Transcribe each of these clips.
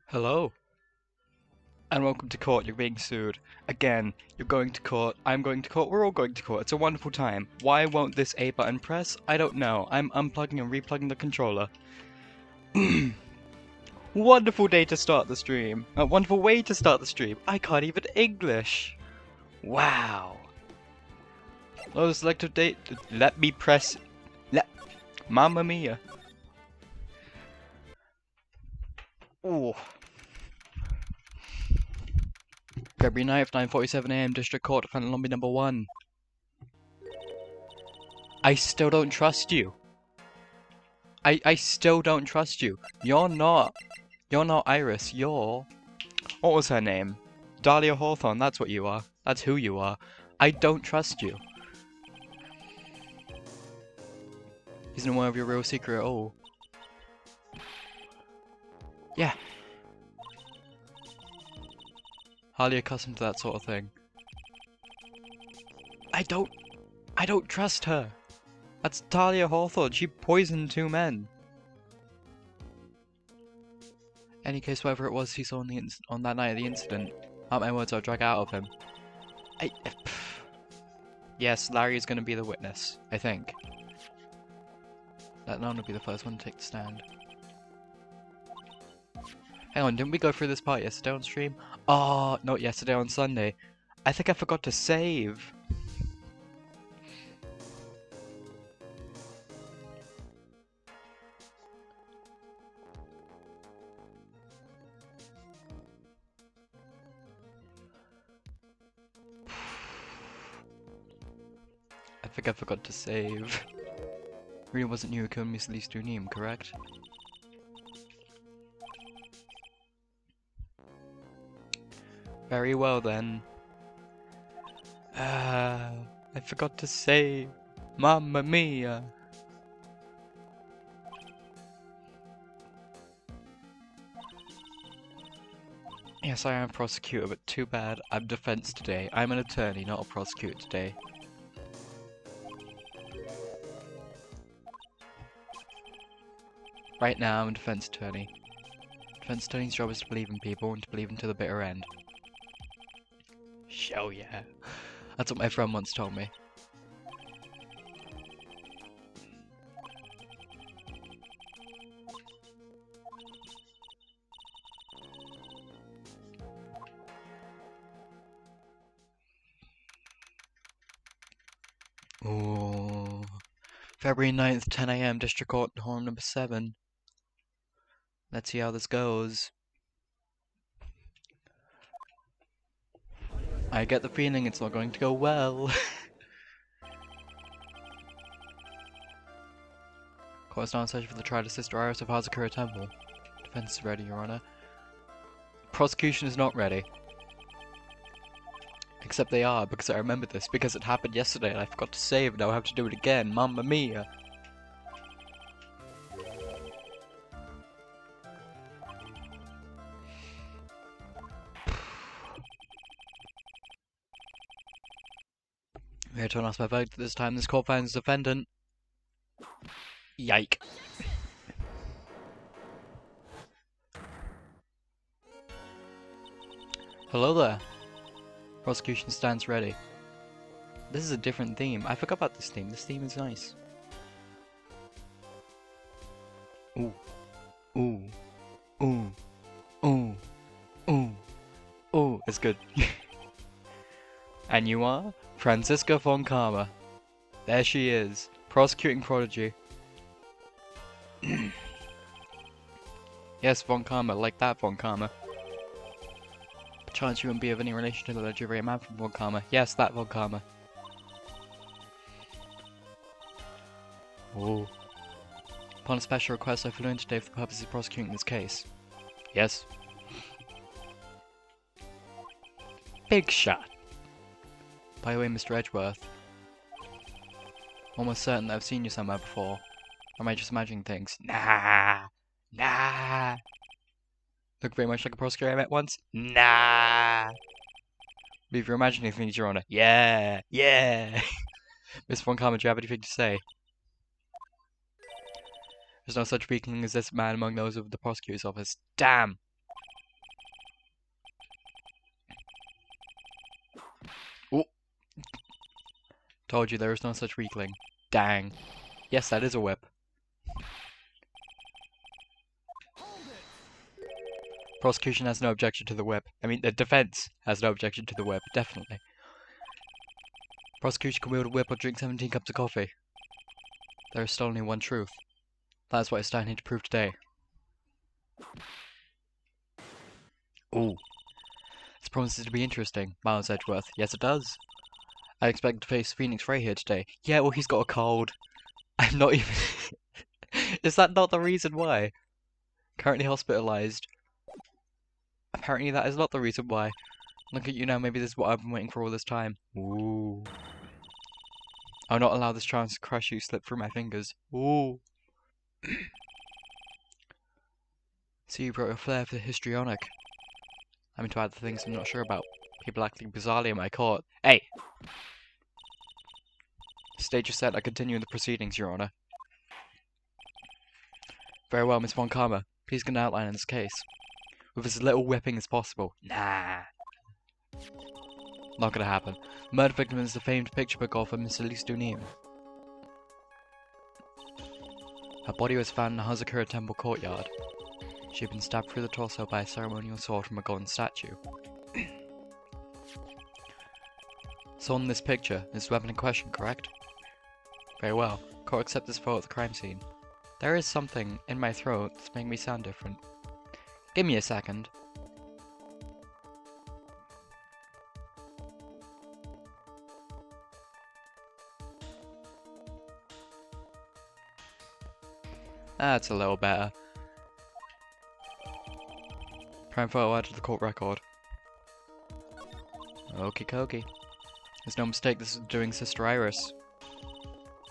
Hello, and welcome to court. You're being sued. Again, you're going to court, I'm going to court, we're all going to court. It's a wonderful time. Why won't this A button press? I don't know. I'm unplugging and replugging the controller. Wonderful day to start the stream. A wonderful way to start the stream. I can't even English. Wow. Oh, selective date. Let me press. Mamma mia. Oh. February 9th, 9:47 AM, District Court, Defendant Lobby number 1. I still don't trust you. I still don't trust you. You're not Iris. You're... What was her name? Dahlia Hawthorne, that's what you are. That's who you are. I don't trust you. Isn't aware of your real secret at all. Yeah. Hardly accustomed to that sort of thing. I don't trust her. That's Dahlia Hawthorne. She poisoned 2 men. Any case, whatever it was he saw on that night of the incident, mark my words, I'll drag out of him. Yes, Larry is going to be the witness, I think. That none will be the first one to take the stand. Hang on, didn't we go through this part yesterday on stream? Oh, not yesterday, on Sunday. I think I forgot to save. I think I forgot to save. Really wasn't you who killed Miss Lee Stunim, correct? Very well then. I forgot to save. Mamma mia! Yes, I am a prosecutor, but too bad I'm defense today. I'm an attorney, not a prosecutor today. Right now, I'm a defense attorney. Defense attorney's job is to believe in people and to believe them to the bitter end. Hell yeah. That's what my friend once told me. Ooh. February 9th, 10 AM, District Court, Hall number 7. Let's see how this goes. I get the feeling it's not going to go well. Court is now in search for the trial of Sister Iris of Hazakura Temple. Defense is ready, Your Honor. Prosecution is not ready. Except they are, because I remember this, because it happened yesterday and I forgot to save, now I have to do it again. Mamma mia! I'm here to announce my verdict. This time this court finds the defendant. Yike. Hello there. Prosecution stands ready. This is a different theme. I forgot about this theme. This theme is nice. Ooh. Ooh. Ooh. Ooh. Ooh. Ooh. It's good. And you are? Franziska von Karma. There she is. Prosecuting prodigy. Yes, von Karma. Like that von Karma. Chance you wouldn't be of any relation to the legendary man from Von Karma. Yes, that Von Karma. Ooh. Upon a special request, I flew in today for the purpose of prosecuting this case. Yes. Big shot. By the way, Mr. Edgeworth. Almost certain that I've seen you somewhere before. Or am I just imagining things? Nah. Nah. Look very much like a prosecutor I met once? Nah. But if you're imagining things, Your Honor. Yeah. Yeah. Miss Von Karma, do you have anything to say? There's no such beacon as this man among those of the prosecutor's office. Damn! Told you there is no such weakling. Dang. Yes, that is a whip. Prosecution has no objection to the whip. I mean, the defense has no objection to the whip, definitely. Prosecution can wield a whip or drink 17 cups of coffee. There is still only one truth. That is what I stand here to prove today. Ooh. This promises to be interesting, Miles Edgeworth. Yes, it does. I expect to face Phoenix Ray here today. Yeah, well, he's got a cold. I'm not even... Is that not the reason why? Currently hospitalized. Apparently that is not the reason why. Look at you now, maybe this is what I've been waiting for all this time. Ooh. I'll not allow this chance to crush you slip through my fingers. Ooh. See, you brought a flair for the histrionic. I mean, to add the things I'm not sure about. People acting bizarrely in my court. Hey! Stage is set. I continue in the proceedings, Your Honor. Very well, Miss Von Karma. Please get an outline in this case. With as little whipping as possible. Nah. Not gonna happen. The murder victim is the famed picture book author Miss Elise Dunir. Her body was found in the Hazakura Temple courtyard. She had been stabbed through the torso by a ceremonial sword from a golden statue. So in this picture, is the weapon in question, correct? Very well. Court accept this photo of the crime scene. There is something in my throat that's making me sound different. Give me a second. That's a little better. Prime photo added to the court record. Okie dokie. There's no mistake this is doing Sister Iris.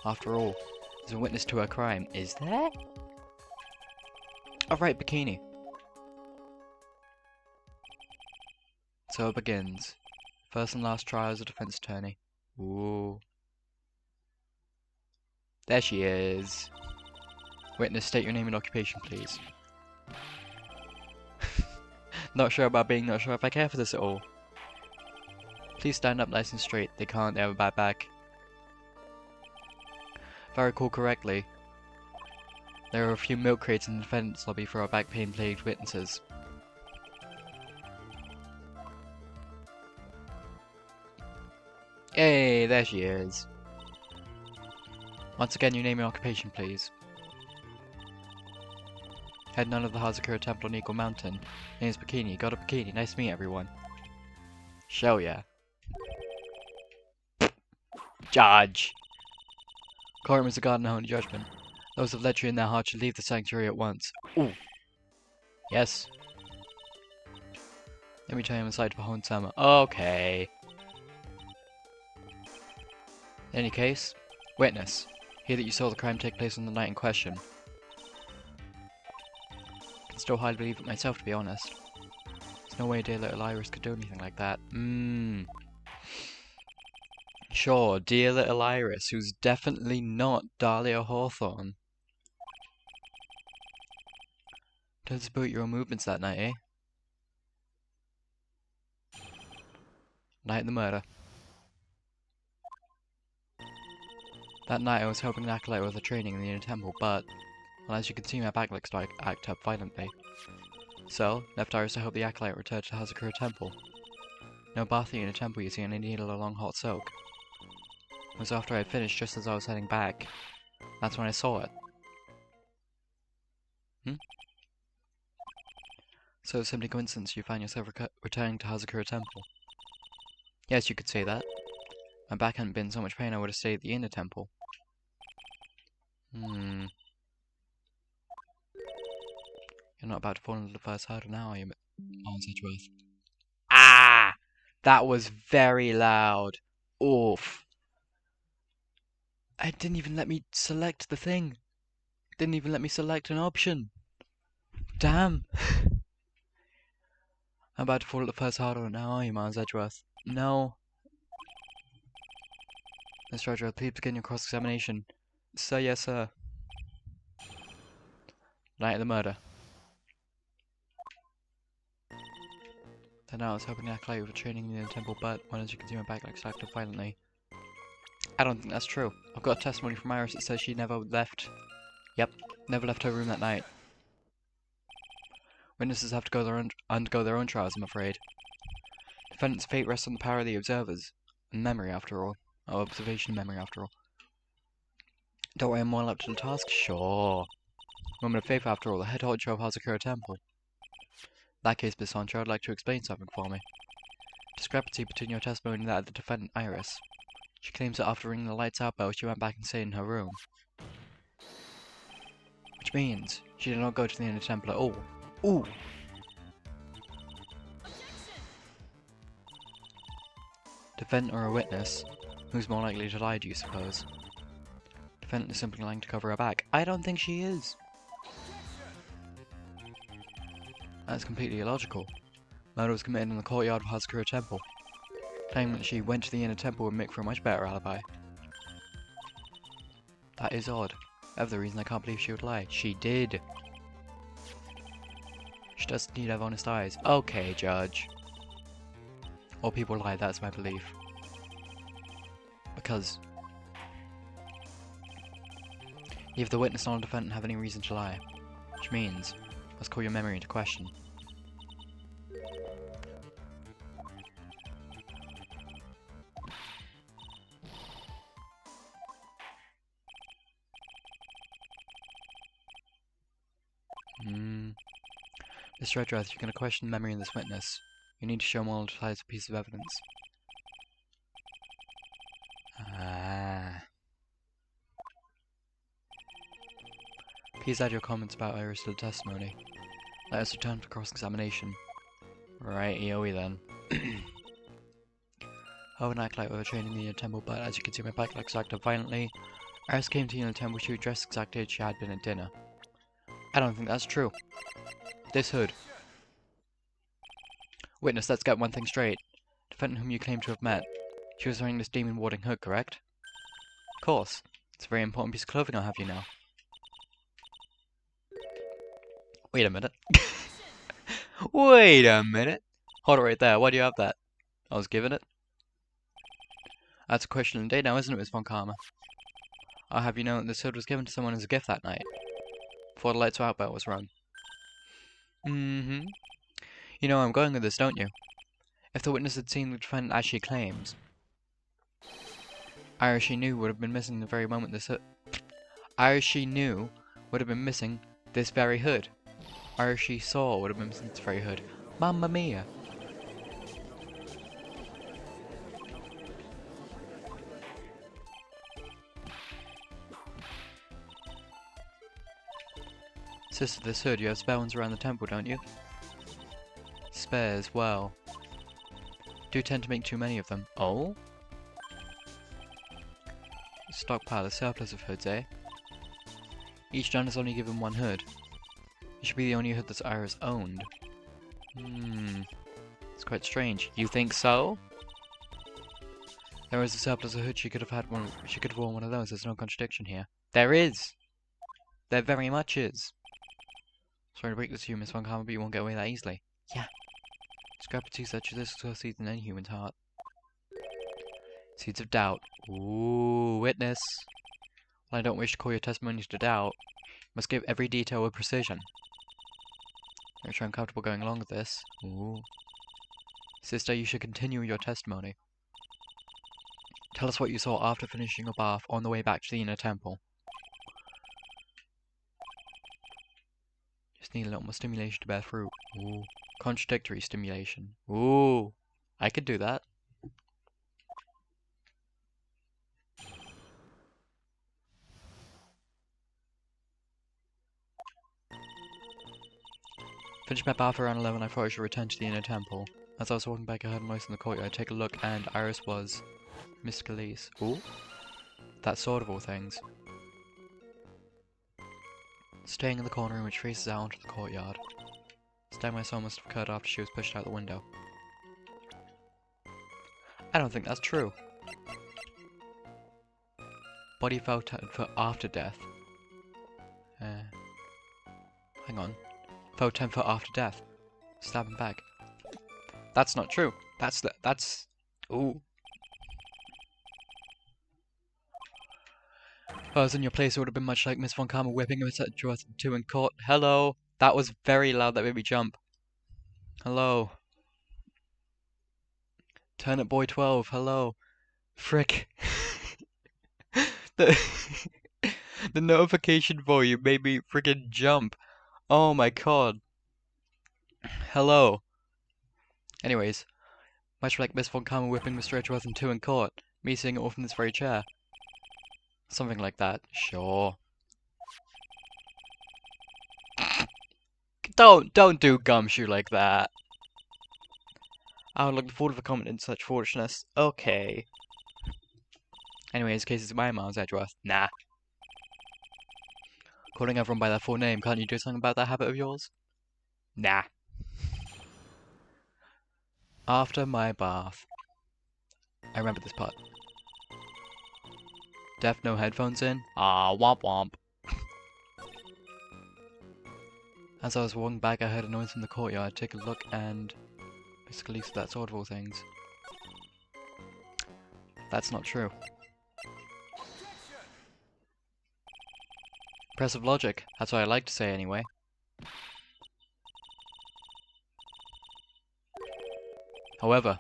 After all, there's a witness to her crime, is there? Oh right, bikini. So it begins. First and last trial as a defense attorney. Ooh. There she is. Witness, state your name and occupation, please. Not sure about being not sure if I care for this at all. Please stand up nice and straight. They can't, they have a bad back. If I recall correctly, there are a few milk crates in the defense lobby for our back pain plagued witnesses. Hey, there she is. Once again, your name and occupation, please. Head none of the Hazakura Temple on Eagle Mountain. Name's Bikini. Got a bikini. Nice to meet everyone. Show ya. Judge! Courtroom is a garden of judgment. Those of lechery in their hearts should leave the sanctuary at once. Ooh. Yes. Let me tell you on the side for Honsama. Okay. In any case, witness. Hear that you saw the crime take place on the night in question. I can still hardly believe it myself, to be honest. There's no way dear little Iris could do anything like that. Sure, dear little Iris, who's definitely not Dahlia Hawthorne. Don't dispute your own movements that night, eh? Night of the murder. That night I was helping an acolyte with her training in the inner temple, but, well, as you can see, my back looks like I act up violently. So, left Iris to help the acolyte return to Hazakura Temple. No bathing in a temple, you see, and I needed a long hot soak. It was after I had finished, just as I was heading back. That's when I saw it. So it's simply coincidence you find yourself returning to Hazakura Temple. Yes, you could say that. My back hadn't been in so much pain I would have stayed at the inner temple. You're not about to fall into the first hurdle now, are you, Miles Edgeworth? Ah! That was very loud. Oof. It didn't even let me select the thing. It didn't even let me select an option. Damn. I'm about to fall at the first hurdle now, are you, Miles Edgeworth? No. Mr. Edgeworth, please begin your cross-examination. Sir, yes, sir. Night of the murder. Then I was helping acolyte with training in the temple, but when as you can see my back like slacked up violently. I don't think that's true. I've got a testimony from Iris that says she never left. Yep, never left her room that night. Witnesses have to undergo their own trials, I'm afraid. Defendant's fate rests on the power of the observers. And memory, after all. Oh, observation and memory, after all. Don't worry, I'm well up to the task? Sure. Woman of faith, after all, the head honcho of Hazakura Temple. In that case, Miss Honcho, I'd like to explain something for me. Discrepancy between your testimony and that of the defendant, Iris. She claims that after ringing the lights out bell, she went back and stayed in her room. Which means she did not go to the inner temple at all. Ooh! Defendant or a witness? Who's more likely to lie, do you suppose? Defendant is simply lying to cover her back. I don't think she is. That's completely illogical. Murder was committed in the courtyard of Hazakura Temple. Claiming that she went to the inner temple would make for a much better alibi. That is odd. That's the reason I can't believe she would lie. She did. She does need to have honest eyes. Okay, Judge. Or people lie, that's my belief. Because neither the witness nor the defendant have any reason to lie. Which means, let's call your memory into question. Mr. Redruth, you're going to question the memory of this witness. You need to show more sides of a piece of evidence. Please add your comments about Iris to the testimony. Let us return for cross-examination. Right, EOE then. I would act like we were training in the temple, but as you can see, my bike legs acted violently. Iris came to the temple, she was dressed exactly as she had been at dinner. I don't think that's true. This hood. Witness, let's get one thing straight. Defendant whom you claim to have met. She was wearing this demon-warding hood, correct? Of course. It's a very important piece of clothing I'll have you now. Wait a minute. Wait a minute. Hold it right there. Why do you have that? I was given it. That's a question of the day now, isn't it, Miss Von Karma? I'll have you know that this hood was given to someone as a gift that night. Before the lights out bell was rung. You know where I'm going with this, don't you? If the witness had seen the defendant as she claims, Iris she knew would have been missing the very moment this hood. Iris she knew would have been missing this very hood. Iris she saw would have been missing this very hood. Mamma mia! Sister, this hood, you have spare ones around the temple, don't you? Spares, well. Do tend to make too many of them. Oh? Stockpile, a surplus of hoods, eh? Each John is only given one hood. It should be the only hood that's Iris owned. It's quite strange. You think so? There is a surplus of hood. She could have had one. She could have worn one of those. There's no contradiction here. There is. There very much is. Sorry to break this to you, Miss Von Karma, but you won't get away that easily. Yeah. Discrepancies such as this are seeds in any human's heart. Seeds of doubt. Ooh, witness. Well, I don't wish to call your testimony to doubt. You must give every detail with precision. Make sure I'm comfortable going along with this. Ooh. Sister, you should continue your testimony. Tell us what you saw after finishing your bath on the way back to the inner temple. Just need a little more stimulation to bear fruit. Ooh. Contradictory stimulation. Ooh. I could do that. Finished my bath around 11, I thought I should return to the inner temple. As I was walking back, I heard a noise in the courtyard. Take a look, and Iris was Miss Calise. Ooh. That sort of all things. Staying in the corner room which faces out onto the courtyard. This time I saw must have occurred after she was pushed out the window. I don't think that's true. Body fell 10 foot after death. Hang on. Fell 10 foot after death. Stab him back. That's not true. That's... Ooh. If I was in your place, it would have been much like Miss Von Karma whipping Miss Edgeworth in two in court. Hello? That was very loud, that made me jump. Hello? Turnip Boy 12, hello? Frick. the, the notification for you made me freaking jump. Oh my god. Hello? Anyways, much like Miss Von Karma whipping Mr. Edgeworth in two in court. Me seeing it all from this very chair. Something like that. Sure. Don't do gumshoe like that. I would look forward to comment in such foolishness. Okay. Anyways, cases of my Miles Edgeworth. Nah. Calling everyone by their full name, can't you do something about that habit of yours? Nah. After my bath. I remember this part. Deaf, no headphones in? Ah, womp womp. As I was walking back, I heard a noise from the courtyard. Take a look and... basically, so that's all of all things. That's not true. Impressive logic. That's what I like to say anyway. However,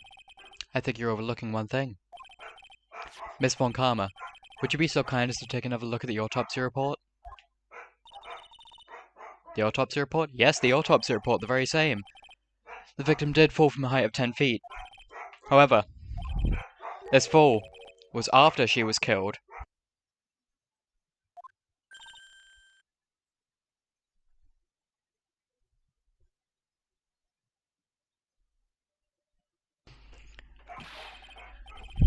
I think you're overlooking one thing. Miss Von Karma, would you be so kind as to take another look at the autopsy report? The autopsy report? Yes, the autopsy report, the very same. The victim did fall from a height of 10 feet. However, this fall was after she was killed.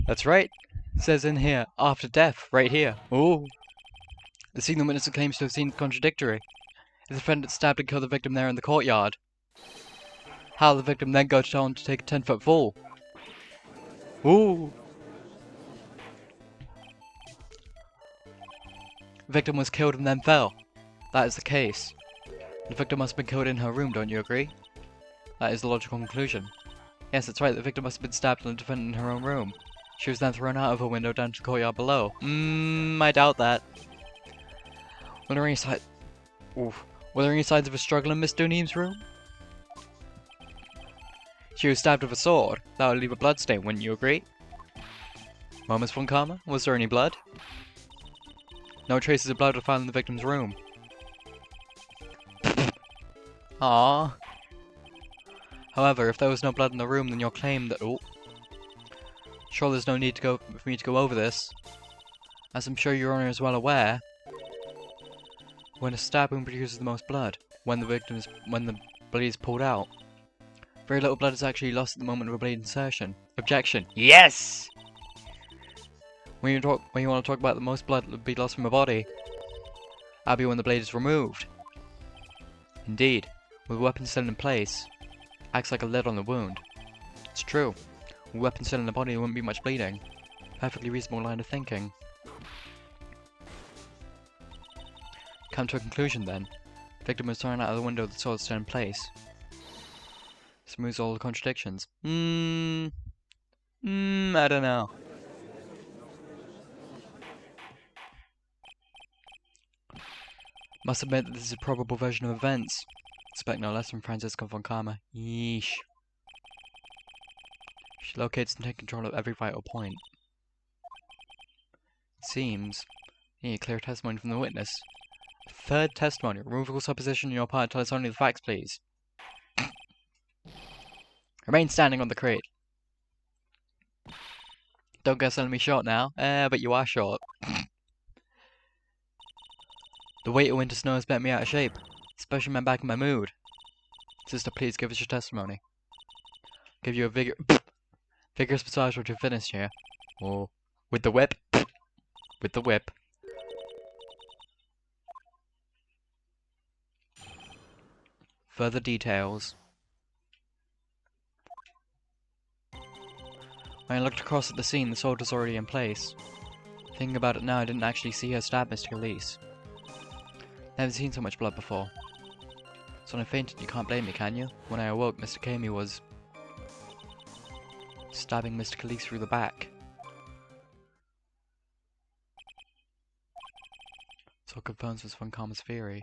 That's right. It says in here, after death, right here. Ooh. The scene the witness claims to have seen is contradictory. The defendant stabbed and killed the victim there in the courtyard. How did the victim then go on to take a 10-foot fall? Ooh. The victim was killed and then fell. That is the case. The victim must have been killed in her room, don't you agree? That is the logical conclusion. Yes, that's right, the victim must have been stabbed and the defendant in her own room. She was then thrown out of her window down to the courtyard below. I doubt that. Were there any signs of a struggle in Miss Dunim's room? She was stabbed with a sword. That would leave a blood stain, wouldn't you agree? Well, Miss Von Karma, was there any blood? No traces of blood were found in the victim's room. Ah. However, if there was no blood in the room, then your claim that... Oh. Sure, there's no need for me to go over this. As I'm sure Your Honor is well aware, when a stab wound produces the most blood, when the blade is pulled out, very little blood is actually lost at the moment of a blade insertion. Objection. Yes! When you want to talk about the most blood that would be lost from a body, that'll be when the blade is removed. Indeed, with the weapon still in place, acts like a lid on the wound. It's true. With the weapon still in the body, there wouldn't be much bleeding. Perfectly reasonable line of thinking. Come to a conclusion then. Victim was thrown out of the window with the sword still in place. This removes all the contradictions. I don't know. Must admit that this is a probable version of events. Expect no less from Francisco Von Karma. Yeesh. She locates and takes control of every vital point. It seems. You need clear testimony from the witness. Third testimony. Remove all supposition on your part. Tell us only the facts, please. Remain standing on the crate. Don't go selling me short now. But you are short. The weight of winter snow has bent me out of shape, especially my back and my mood. Sister, please give us your testimony. Give you a vigorous massage once you're finished here. Oh, with the whip. With the whip. Further details. When I looked across at the scene, the sword was already in place. Thinking about it now, I didn't actually see her stab Mr. Khalees. Never seen so much blood before. So when I fainted, you can't blame me, can you? When I awoke, Mr. Kami was stabbing Mr. Khalees through the back. all confirms was von Karma's theory.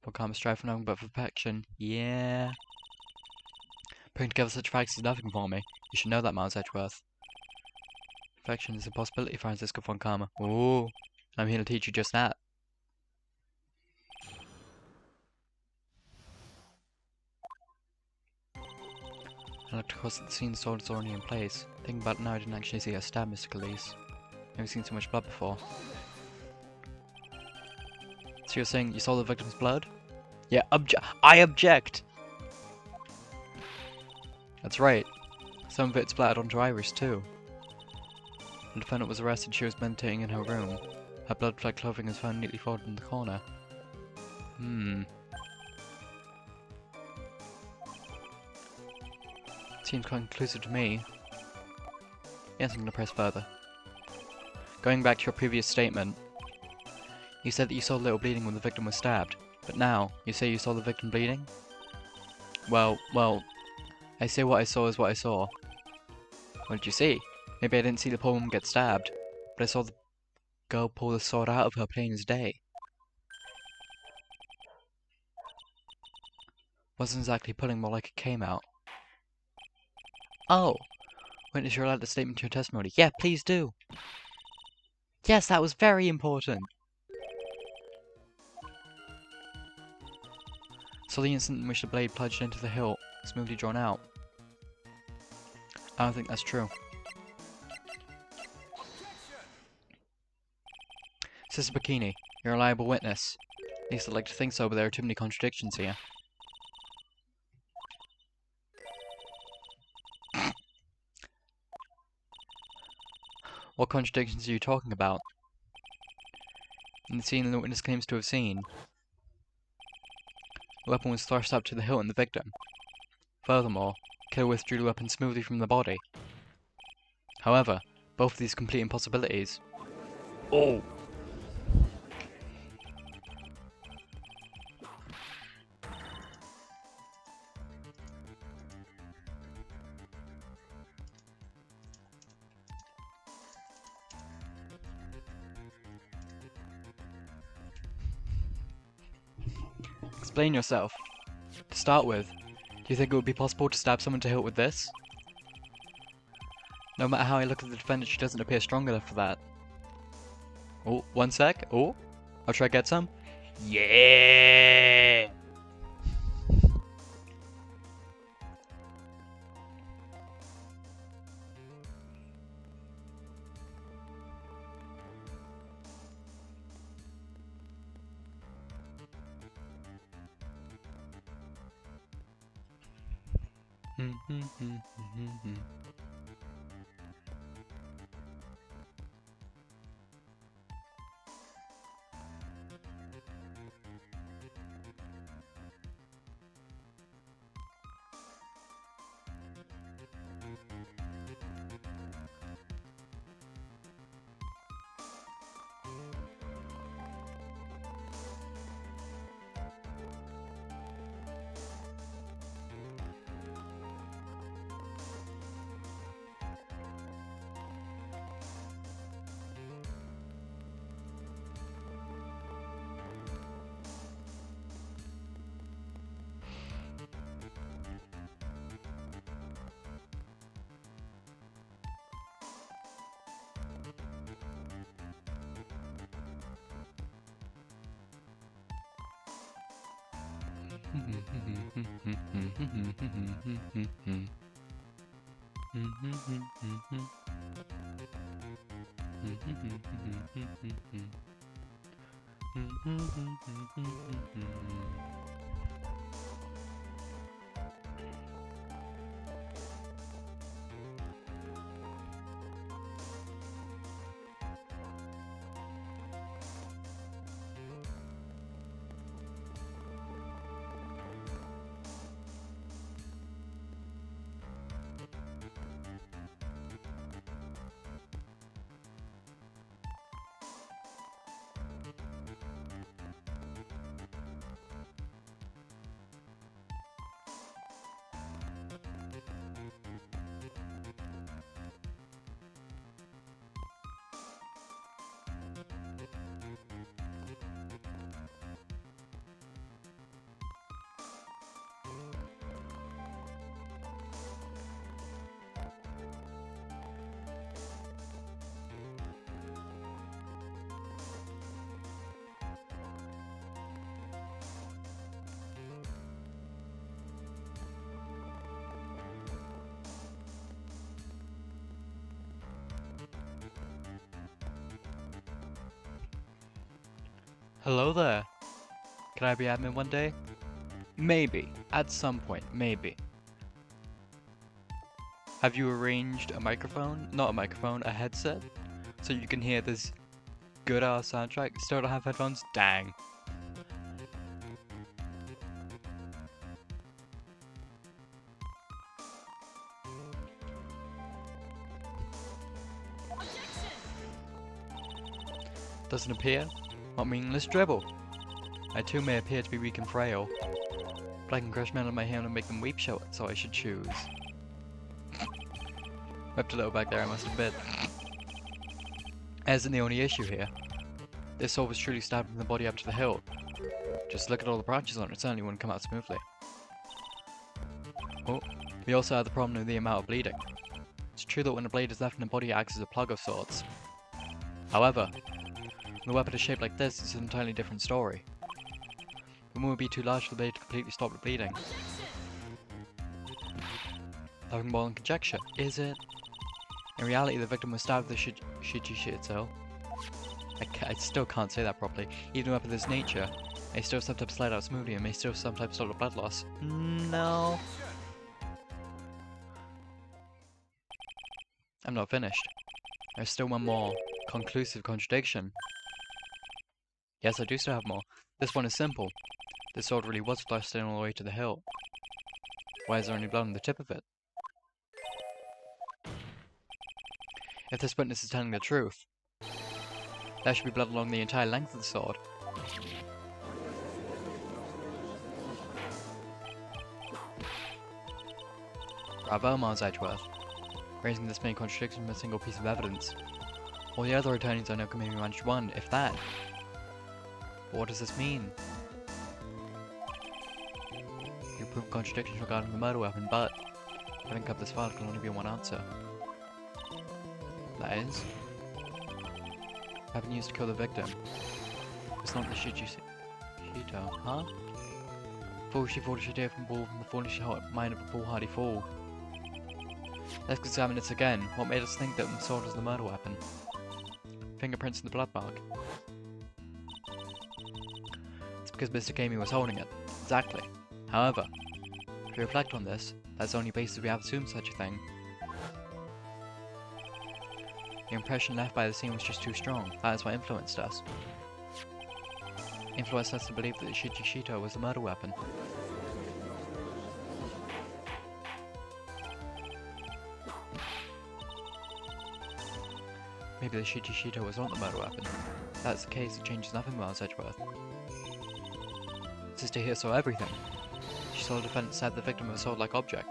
Von Karma strive for nothing but perfection. Yeah. Putting together such facts is nothing for me. You should know that, Miles Edgeworth. Perfection is a possibility, Francisco von Karma. Ooh. I'm here to teach you just that. I looked across at the scene, saw it's already in place. Thinking about it now, I didn't actually see her stab, Mr. Khalees. Never seen so much blood before. So you're saying you saw the victim's blood? Yeah, I object! That's right. Some of it splattered onto Iris, too. When the defendant was arrested, she was meditating in her room. Her blood-flecked clothing was found neatly folded in the corner. Seems quite conclusive to me. Yes, I'm gonna press further. Going back to your previous statement, you said that you saw little bleeding when the victim was stabbed, but now, you say you saw the victim bleeding? Well, I say what I saw is what I saw. What did you see? Maybe I didn't see the poor woman get stabbed, but I saw the girl pull the sword out of her plain as day. Wasn't exactly pulling, more like it came out. Oh! Witness, you're allowed to statement to your testimony. Yeah, please do! Yes, that was very important! So the instant in which the blade plunged into the hilt, smoothly drawn out. I don't think that's true. Sister Bikini, you're a reliable witness. At least I'd like to think so, but there are too many contradictions here. What contradictions are you talking about? In the scene the witness claims to have seen, the weapon was thrust up to the hilt in the victim. Furthermore, the killer withdrew the weapon smoothly from the body. However, both of these complete impossibilities. Oh! Explain yourself. To start with, do you think it would be possible to stab someone to hilt with this? No matter how I look at the defendant, she doesn't appear strong enough for that. Oh, one sec. Oh, I'll try to get some. Yeah! Hello there. Can I be admin one day? Maybe. At some point, maybe. Have you arranged a microphone? Not a microphone, a headset? So you can hear this good ass soundtrack? Still don't have headphones? Dang. Doesn't appear? What meaningless dribble? I too may appear to be weak and frail, but I can crush men on my hand and make them weep, so I should choose. Wept a little back there, I must admit. That isn't the only issue here. This sword was truly stabbed from the body up to the hilt. Just look at all the branches on it, certainly wouldn't come out smoothly. Oh, we also have the problem of the amount of bleeding. It's true that when a blade is left in the body it acts as a plug of sorts. However, when the weapon is shaped like this, it's an entirely different story. The wound would be too large for the blade to completely stop the bleeding. Nothing more than conjecture, is it? In reality, the victim was stabbed with the Shijishito. I still can't say that properly. Even a weapon of this nature, may still sometimes slide out smoothly and may still sometimes stop the blood loss. No. I'm not finished. There's still one more conclusive contradiction. Yes, I do still have more. This one is simple. This sword really was thrust in all the way to the hilt. Why is there only blood on the tip of it? If this witness is telling the truth, there should be blood along the entire length of the sword. Bravo, Mars Edgeworth. Raising this many contradictions from a single piece of evidence. All the other attorneys I know can maybe manage one, if that. But what does this mean? You prove contradictions regarding the murder weapon, but having cut this file can only be one answer. That is, weapon used to kill the victim. It's not the Shito, huh? Foolishly foolish idea from the foolish mind of a foolhardy fool. Let's examine this again. What made us think that the sword was the murder weapon? Fingerprints in the blood mark. It's because Mr. Gamey was holding it. Exactly. However, to reflect on this, that's the only basis we have assumed such a thing. The impression left by the scene was just too strong. That is what influenced us. Influenced us to believe that the Shito was the murder weapon. Maybe the Shito was not the murder weapon. If that's the case, it changes nothing about Edgeworth. Sister here saw everything. She saw the defendant stab the victim with a sword-like object.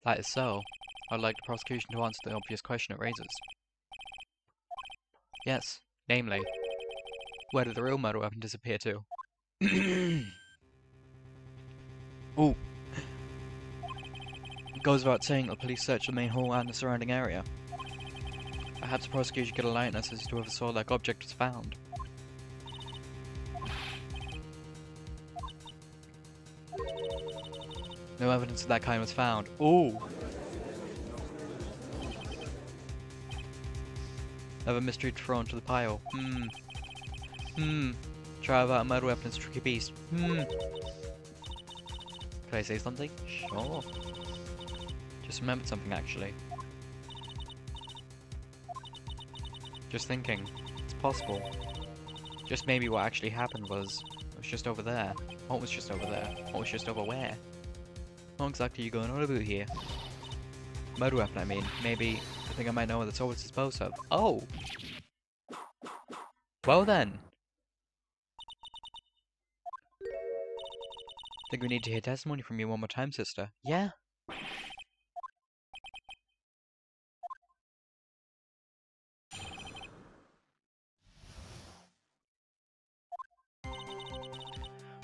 That is so. I'd like the prosecution to answer the obvious question it raises. Yes, namely, where did the real murder weapon disappear to? Ooh. It goes without saying that the police searched the main hall and the surrounding area. Perhaps the prosecution could enlighten us as to where the sword-like object was found. No evidence of that kind was found. Ooh! Another mystery thrown to the pile. Try about a murder weapon is a tricky beast. Can I say something? Sure. Just remembered something actually. Just thinking. It's possible. Just maybe what actually happened was it was just over there. What was just over there? What was just over where? What exactly are you going on about here? Murder weapon, I mean. Maybe I think I might know what the sword was disposed of. Oh! Well then! Think we need to hear testimony from you one more time, sister. Yeah?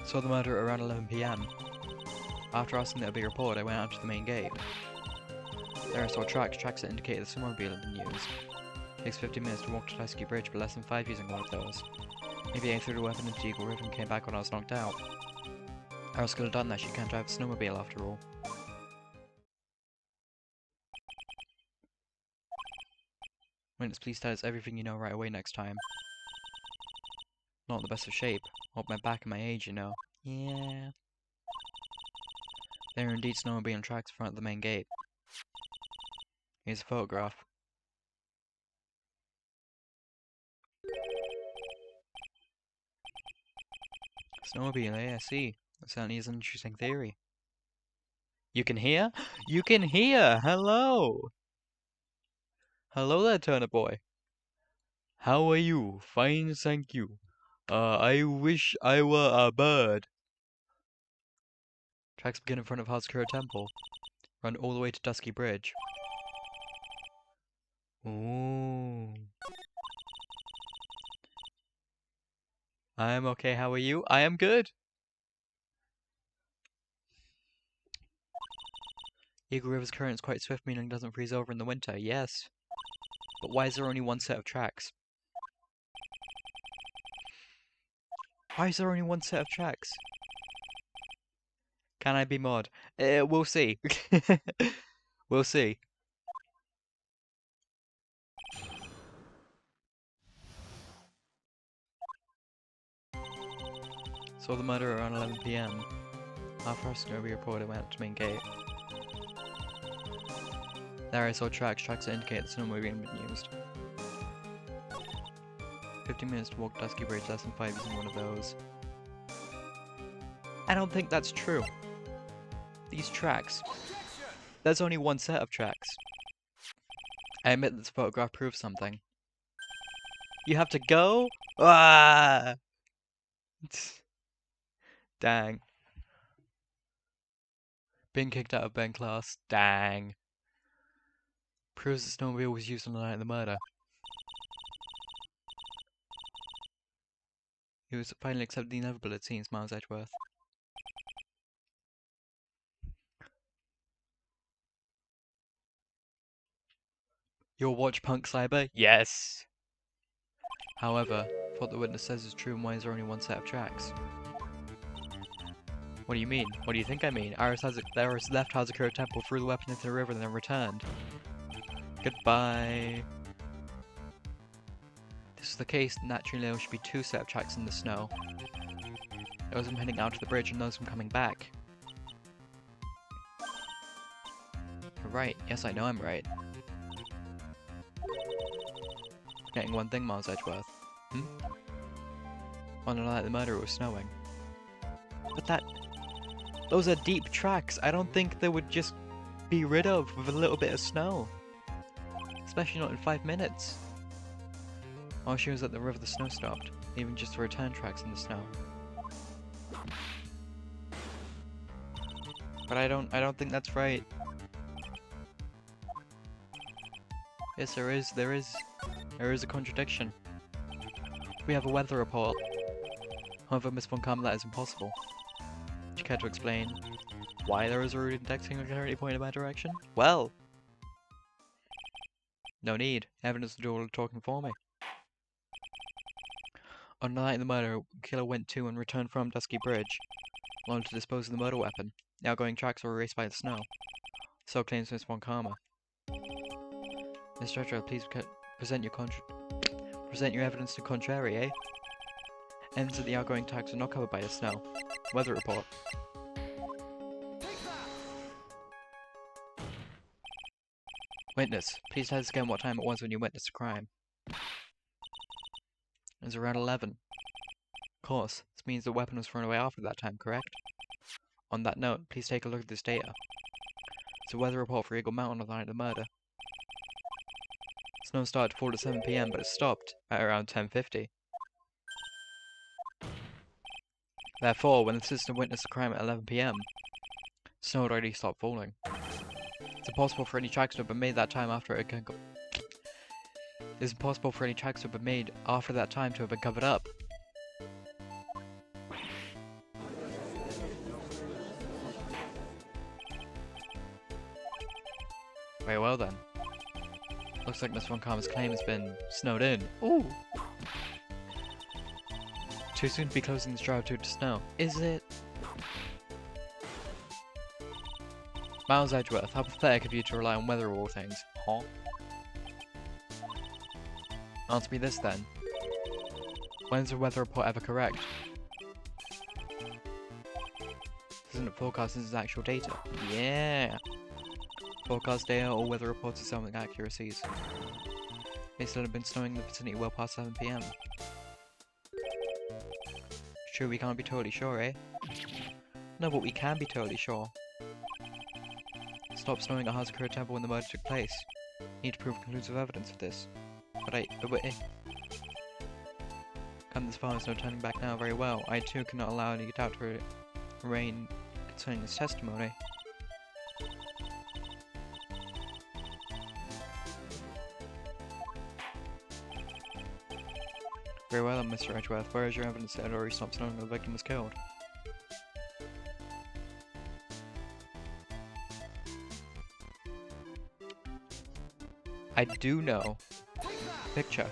Saw the murder around 11 PM. After asking that it be reported, I went out to the main gate. There I saw tracks that indicated the snowmobile had been used. It takes 15 minutes to walk to Tusky Bridge, but less than 5 using one of those. Maybe I threw the weapon into Eagle River and came back when I was knocked out. I was could have done that, she can't drive a snowmobile after all. Witness, please tell us everything you know right away next time. Not in the best of shape. Hold my back and my age, you know. Yeah. There are indeed snowmobile tracks in front of the main gate. Here's a photograph. Snowmobile, yeah, I see. That certainly is an interesting theory. You can hear? You can hear! Hello! Hello there, Turner boy. How are you? Fine, thank you. I wish I were a bird. Tracks begin in front of Hazakura Temple. Run all the way to Dusky Bridge. Ooh. I am okay, how are you? I am good! Eagle River's current is quite swift, meaning it doesn't freeze over in the winter. Yes. But why is there only one set of tracks? Why is there only one set of tracks? Can I be mod? We'll see. We'll see. Saw the murder around 11 PM. After our snow reported, went up to main gate. There I saw tracks that indicate the snowmobile had been used. 15 minutes to walk Dusky Bridge, less than 5 using one of those. I don't think that's true. These tracks. There's only one set of tracks. I admit this photograph proves something. You have to go? Ah! Dang. Being kicked out of Ben class. Dang. Proves the snowmobile was used on the night of the murder. He was finally accepted the inevitable, it seems, Miles Edgeworth. Your watch, punk cyber? Yes! However, what the witness says is true, and why is there only one set of tracks? What do you mean? What do you think I mean? Aris left Hazakura Temple, threw the weapon into the river, and then returned. Goodbye. This is the case, naturally there should be two set of tracks in the snow. Those from heading out to the bridge and those from coming back. You're right. Yes, I know I'm right. Getting one thing, Miles Edgeworth. On the night of the murder, it was snowing. But those are deep tracks. I don't think they would just be rid of with a little bit of snow. Especially not in 5 minutes. While she was at the river, the snow stopped, leaving just the return tracks in the snow. But I don't think that's right. Yes, there is a contradiction. We have a weather report. However, Miss Von Kamm, that is impossible. Would you care to explain why there is a route indexing currently pointing in my direction? Well, no need. Evidence will do all the talking for me. On the night of the murder, killer went to and returned from Dusky Bridge, along to dispose of the murder weapon. The outgoing tracks were erased by the snow. So claims Miss Von Kamm. Mr. Edgeworth, please present your evidence to contrary, eh? Ends that the outgoing tracks are not covered by the snow. Weather report. Witness, please tell us again what time it was when you witnessed the crime. It was around 11. Of course, this means the weapon was thrown away after that time, correct? On that note, please take a look at this data. It's a weather report for Eagle Mountain on the night of the murder. Snow started to fall at 7 PM, but it stopped at around 10:50. Therefore, when the system witnessed the crime at 11 PM, snow had already stopped falling. It's impossible for any tracks to have been made that time after it had It's impossible for any tracks to have been made after that time to have been covered up. Very well then. Looks like Miss Von Kamm's claim has been snowed in. Ooh! Too soon to be closing this drive due to snow. Is it? Miles Edgeworth, how pathetic of you to rely on weather of all things. Huh? Answer me this then. When's the weather report ever correct? This isn't a forecast, this is actual data. Yeah! Forecast data or weather reports are some inaccuracies. They still have been snowing in the vicinity well past 7 PM. True, we can't be totally sure, eh? No, but we can be totally sure. Stop snowing at Hazakura Temple when the murder took place. Need to prove conclusive evidence of this. But come this far, there's no turning back now. Very well. I too cannot allow any doubt to reign concerning this testimony. Very well then, Mr. Edgeworth. Where is your evidence that Ori stopped snowing when the victim was killed? I do know. Picture.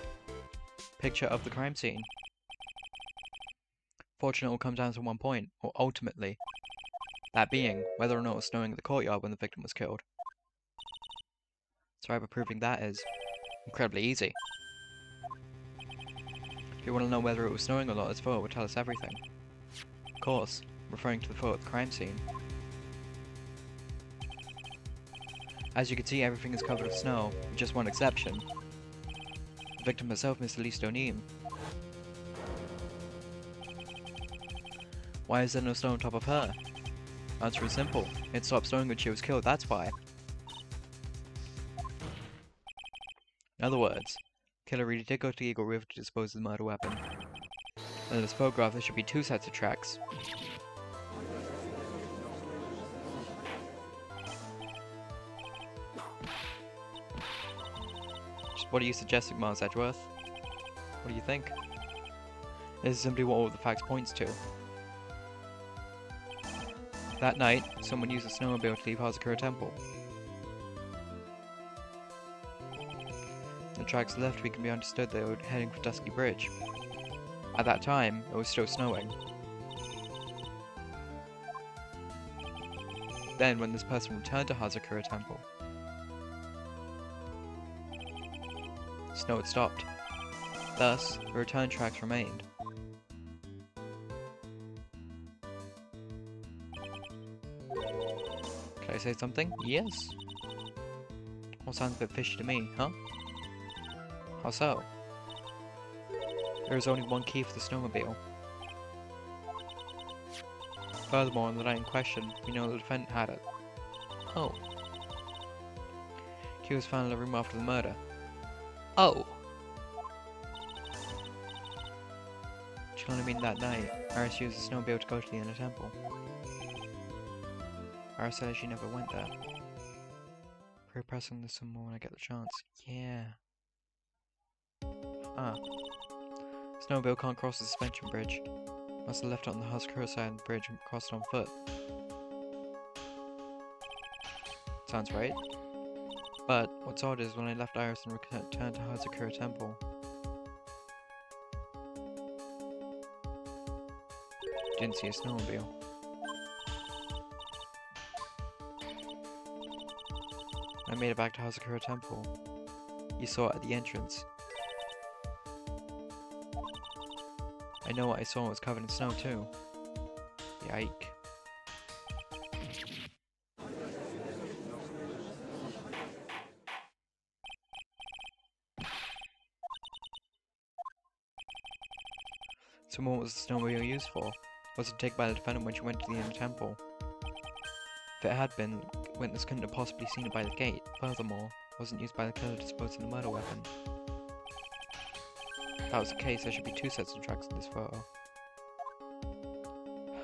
Picture of the crime scene. Fortunately, it will come down to one point, or ultimately. That being, whether or not it was snowing in the courtyard when the victim was killed. So, proving that is incredibly easy. If you want to know whether it was snowing or not, this photo will tell us everything. Of course, referring to the photo of the crime scene. As you can see, everything is covered with snow, with just one exception. The victim herself, Miss Elise O'Neill. Why is there no snow on top of her? Answer is simple. It stopped snowing when she was killed, that's why. In other words, killer really did go to Eagle River to dispose of the murder weapon. And in this photograph, there should be two sets of tracks. What are you suggesting, Miles Edgeworth? What do you think? This is simply what all the facts points to. That night, someone used a snowmobile to leave Hazakura Temple. The tracks left, we can be understood they were heading for Dusky Bridge. At that time, it was still snowing. Then, when this person returned to Hazakura Temple, snow had stopped. Thus, the return tracks remained. Can I say something? Yes. All sounds a bit fishy to me, huh? How so? There is only one key for the snowmobile. Furthermore, on the night in question, we know the defendant had it. Oh. Key was found in the room after the murder. Oh! She only mean that night, Iris used the snowmobile to go to the inner temple. Iris said she never went there. Very pressing this some more when I get the chance. Yeah. Ah. Snowmobile can't cross the suspension bridge. Must have left it on the Hazakura side of the bridge and crossed on foot. Sounds right. But what's odd is when I left Iris and returned to Hazakura Temple, didn't see a snowmobile. I made it back to Hazakura Temple. You saw it at the entrance. I know what I saw was covered in snow too. Yike. So what was the snowmobile used for? Was it taken by the defendant when she went to the inner temple? If it had been, witness couldn't have possibly seen it by the gate. Furthermore, it wasn't used by the killer to dispose of the murder weapon. If that was the case, there should be two sets of tracks in this photo.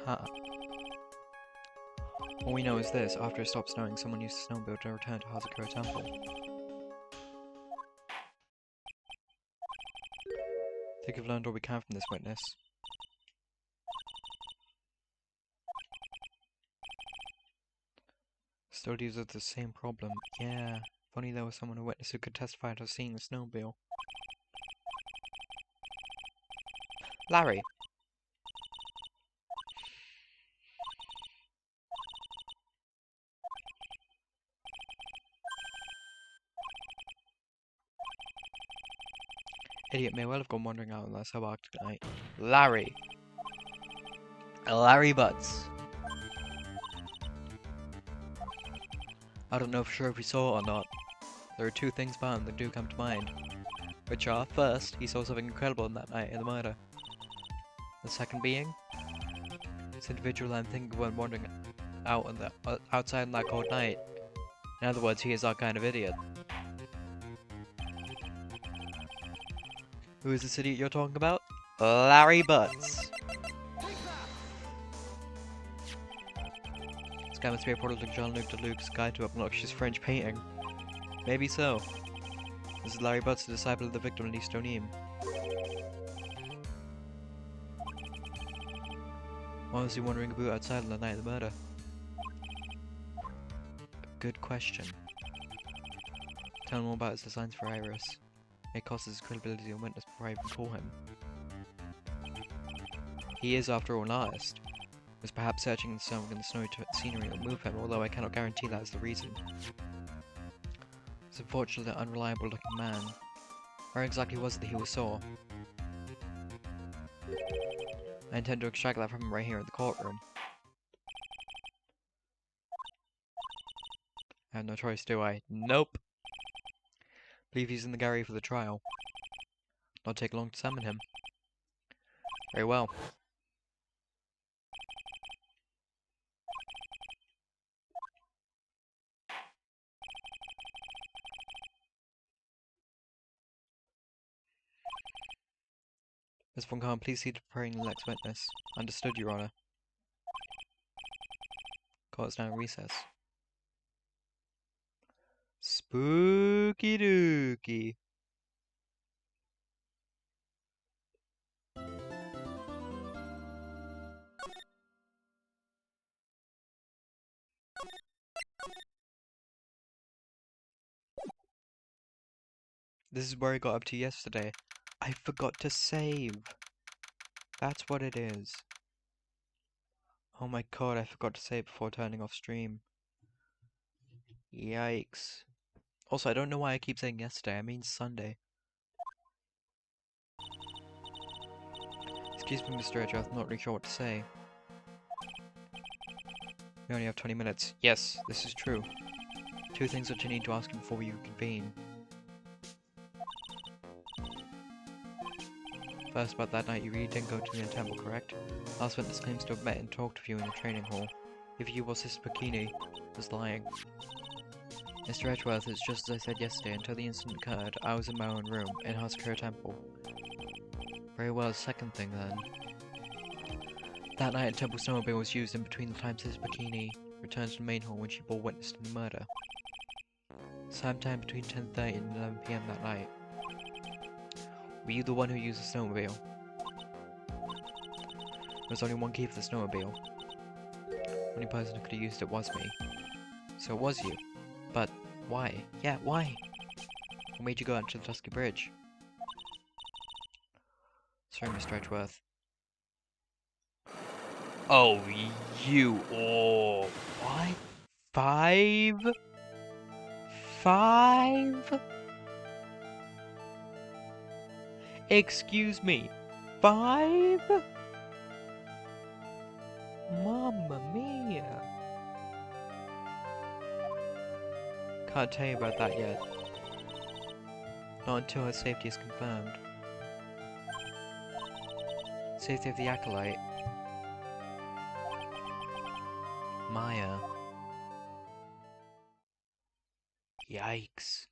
Huh. All we know is this: after it stopped snowing, someone used the snowmobile to return to Hazakura Temple. I think we've learned all we can from this witness. Still deals with the same problem. Yeah. If only there was someone who witnessed who could testify to seeing the snowmobile. Larry! Idiot may well have gone wandering out on that subarctic night. Larry. Larry Butts. I don't know for sure if he saw it or not. There are two things about him that do come to mind. Which are, first, he saw something incredible on that night in the murder. The second being, this individual I'm thinking of went wandering out on the outside on that cold night. In other words, he is our kind of idiot. Who is this idiot you're talking about? Larry Butts. This guy must be a product of Jean-Luc Deluxe's Guide to Obnoxious French Painting. Maybe so. This is Larry Butts, the disciple of the victim in East O'Neam. Why was he wandering about outside on the night of the murder? Good question. Tell him all about his designs for Iris. It costs his credibility and witness before I even call him. He is, after all, an artist. Was perhaps searching in the snowy scenery will move him, although I cannot guarantee that is the reason. This unfortunately unreliable looking man. Where exactly was it that he saw? I intend to extract that from him right here in the courtroom. I have no choice, do I? Nope! Believe he's in the gallery for the trial. Not take long to summon him. Very well. Miss Von Kahn, please see to preparing the next witness. Understood, Your Honor. Court is now in recess. Spooky dooky. This is where I got up to yesterday. I forgot to save. That's what it is. Oh my god, I forgot to save before turning off stream. Yikes. Also, I don't know why I keep saying yesterday, I mean Sunday. Excuse me, Mr. Edgeworth, I'm not really sure what to say. We only have 20 minutes. Yes, this is true. Two things that you need to ask him before you convene. First, about that night, you really didn't go to the temple, correct? Last witness claims to have met and talked with you in the training hall. If you or Sister Bikini was lying. Mr. Edgeworth, it's just as I said yesterday. Until the incident occurred, I was in my own room, in Huskura Temple. Very well, second thing then. That night, a temple snowmobile was used in between the times Sister Bikini returned to the main hall when she bore witness to the murder. Sometime between 10:30 and 11 PM that night. Were you the one who used the snowmobile? There was only one key for the snowmobile. The only person who could have used it was me. So it was you. But why? Yeah, why? What made you go out to the Dusky Bridge? Sorry, Mr. Edgeworth. Oh, you. Oh, what? Five? Five? Excuse me. Five? Mamma mia. Can't tell you about that yet. Not until her safety is confirmed. Safety of the Acolyte. Maya. Yikes.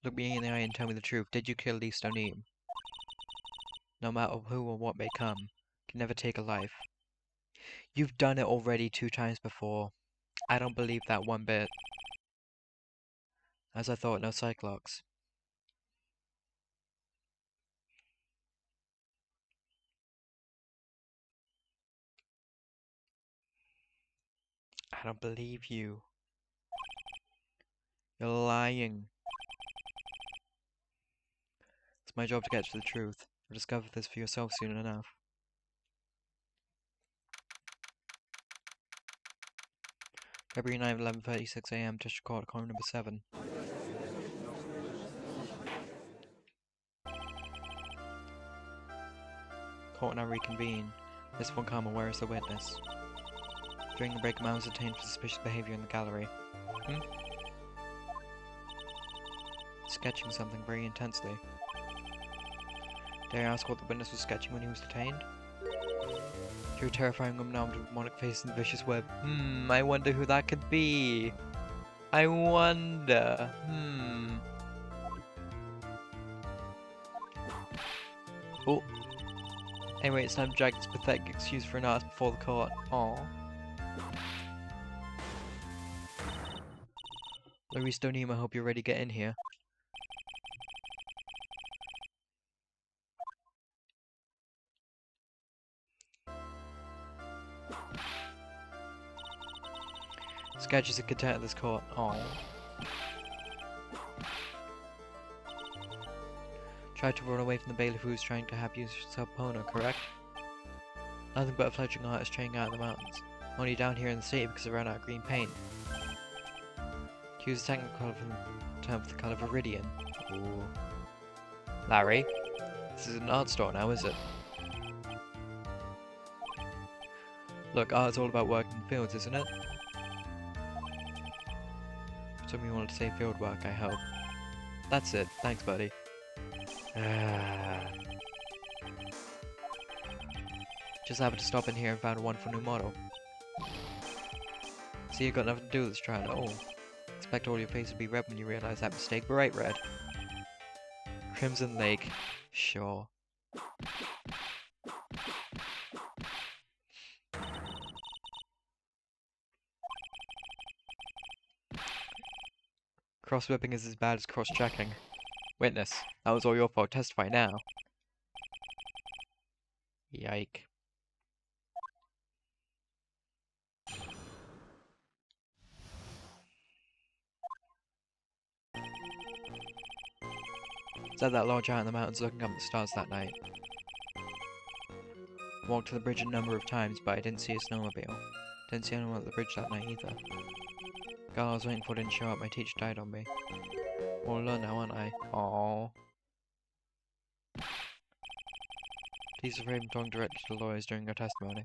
Look me in the eye and tell me the truth. Did you kill East O'Neam? No matter who or what may come, can never take a life. You've done it already 2 times before. I don't believe that one bit. As I thought, no Cyclops. I don't believe you. You're lying. It's my job to get to the truth. You'll discover this for yourself soon enough. February 9th, 11:36 a.m. District Court, Column number 7. Court now reconvene. Miss Von Karma, where is the witness? During the break, a man was detained for suspicious behavior in the gallery. Sketching something very intensely. Dare I ask what the witness was sketching when he was detained? Through a terrifying woman armed with a demonic face and vicious web. I wonder who that could be. I wonder. Oh. Anyway, it's time to drag this pathetic excuse for an artist before the court. Aww. Louise Doneem, I hope you're ready to get in here. Sketch is a content of this court. Aww. Tried to run away from the bailiff who was trying to abuse Subpona, correct? Nothing but a fledgling artist training out in the mountains. Only down here in the city because I ran out of green paint. Use a technical term for the colour viridian. Ooh. Larry, this is an art store now, is it? Look, art's all about working in fields, isn't it? Something you wanted to say field work, I hope. That's it. Thanks, buddy. Just happened to stop in here and found a wonderful new model. See, you got nothing to do with this trial at all. Expect all your face to be red when you realize that mistake. Bright red. Crimson Lake. Sure. Cross-whipping is as bad as cross-checking. Witness, that was all your fault. Testify now. Yike. Said that lodge out in the mountains looking up at the stars that night. Walked to the bridge a number of times, but I didn't see a snowmobile. Didn't see anyone at the bridge that night either. Girl I was waiting for didn't show up. My teacher died on me. All alone now, aren't I? Aww. Please refrain from talking directly to the lawyers during your testimony.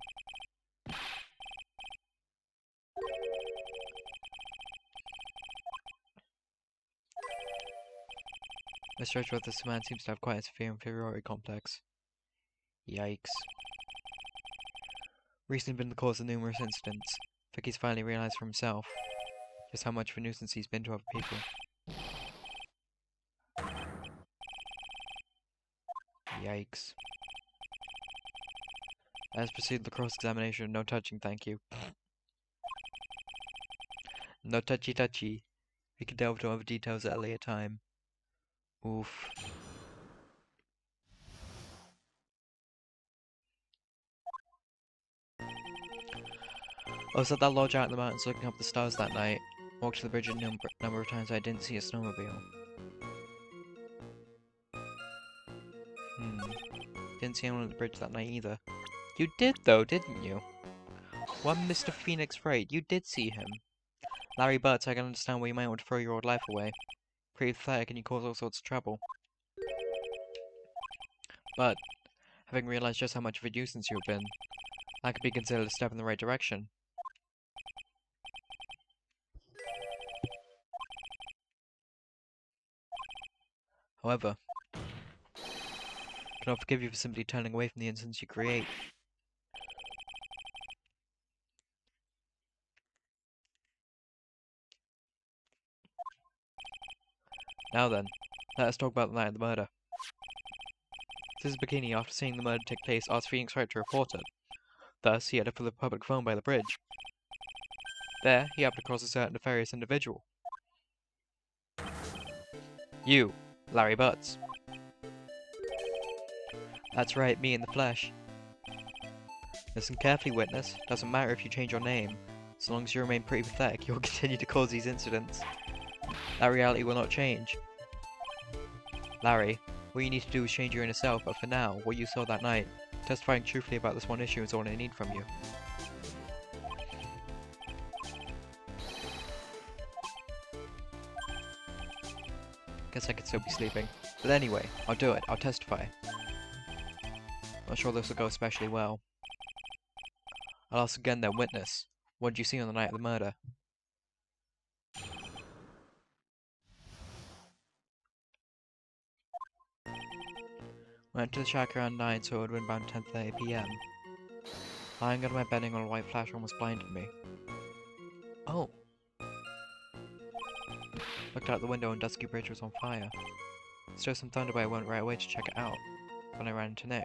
Mr. Edgeworth, this man seems to have quite a severe inferiority complex. Yikes. Recently been the cause of numerous incidents. Vicky's finally realised for himself just how much of a nuisance he's been to other people. Yikes. Let's proceed with the cross-examination. No touching, thank you. No touchy-touchy. We can delve into other details at a later time. Oof. I was at that lodge out in the mountains looking up the stars that night. Walked to the bridge a number of times. I didn't see a snowmobile. Didn't see anyone at the bridge that night either. You did though, didn't you? One Mr. Phoenix Wright, you did see him. Larry Butts, I can understand why you might want to throw your old life away. Pretty pathetic and you cause all sorts of trouble. But, having realised just how much of a nuisance you have been, that could be considered a step in the right direction. However, I cannot forgive you for simply turning away from the incidents you create. Now then, let us talk about the night of the murder. This is Bikini. After seeing the murder take place, asked Phoenix Wright to report it. Thus, he headed for the public phone by the bridge. There, he happened across a certain nefarious individual. You, Larry Butts. That's right, me in the flesh. Listen carefully, witness. Doesn't matter if you change your name. As long as you remain pretty pathetic, you'll continue to cause these incidents. That reality will not change. Larry, what you need to do is change your inner self, but for now, what you saw that night, testifying truthfully about this one issue is all I need from you. guess I could still be sleeping. But anyway, I'll do it. I'll testify. Not sure this will go especially well. I'll ask again their witness. What did you see on the night of the murder? Went to the shack around 9, so it would have been about 10:30 p.m. Lying on my bedding on a white flash almost blinded me. Oh. Looked out the window and Dusky Bridge was on fire. Still some thunder, but I went right away to check it out. Then I ran into Nick.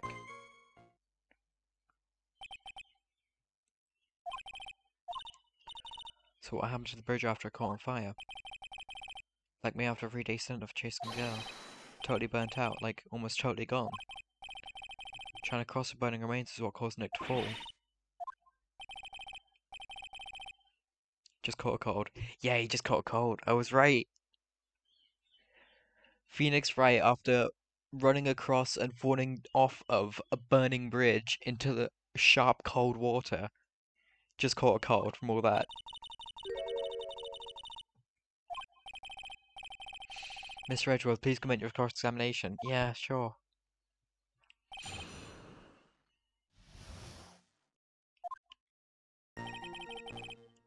So what happened to the bridge after it caught on fire? Like me after a 3-day stint of chasing a girl. Totally burnt out, like almost totally gone. Trying to cross the burning remains is what caused Nick to fall. Just caught a cold. Yeah, he just caught a cold. I was right. Phoenix Wright, after running across and falling off of a burning bridge into the sharp cold water, just caught a cold from all that. Mr. Edgeworth, please comment your cross-examination. Yeah, sure.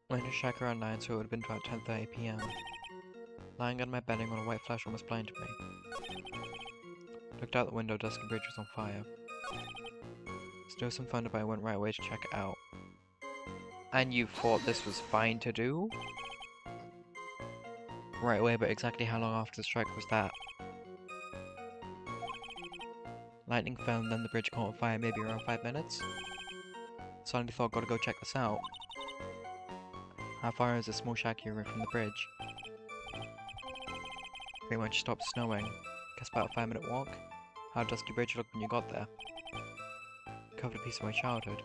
Went to shack around 9, so it would have been about 10:30 p.m. Lying on my bedding when a white flash almost blinded me. Looked out the window, Dusky Bridge was on fire. Still some thunder, but I went right away to check it out. And you thought this was fine to do? Right away, but exactly how long after the strike was that? Lightning fell and then the bridge caught on fire, maybe around 5 minutes? Suddenly thought, gotta go check this out. How far is this small shack you're in from the bridge? Pretty much stopped snowing. Guess about a 5-minute walk? How Dusky Bridge looked when you got there? Covered a piece of my childhood.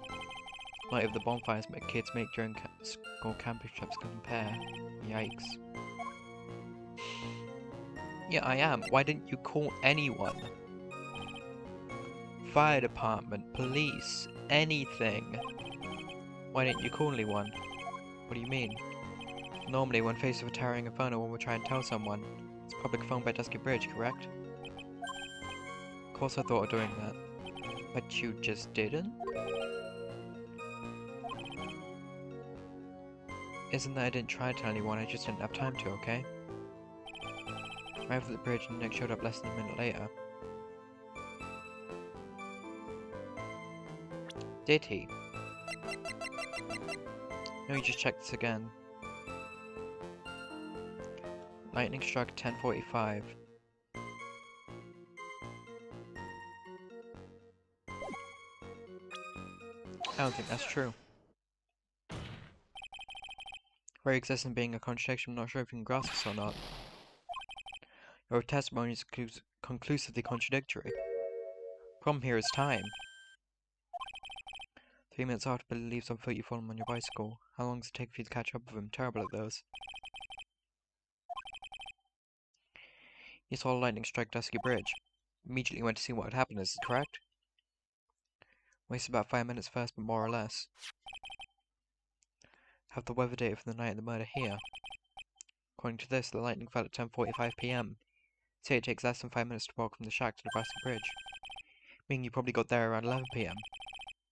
Light of the bonfires kids make during school camping trips compare. Yikes. Yeah, I am. Why didn't you call anyone? Fire department, police, anything. Why didn't you call anyone? What do you mean? Normally, when faced with a towering inferno, one would try and tell someone. It's public phone by Dusky Bridge, correct? Of course I thought of doing that. But you just didn't? Isn't that I didn't try to tell anyone, I just didn't have time to, okay? Arrived at the bridge and Nick showed up less than a minute later. Did he? No, you just check this again. Lightning struck 10:45. I don't think that's true. Very exists in being a contradiction, I'm not sure if you can grasp this or not. Your testimony is conclusively contradictory. Problem here is time. 3 minutes after Billy leaves on foot, you follow him on your bicycle. How long does it take for you to catch up with him? Terrible at those. You saw lightning strike Dusky Bridge. Immediately went to see what had happened, is it correct? Wasted about 5 minutes first, but more or less. Have the weather data for the night of the murder here. According to this, the lightning fell at 10:45 p.m. Say it takes less than 5 minutes to walk from the shack to the Basket Bridge. Meaning you probably got there around 11 p.m.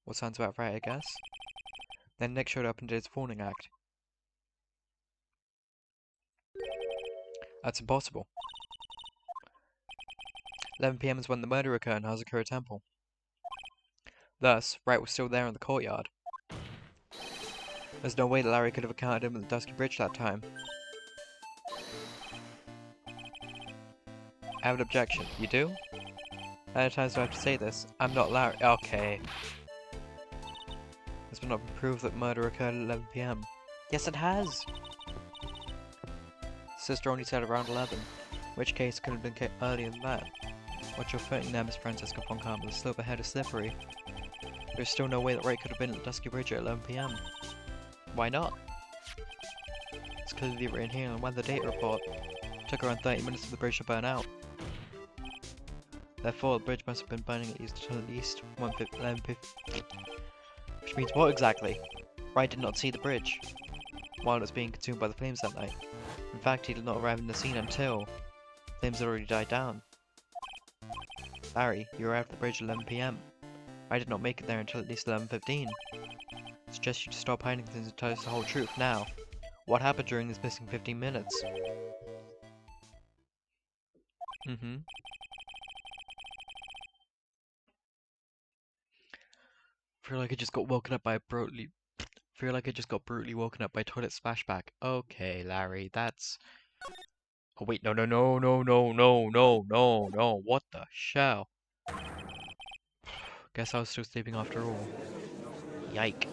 What sounds about right, I guess. Then Nick showed up and did his fawning act. That's impossible. 11 p.m. is when the murder occurred in Hazakura Temple. Thus, Wright was still there in the courtyard. There's no way that Larry could have encountered him at the Dusky Bridge that time. I have an objection. You do? How many times do I have to say this? I'm not Larry. Okay. It's been not been proved that murder occurred at 11 p.m. Yes, it has! Sister only said around 11. In which case, it could have been earlier than that. What you're putting there, Miss Francesca von Campbell, the slope ahead is slippery. There's still no way that Wright could have been at the Dusky Bridge at 11 p.m. Why not? It's clearly written here in the weather data report. It took around 30 minutes for the bridge to burn out. Therefore, the bridge must have been burning until at least 11:50. Which means what exactly? Wright did not see the bridge while it was being consumed by the flames that night. In fact, he did not arrive in the scene until Flames had already died down. Larry, you arrived at the bridge at 11 p.m. I did not make it there until at least 11:15. I suggest you to stop hiding things and tell us the whole truth now. What happened during this missing 15 minutes? Mm-hmm. Feel like I just got woken up by a brutally... Feel like I just got brutally woken up by a toilet splashback. Okay, Larry, that's... Oh wait, no, no, no, no, no, no, no, no, no, what the shell? Guess I was still sleeping after all. Yike.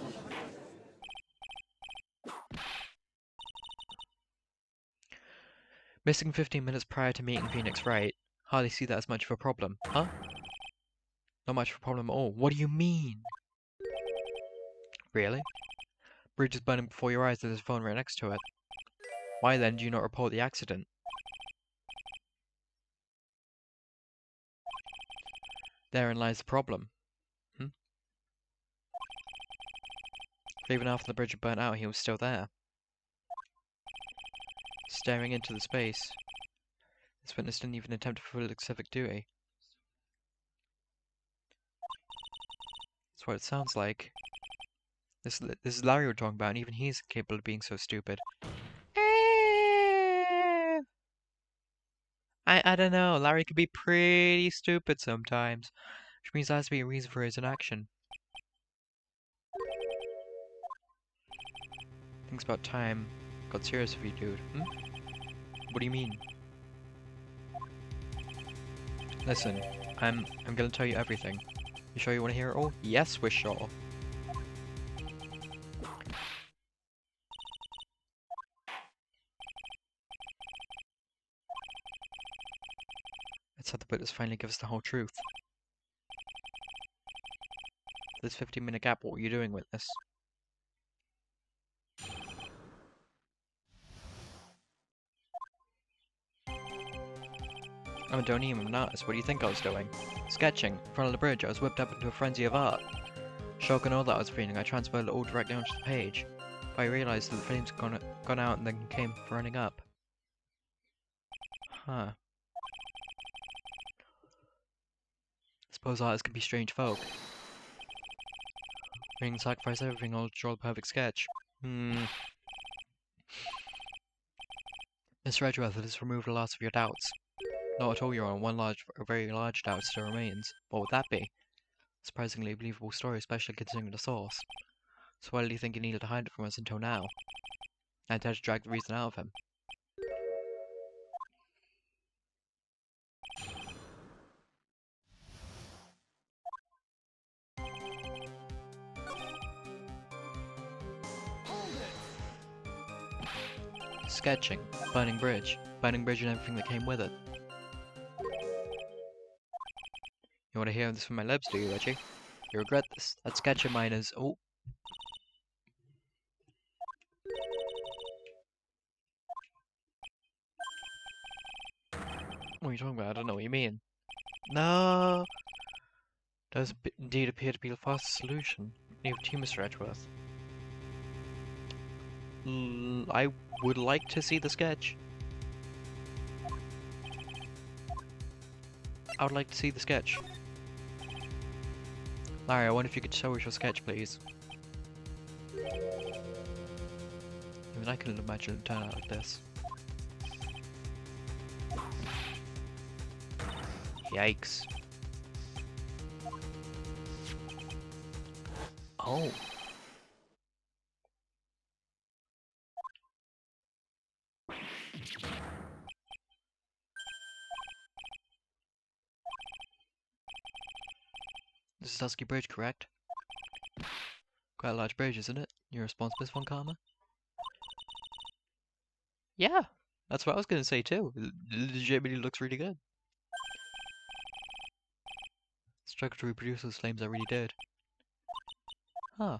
Missing 15 minutes prior to meeting Phoenix, right? Hardly see that as much of a problem. Huh? Not much of a problem at all. What do you mean? Really? Bridge is burning before your eyes and there's a phone right next to it. Why then do you not report the accident? Therein lies the problem. Even after the bridge had burnt out, he was still there. Staring into the space. This witness didn't even attempt to fulfill its civic duty. That's what it sounds like. This is Larry we're talking about, and even he's capable of being so stupid. I don't know. Larry can be pretty stupid sometimes, which means there has to be a reason for his inaction. Things about time got serious with you, dude. What do you mean? Listen, I'm gonna tell you everything. You sure you want to hear it all? Yes, we're sure. Let's have the witness finally give us the whole truth. This 15-minute gap, what were you doing, witness? Don't even notice. What do you think I was doing? Sketching. In front of the bridge, I was whipped up into a frenzy of art. Shock and all that I was feeling, I transferred it all directly onto the page. But I realized that the flames had gone out and then came running up. Huh. Suppose artists can be strange folk. Willing to sacrifice everything all to draw the perfect sketch. Mr. Edgeworth, let us remove the last of your doubts. Not at all, Your Honor. A very large doubt still remains. What would that be? Surprisingly believable story, especially considering the source. So why did he think he needed to hide it from us until now? I intend to drag the reason out of him. Sketching. Burning bridge. Burning bridge and everything that came with it. You want to hear this from my lips, do you, Reggie? You regret this. That sketch of mine is... Oh. What are you talking about? I don't know what you mean. No. Does indeed appear to be the fastest solution. Leave it to you, Mr. Edgeworth. I would like to see the sketch. I would like to see the sketch. Larry, I wonder if you could show us your sketch, please. Even I couldn't imagine it turn out like this. Yikes. Oh. This is Dusky Bridge, correct? Quite a large bridge, isn't it? You're responsible for Karma? Yeah, that's what I was gonna say too. It legitimately looks really good. Struggle to reproduce those flames I really did. Huh.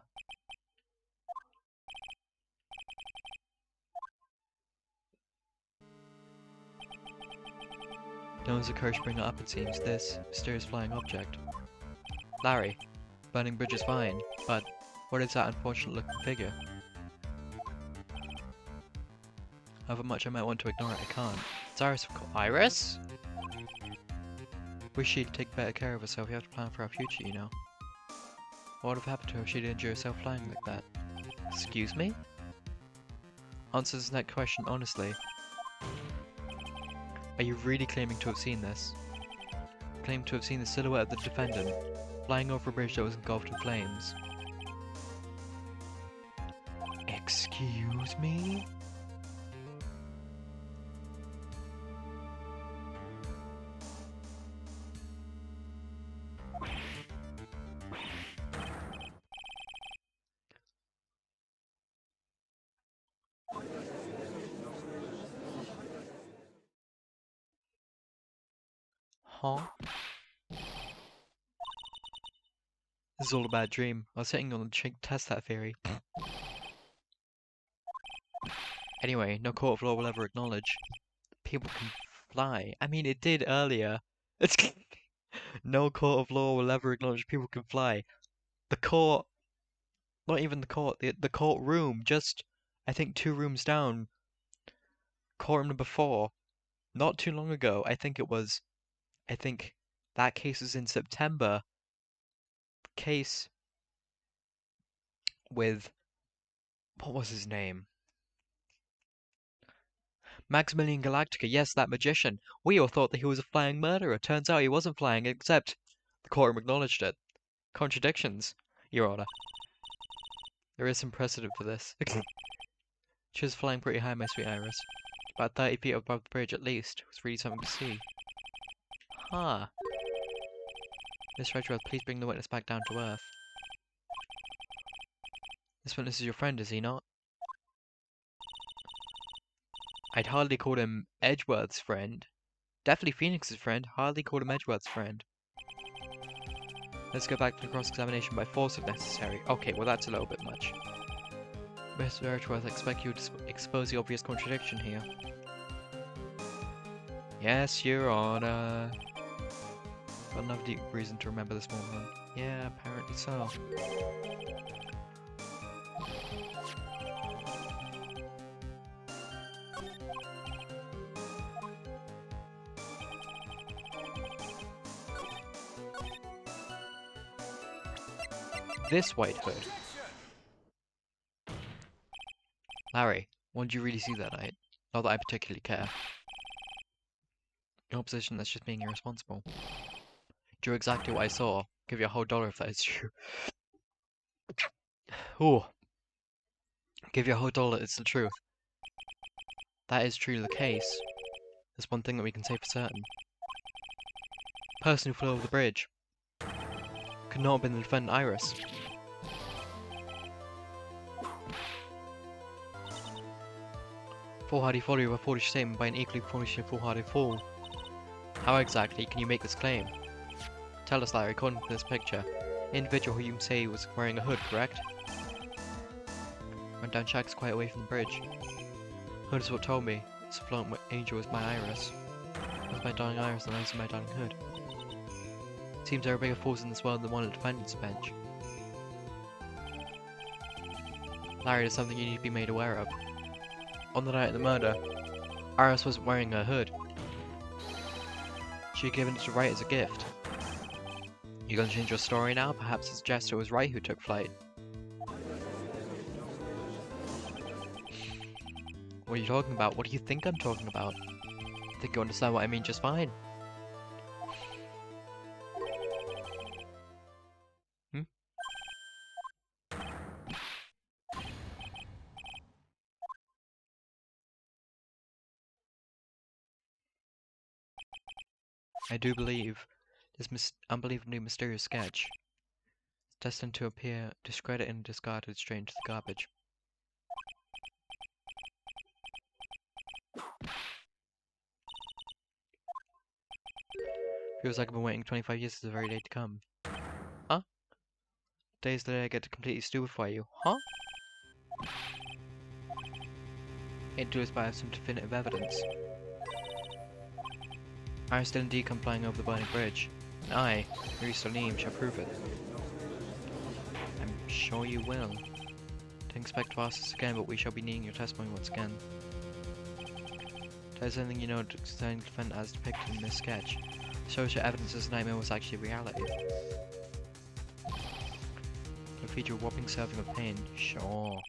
No one's encouraged to bring it up, it seems, this mysterious flying object. Larry, burning bridge is fine, but what is that unfortunate looking figure? However much I might want to ignore it, I can't. It's What's Iris? Iris? Wish she'd take better care of herself. We have to plan for our future, you know. What would have happened to her if she'd injure herself flying like that? Excuse me? Answer this next question honestly. Are you really claiming to have seen this? Claim to have seen the silhouette of the defendant flying over a bridge that was engulfed in flames. Excuse me? Huh? This is all a bad dream. I was sitting on the test that theory. Anyway, no court of law will ever acknowledge people can fly. I mean, it did earlier. It's no court of law will ever acknowledge people can fly. The court, not even the court, the courtroom, just I think 2 rooms down. Courtroom number 4. Not too long ago, I think that case was in September. Case with what was his name? Maximilian Galactica, yes, that magician. We all thought that he was a flying murderer. Turns out he wasn't flying, except the courtroom acknowledged it. Contradictions, Your Honor. There is some precedent for this. She was flying pretty high, my sweet Iris. About 30 feet above the bridge at least. It was really something to see. Huh. Miss Redworth, please bring the witness back down to earth. This witness is your friend, is he not? I'd hardly call him Edgeworth's friend. Definitely Phoenix's friend, hardly call him Edgeworth's friend. Let's go back to cross-examination by force if necessary. Okay, well that's a little bit much. Mr. Edgeworth, I expect you to expose the obvious contradiction here. Yes, Your Honor. Got enough deep reason to remember this moment. Yeah, apparently so. This White Hood. Larry, what did you really see that night? Not that I particularly care. In opposition, that's just being irresponsible. Drew exactly what I saw. Give you a whole $1 if that is true. Ooh. Give you a whole $1, it's the truth. That is truly the case. There's one thing that we can say for certain. The person who flew over the bridge could not have been the defendant Iris. Foolhardy folly of a foolish statement by an equally foolish and foolhardy fool. How exactly can you make this claim? Tell us, Larry, according to this picture, the individual who you say was wearing a hood, correct? Went down tracks quite away from the bridge. Hood is what told me. This floating angel was my Iris. It was my darling Iris and I was my darling Hood. Seems there are bigger fools in this world than one at the defendant's bench. Larry, there's something you need to be made aware of. On the night of the murder, Iris wasn't wearing her hood. She had given it to Wright as a gift. You gonna change your story now? Perhaps it's Jester was Wright who took flight. What are you talking about? What do you think I'm talking about? I think you understand what I mean just fine. Hmm? I do believe this unbelievably mysterious sketch is destined to appear discredited and discarded straight into the garbage. Feels like I've been waiting 25 years for the very day to come. Huh? Days that I get to completely stupefy you. Huh? Can't do this, but I have some definitive evidence. Iris did indeed come flying over the burning bridge, and I, Maurice Salim, shall prove it. I'm sure you will. Don't expect to ask this again, but we shall be needing your testimony once again. there's anything you know concerning the event as depicted in this sketch, shows your evidence this nightmare was actually reality. It'll feature a whopping serving of pain. Sure.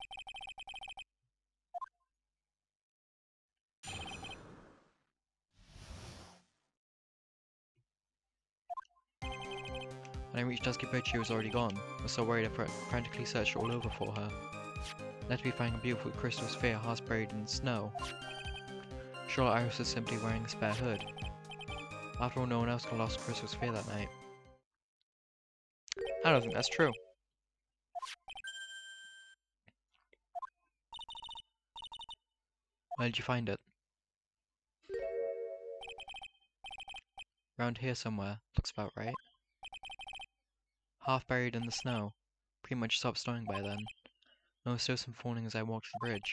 When I reached Dusky Bridge, she was already gone. I was so worried I frantically searched all over for her. Led to be finding a beautiful crystal sphere half buried in the snow. Sure, Iris was simply wearing a spare hood. After all, no one else could have lost a crystal sphere that night. I don't think that's true. Where did you find it? Around here somewhere. Looks about right. Half buried in the snow. Pretty much stopped snowing by then. There was still some falling as I walked the bridge.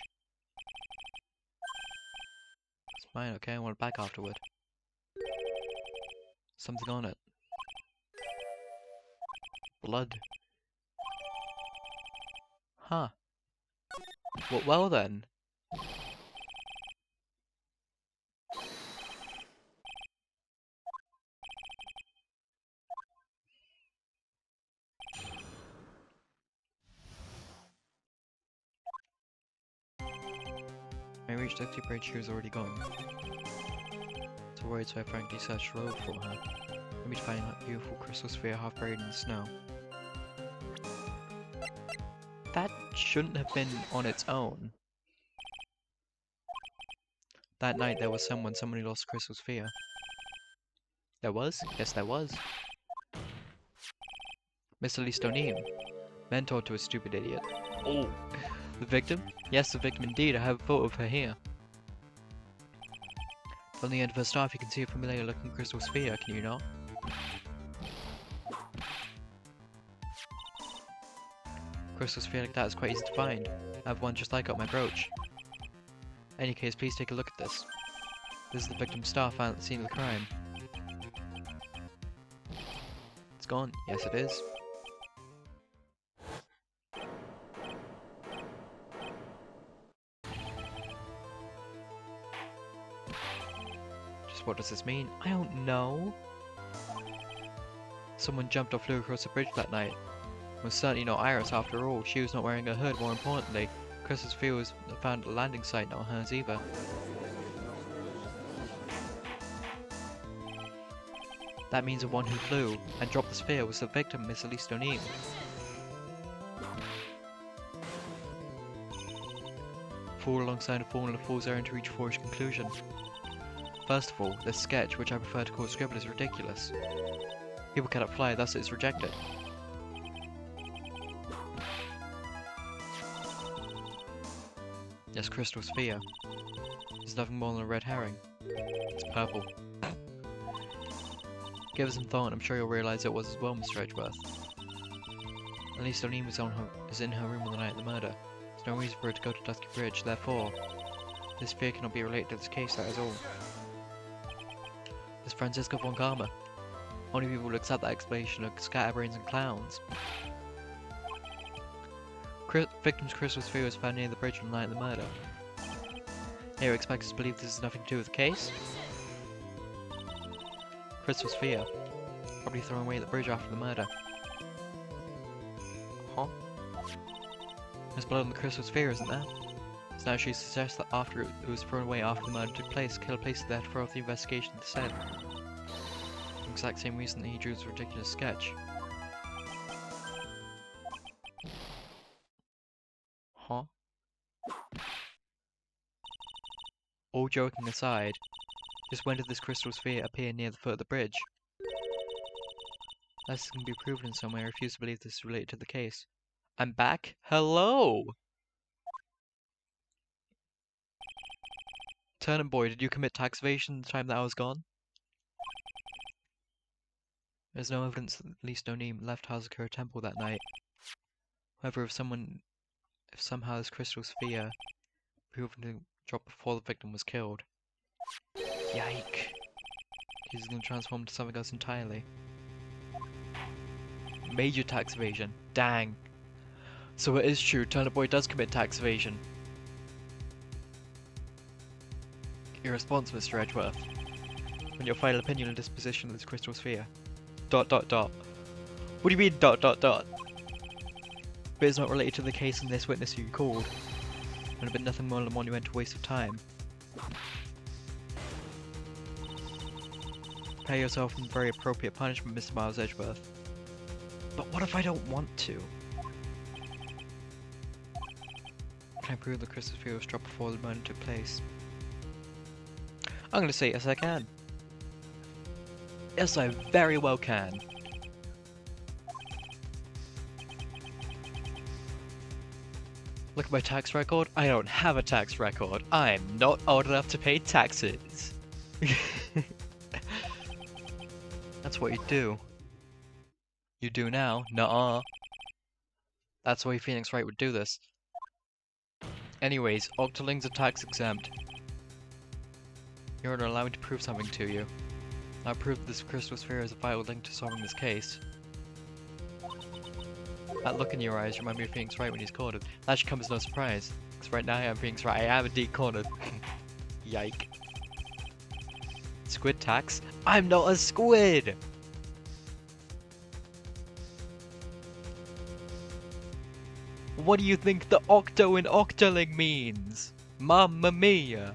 It's fine, okay? I want it back afterward. Something on it. Blood. Huh. Well then. When I reached Dusty Bridge, she was already gone. So worried, so I frankly searched all over for her. Maybe to find that beautiful crystal sphere half buried in the snow. That shouldn't have been on its own. That night there was someone who lost the crystal sphere. There was? Yes, there was. Miss Elise O'Neill. Mentor to a stupid idiot. Oh. The victim? Yes, the victim indeed. I have a photo of her here. On the end of her staff you can see a familiar looking crystal sphere, can you not? Crystal sphere like that is quite easy to find. I have one just like it on my brooch. In any case, please take a look at this. This is the victim's staff found at the scene of the crime. It's gone. Yes, it is. Just what does this mean? I don't know. Someone jumped or flew across the bridge that night. It was certainly not Iris after all. She was not wearing a hood, more importantly. Crystal's sphere was found at the landing site, not hers either. That means the one who flew and dropped the sphere was the victim, Miss Elise O'Neill. Fool alongside a fool and a fool's errand to reach a foolish conclusion. First of all, this sketch, which I prefer to call a scribble, is ridiculous. People cannot fly, thus it is rejected. This crystal sphere is nothing more than a red herring. It's purple. Give it some thought and I'm sure you'll realise it was as well, Mr. Edgeworth. At least O'Neill is in her room on the night of the murder. There's no reason for her to go to Dusky Bridge, therefore, this sphere cannot be related to this case, that is all. It's Francisco von Karma. Only people who accept that explanation are scatterbrains and clowns. Victim's crystal sphere was found near the bridge on the night of the murder. Here expects us to believe this has nothing to do with the case? Crystal sphere. Probably thrown away at the bridge after the murder. Huh? There's blood on the crystal sphere, isn't there? So now she suggests that after it was thrown away after the murder took place, Killer placed it there to throw off the investigation to said. The exact same reason that he drew his ridiculous sketch. Huh? All joking aside, just when did this crystal sphere appear near the foot of the bridge? Unless this can be proven in some way, I refuse to believe this is related to the case. I'm back? Hello! Turnip boy, did you commit tax evasion the time that I was gone? There's no evidence that Elise O'Neill left Hazakura Temple that night. However, if somehow this crystal sphere proven to drop before the victim was killed. Yike. He's gonna transform into something else entirely. Major tax evasion. Dang. So it is true, Turnip Boy does commit tax evasion. Your response, Mr. Edgeworth, when your final opinion and disposition of this crystal sphere. Dot dot dot. What do you mean dot dot dot? But it's not related to the case and this witness you called. Would have been nothing more than a monumental waste of time. Prepare yourself for very appropriate punishment, Mr. Miles Edgeworth. But what if I don't want to? Can I prove the crystal sphere was dropped before the murder took place? I'm gonna say yes I can. Yes, I very well can. Look at my tax record. I don't have a tax record. I'm not old enough to pay taxes. That's what you do. You do now? Nuh-uh. That's the way Phoenix Wright would do this. Anyways, Octolings are tax exempt. You're gonna allow me to prove something to you. I'll prove that this crystal sphere is a vital link to solving this case. That look in your eyes remind me of Phoenix Wright when he's cornered. That should come as no surprise. Because right now I am Phoenix Wright. I am indeed cornered. Yike. Squid tax? I'm not a squid! What do you think the octo in Octoling means? Mamma mia!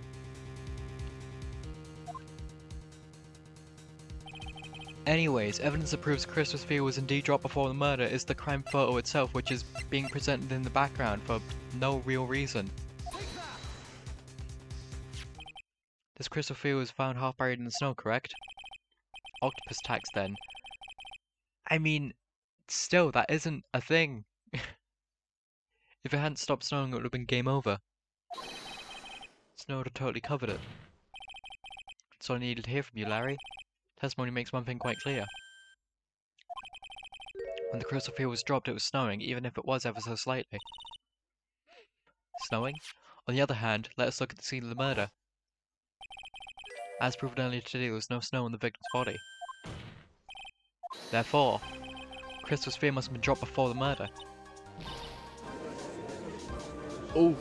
Anyways, evidence that proves crystal sphere was indeed dropped before the murder is the crime photo itself, which is being presented in the background for no real reason. This crystal sphere was found half buried in the snow, correct? Octopus tax then. I mean, still, that isn't a thing. If it hadn't stopped snowing, it would have been game over. Snow would have totally covered it. That's all I needed to hear from you, Larry. Testimony makes one thing quite clear. When the crystal sphere was dropped, it was snowing, even if it was ever so slightly. Snowing? On the other hand, let us look at the scene of the murder. As proven earlier today, there was no snow on the victim's body. Therefore, crystal sphere must have been dropped before the murder. Oh!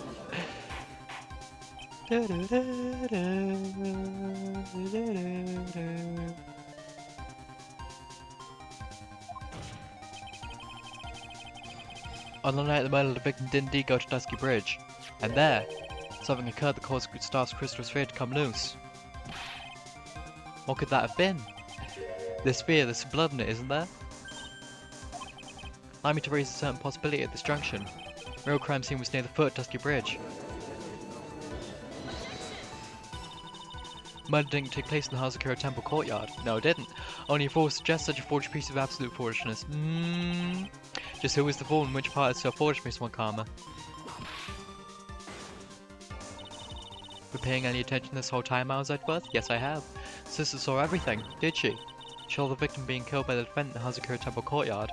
On the night of the murder, the victim did indeed go to Dusky Bridge. And there, something occurred that caused Staff's crystal sphere to come loose. What could that have been? This sphere, there's some blood in it, isn't there? Allow me to raise a certain possibility at this junction. The real crime scene was near the foot of Dusky Bridge. Murder didn't take place in the Hazakura Temple courtyard. No, it didn't. Only a fool suggests such a forged piece of absolute foolishness. Just who is the fool and which part is so forged, Miss Wakama? Been paying any attention this whole time, Miles Edgeworth? Yes, I have. Sister saw everything, did she? She saw the victim being killed by the defendant in the Hazakura Temple courtyard.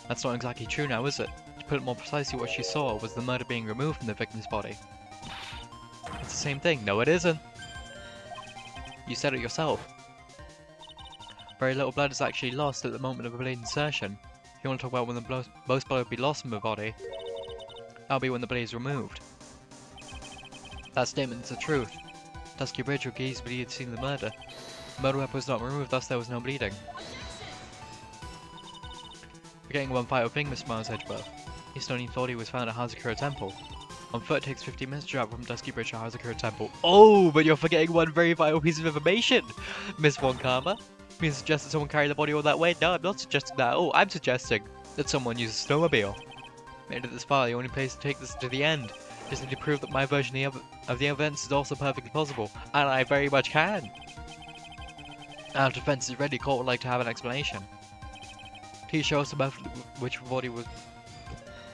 That's not exactly true now, is it? To put it more precisely, what she saw was the murder being removed from the victim's body. It's the same thing. No, it isn't. You said it yourself. Very little blood is actually lost at the moment of a blade insertion. If you want to talk about when the most blood will be lost from the body, that'll be when the blade is removed. That statement is the truth. Dusky Bridge would easily have seen the murder. The murder weapon was not removed, thus there was no bleeding. Forgetting one vital thing, Mr. Miles Edgeworth. Histonine thought he was found at Hazakura Temple. On foot it takes 15 minutes to travel from Dusky Bridge to Hazakura Temple. Oh, but you're forgetting one very vital piece of information, Miss Wonkama. You suggest that someone carried the body all that way? No, I'm not suggesting that. Oh, I'm suggesting that someone used a snowmobile. Made it this far, the only place to take this to the end. Just need to prove that my version of the events is also perfectly possible. And I very much can. Our defense is ready. Court would like to have an explanation. Please show us the method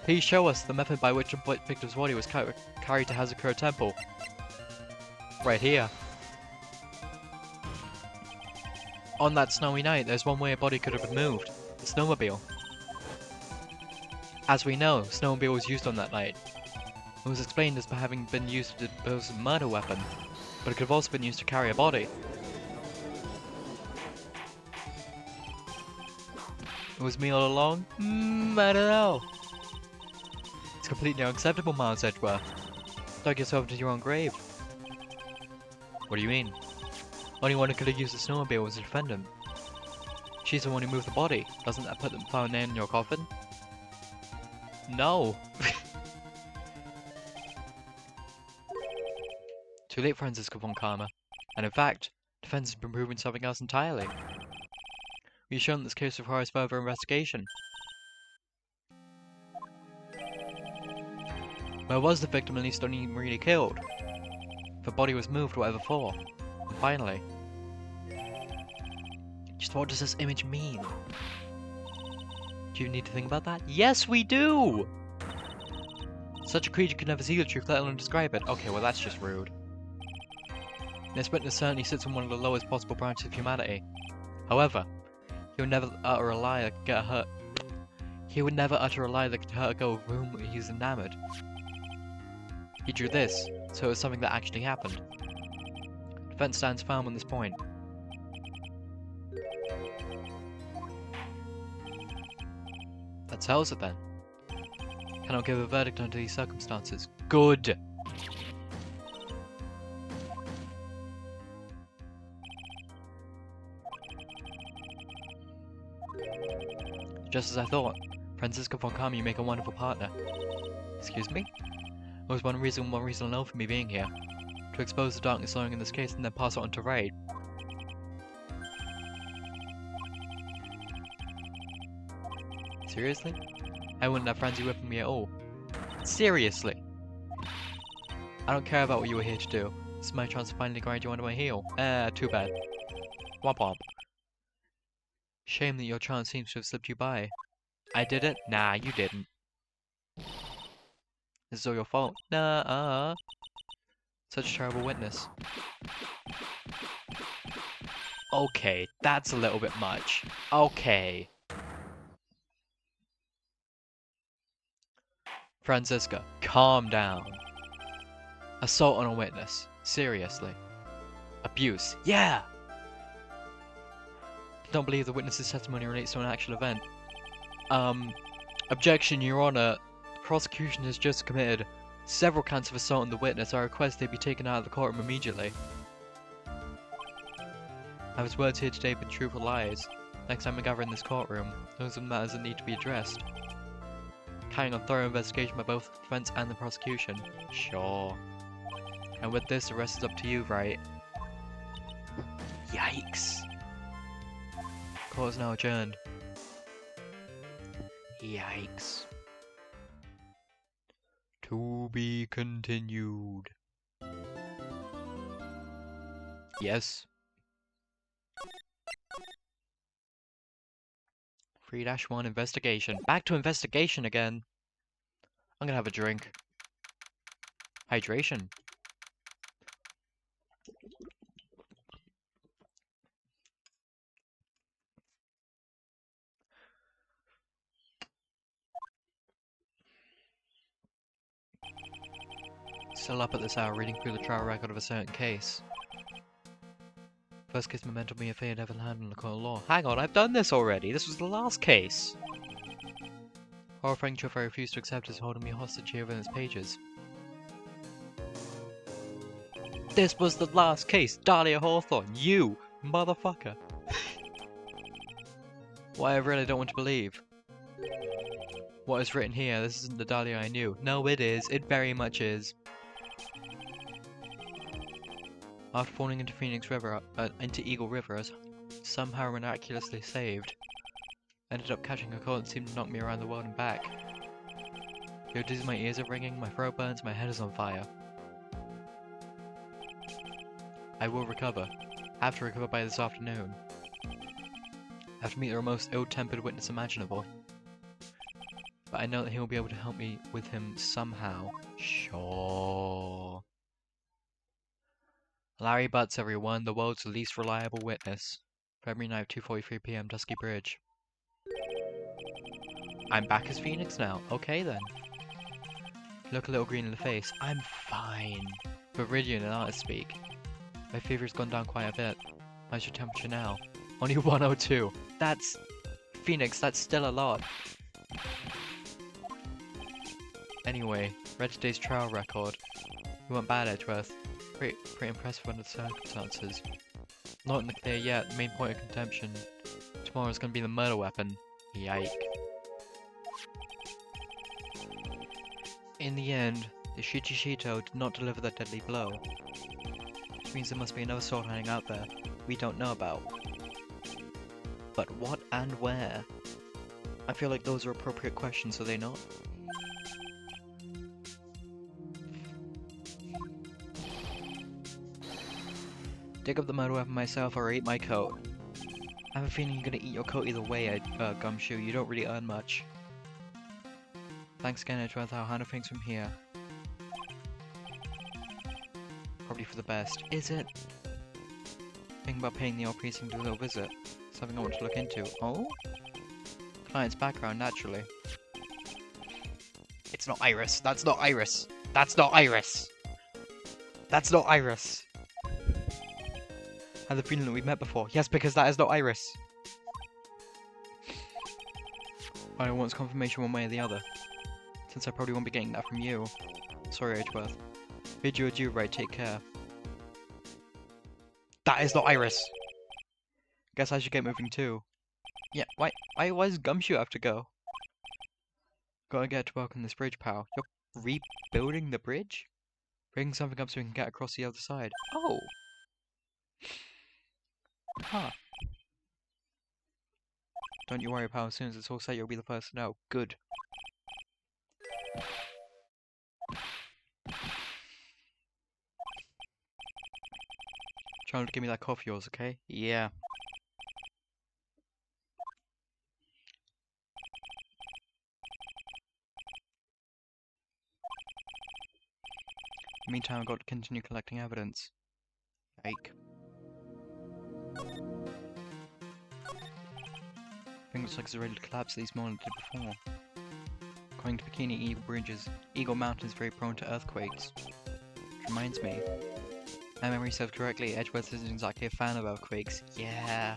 Please show us the method by which the victim's body was carried to Hazakura Temple. Right here. On that snowy night, there's one way a body could have been moved. The snowmobile. As we know, snowmobile was used on that night. It was explained as having been used to dispose of a murder weapon, but it could have also been used to carry a body. It was me all along? I don't know. It's completely unacceptable, Miles Edgeworth. dug yourself into your own grave. What do you mean? Only one who could have used the snowmobile was the defendant. She's the one who moved the body. Doesn't that put the final nail in your coffin? No. Too late, Franziska von Karma. And in fact, defense has been proving something else entirely. We've shown that this case requires further investigation. Where was the victim at least only really killed? The body was moved, whatever for. And finally, just what does this image mean? Do you need to think about that? Yes, we do! Such a creature could never see the truth, let alone describe it. Okay, well that's just rude. This witness certainly sits on one of the lowest possible branches of humanity. However, he would never utter a lie that could get hurt. He would never utter a lie that could hurt a girl of whom he's enamored. He drew this, so it was something that actually happened. Defense stands firm on this point. That settles it then. Cannot give a verdict under these circumstances. Good! Just as I thought. Franziska von Karma, you make a wonderful partner. Excuse me? There was one reason alone for me being here. To expose the darkness lurking in this case and then pass it on to Raid. Seriously? I wouldn't have Franzi whipping me at all. Seriously? I don't care about what you were here to do. This is my chance to finally grind you under my heel. Too bad. Womp womp. Shame that your chance seems to have slipped you by. I did it? Nah, you didn't. This is all your fault. Nah, Such a terrible witness. Okay, that's a little bit much. Okay. Franziska, calm down. Assault on a witness. Seriously. Abuse. Yeah! Don't believe the witness's testimony relates to an actual event. Objection, Your Honor. The prosecution has just committed several counts of assault on the witness. I request they be taken out of the courtroom immediately. Have his words here today been truthful lies? Next time I gather in this courtroom, those are matters that need to be addressed. Carrying on thorough investigation by both the defense and the prosecution. Sure. And with this, the rest is up to you, right? Yikes. Court is now adjourned. Yikes. To be continued. Yes. 3-1 investigation. Back to investigation again. I'm gonna have a drink. Hydration. Still up at this hour reading through the trial record of a certain case. First case memento me if had ever handled in the court of law. Hang on, I've done this already. This was the last case. Horrifying truth I refuse to accept is holding me hostage here within its pages. This was the last case, Dahlia Hawthorne. You motherfucker. Why I really don't want to believe. What is written here, this isn't the Dahlia I knew. No, it is. It very much is. After falling into into Eagle River, I was somehow miraculously saved. Ended up catching a cold and seemed to knock me around the world and back. You're dizzy, my ears are ringing, my throat burns, my head is on fire. I will recover. Have to recover by this afternoon. I have to meet the most ill-tempered witness imaginable. But I know that he will be able to help me with him somehow. Sure. Larry Butts, everyone, the world's least reliable witness. February 9th, 2:43 PM, Dusky Bridge. I'm back as Phoenix now. Okay then. Look a little green in the face. I'm fine. Viridian and artist speak. My fever's gone down quite a bit. How's your temperature now? Only 102. That's... Phoenix, that's still a lot. Anyway, read today's trial record. You weren't bad, Edgeworth. Pretty impressive under the circumstances. Not in the clear yet. The main point of contention tomorrow is going to be the murder weapon. Yike. In the end, the Shichishito did not deliver that deadly blow. Which means there must be another sword hiding out there we don't know about. But what and where? I feel like those are appropriate questions, are they not? Dig up the murder weapon myself or eat my coat. I have a feeling you're gonna eat your coat either way, Gumshoe. You don't really earn much. Thanks again, Edgeworth. I'll handle things from here. Probably for the best. Is it? Thinking about paying the old precinct a little visit. Something I want to look into. Oh? Client's background, naturally. It's not Iris. That's not Iris. That's not Iris. That's not Iris. I had the feeling that we've met before. Yes, because that is not Iris. I want confirmation one way or the other. Since I probably won't be getting that from you. Sorry, Edgeworth. Bid you adieu, right? Take care. That is not Iris. Guess I should get moving too. Yeah, why does Gumshoe have to go? Gotta get to work on this bridge, pal. You're rebuilding the bridge? Bring something up so we can get across the other side. Oh! Huh. Don't you worry, pal. As soon as it's all set, you'll be the first to know. Good. Try to give me that cough of yours, okay? Yeah. In the meantime, I've got to continue collecting evidence. Yike. Thing looks like it's ready to collapse these more than it did before. According to Bikini Eagle Mountain is very prone to earthquakes. Which reminds me, if my memory serves correctly, Edgeworth isn't exactly a fan of earthquakes. Yeah.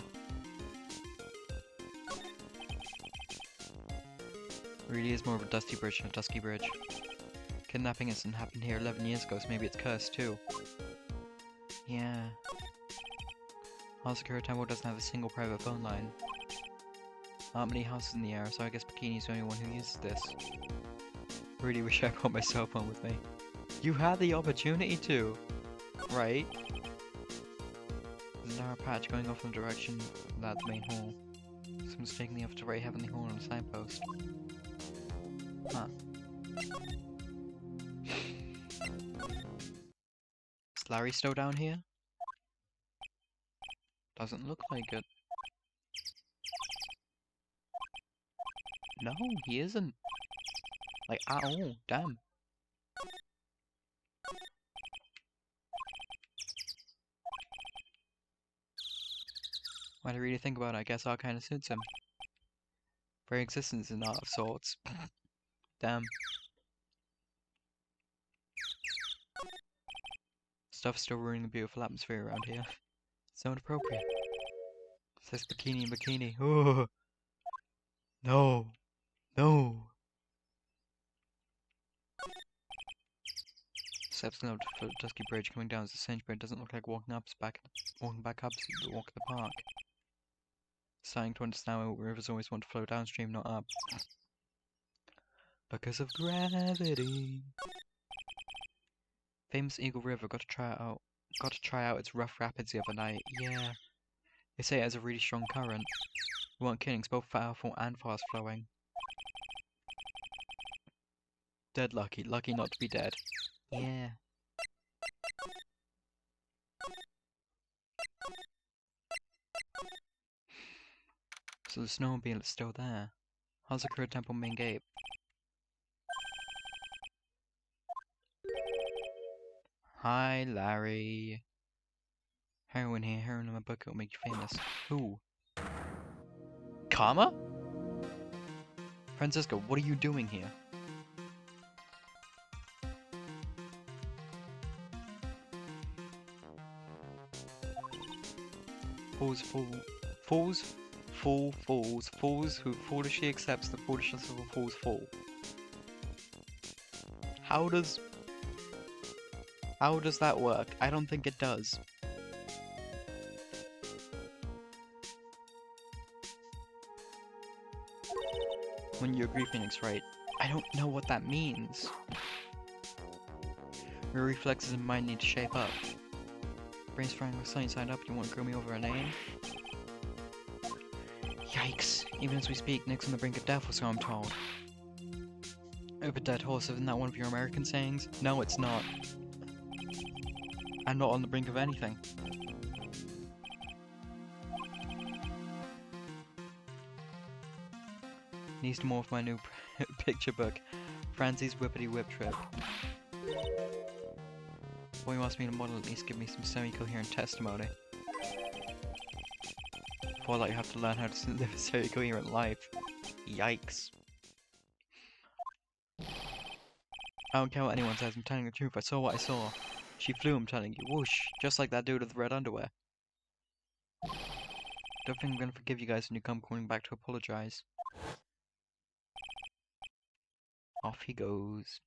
It really is more of a dusty bridge than a dusky bridge. Kidnapping incident happened here 11 years ago, so maybe it's cursed too. Yeah. Hasakura Temple doesn't have a single private phone line. Not many houses in the area, so I guess Bikini's the only one who uses this. Really wish I brought my cell phone with me. You had the opportunity to! Right? There's a narrow patch going off in the direction of that main hall. Someone's taking the effort to write Heavenly Hall on a signpost. Huh. Is Larry still down here? Doesn't look like it. No, he isn't. Like, at all. Damn. When I really think about it, I guess art kinda suits him. Very existence is an art of sorts. Damn. Stuff's still ruining the beautiful atmosphere around here. So inappropriate. Says bikini and bikini. Oh no. No. Steps up to the dusky bridge coming down as a cinch, but it doesn't look like walking back up the walk of the park. Starting to understand why rivers always want to flow downstream, not up. Because of gravity. Famous Eagle River, got to try out its rough rapids the other night. Yeah. They say it has a really strong current. We weren't kidding, it's both powerful and fast flowing. Dead lucky. Lucky not to be dead. Yeah. So the snowmobile is still there. Hazakura Temple main gate. Hi, Larry. Heroin here, heroin in my book, it'll make you famous. Who? Karma? Francisco, what are you doing here? Fools who foolishly accepts the foolishness of a fool's fall. How does... How does that work? I don't think it does. When you agree, Phoenix, right? I don't know what that means. Your reflexes and mind need to shape up. Brain's frying with sunny side up, you want to grow me over a name? Yikes. Even as we speak, Nick's on the brink of death, or so I'm told. Over dead horse, isn't that one of your American sayings? No, it's not. I'm not on the brink of anything. Needs to more with my new picture book. Francie's Whippity Whip Trip. Boy wants me to model, at least give me some semi-coherent testimony. Before that, you have to learn how to live a semi-coherent life. Yikes. I don't care what anyone says, I'm telling the truth, I saw what I saw. She flew, I'm telling you, whoosh, just like that dude with the red underwear. Don't think I'm gonna forgive you guys when you come calling back to apologize. Off he goes.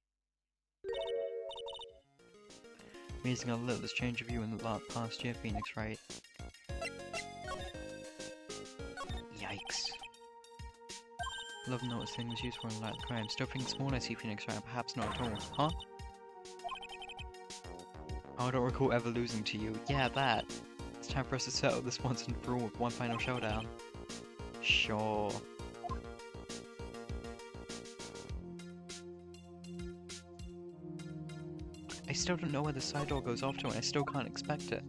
Amazing how little has changed of you in the past year, Phoenix, right? Yikes. Love noticing was useful in light crime. Still think small I see Phoenix, right? Perhaps not at all. Huh? Oh, I don't recall ever losing to you. Yeah, that. It's time for us to settle this once and for all with one final showdown. Sure. I still don't know where the side door goes off to, and I still can't expect it.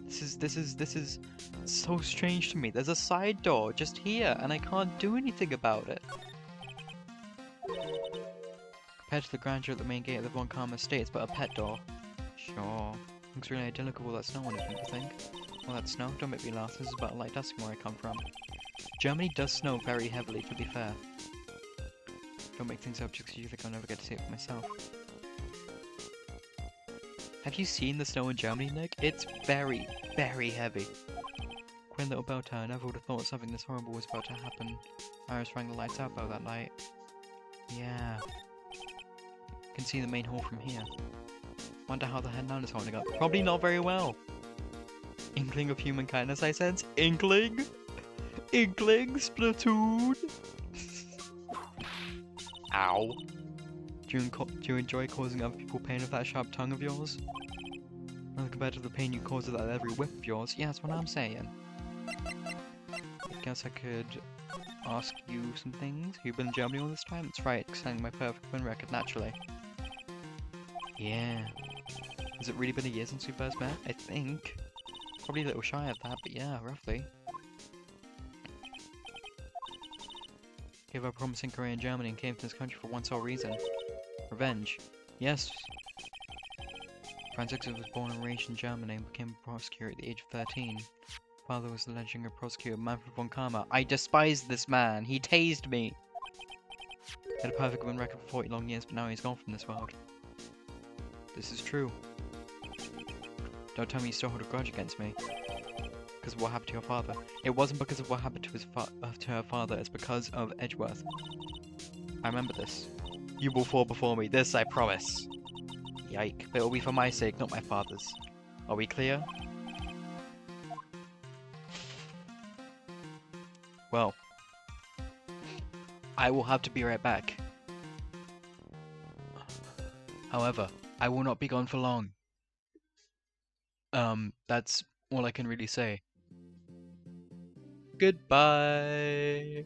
This is so strange to me. There's a side door just here, and I can't do anything about it. Compared to the grandeur at the main gate of the Von Karma estate, it's but a pet door. Sure. Looks really idyllical with that snow on it, don't you think? Well, that snow? Don't make me laugh. This is about light dusting where I come from. Germany does snow very heavily, to be fair. Don't make things up just because you think I'll never get to see it for myself. Have you seen the snow in Germany, Nick? It's very, very heavy. Quaint little bell tower. I never would have thought something this horrible was about to happen. Iris rang the lights out though that night. Yeah. Can see the main hall from here. Wonder how the head nun is holding up. Probably not very well. Inkling of human kindness, I sense. Inkling? Inkling? Splatoon? Ow. Do you enjoy causing other people pain with that sharp tongue of yours? Well, compared to the pain you cause with that every whip of yours, yeah, that's what I'm saying. I guess I could ask you some things. You've been in Germany all this time? That's right, extending my perfect win record naturally. Yeah. Has it really been a year since we first met? I think. Probably a little shy of that, but yeah, roughly. Gave up a promising career in Germany and came to this country for one sole reason. Revenge. Yes. Franz was born and raised in Germany and became a prosecutor at the age of 13. Father was the legendary prosecutor Manfred von Karma. I despise this man. He tased me. He had a perfect win record for 40 long years, but now he's gone from this world. This is true. Don't tell me you still hold a grudge against me. Because of what happened to your father. It wasn't because of what happened to her father, it's because of Edgeworth. I remember this. You will fall before me, this I promise. Yike, but it will be for my sake, not my father's. Are we clear? Well, I will have to be right back. However, I will not be gone for long. That's all I can really say. Goodbye!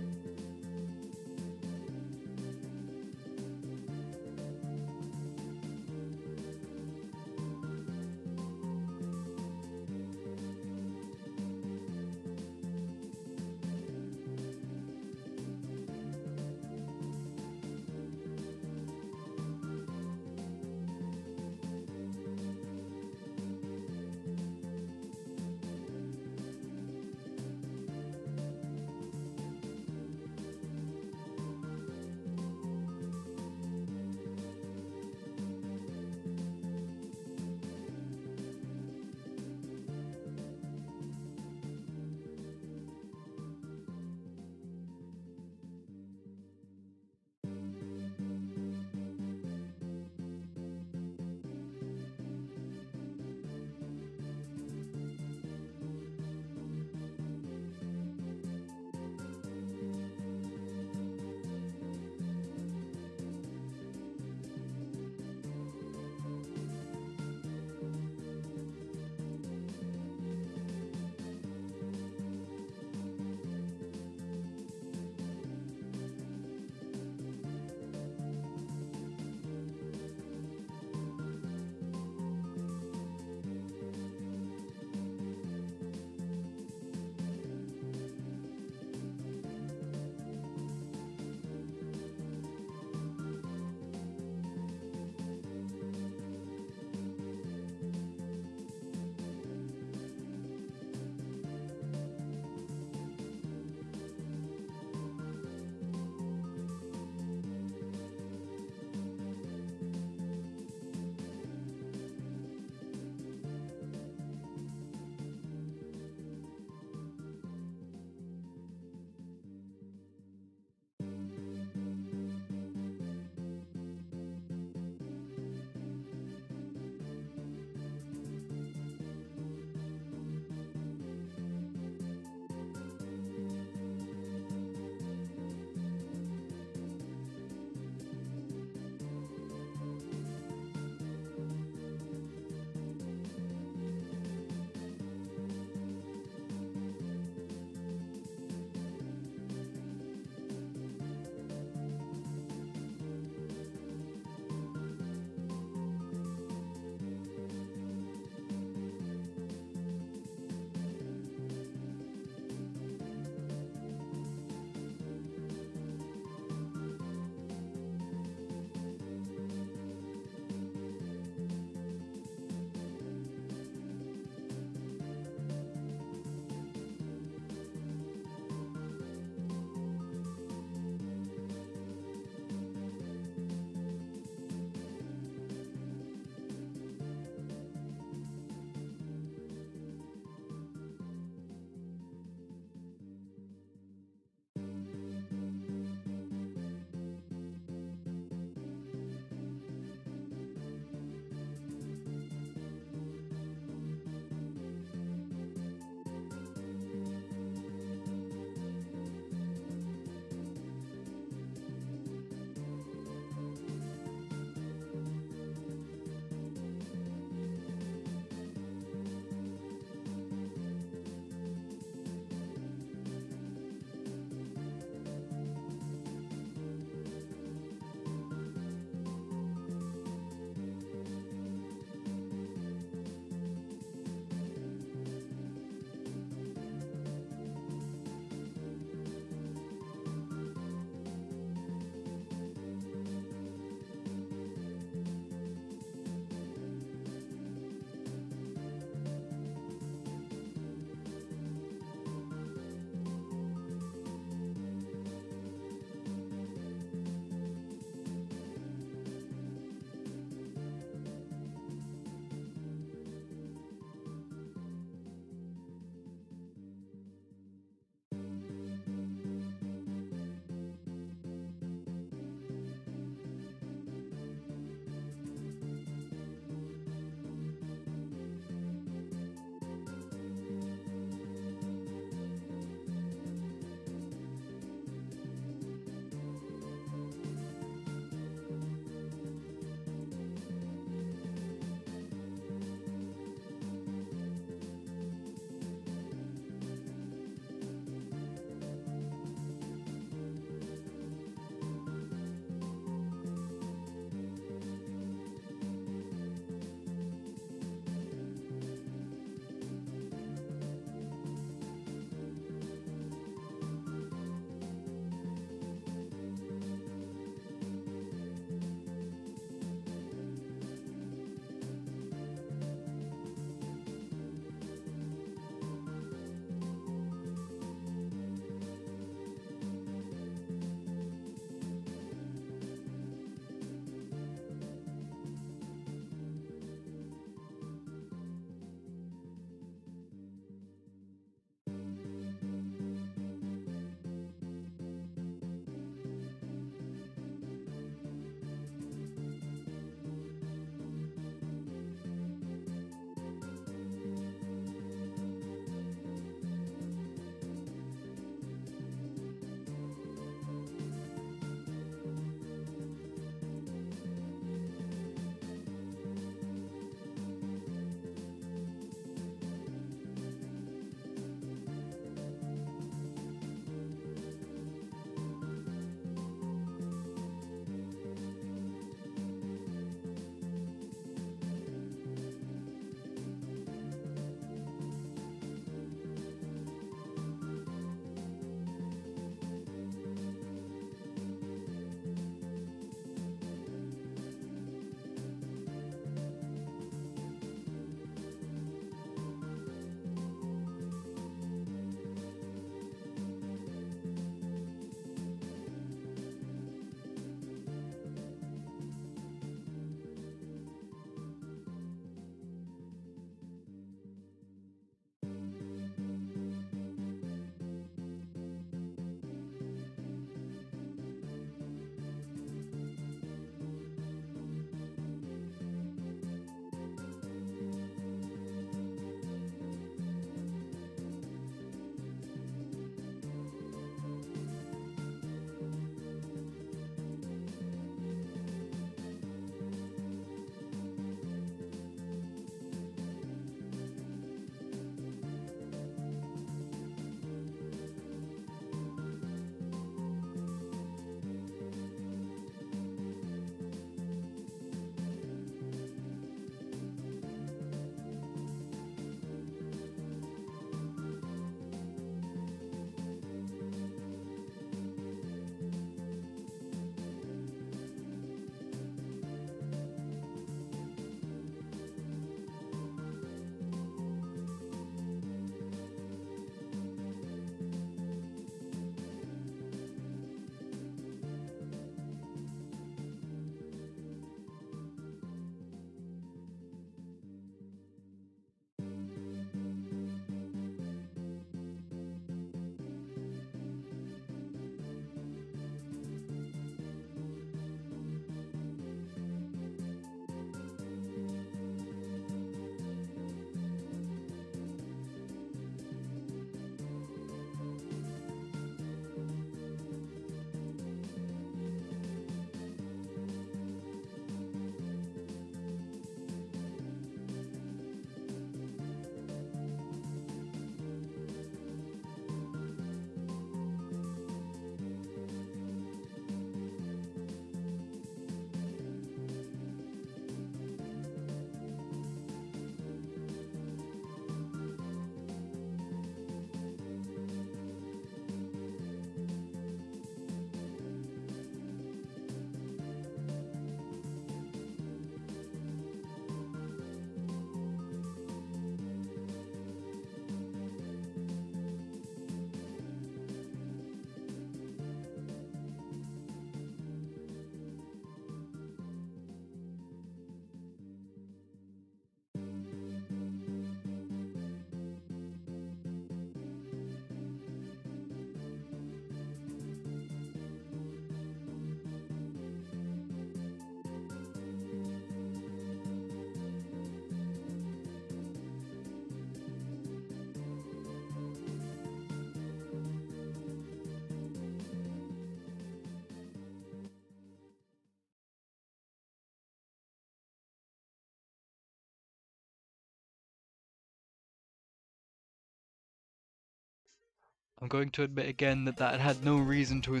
I'm going to admit again that that had no reason to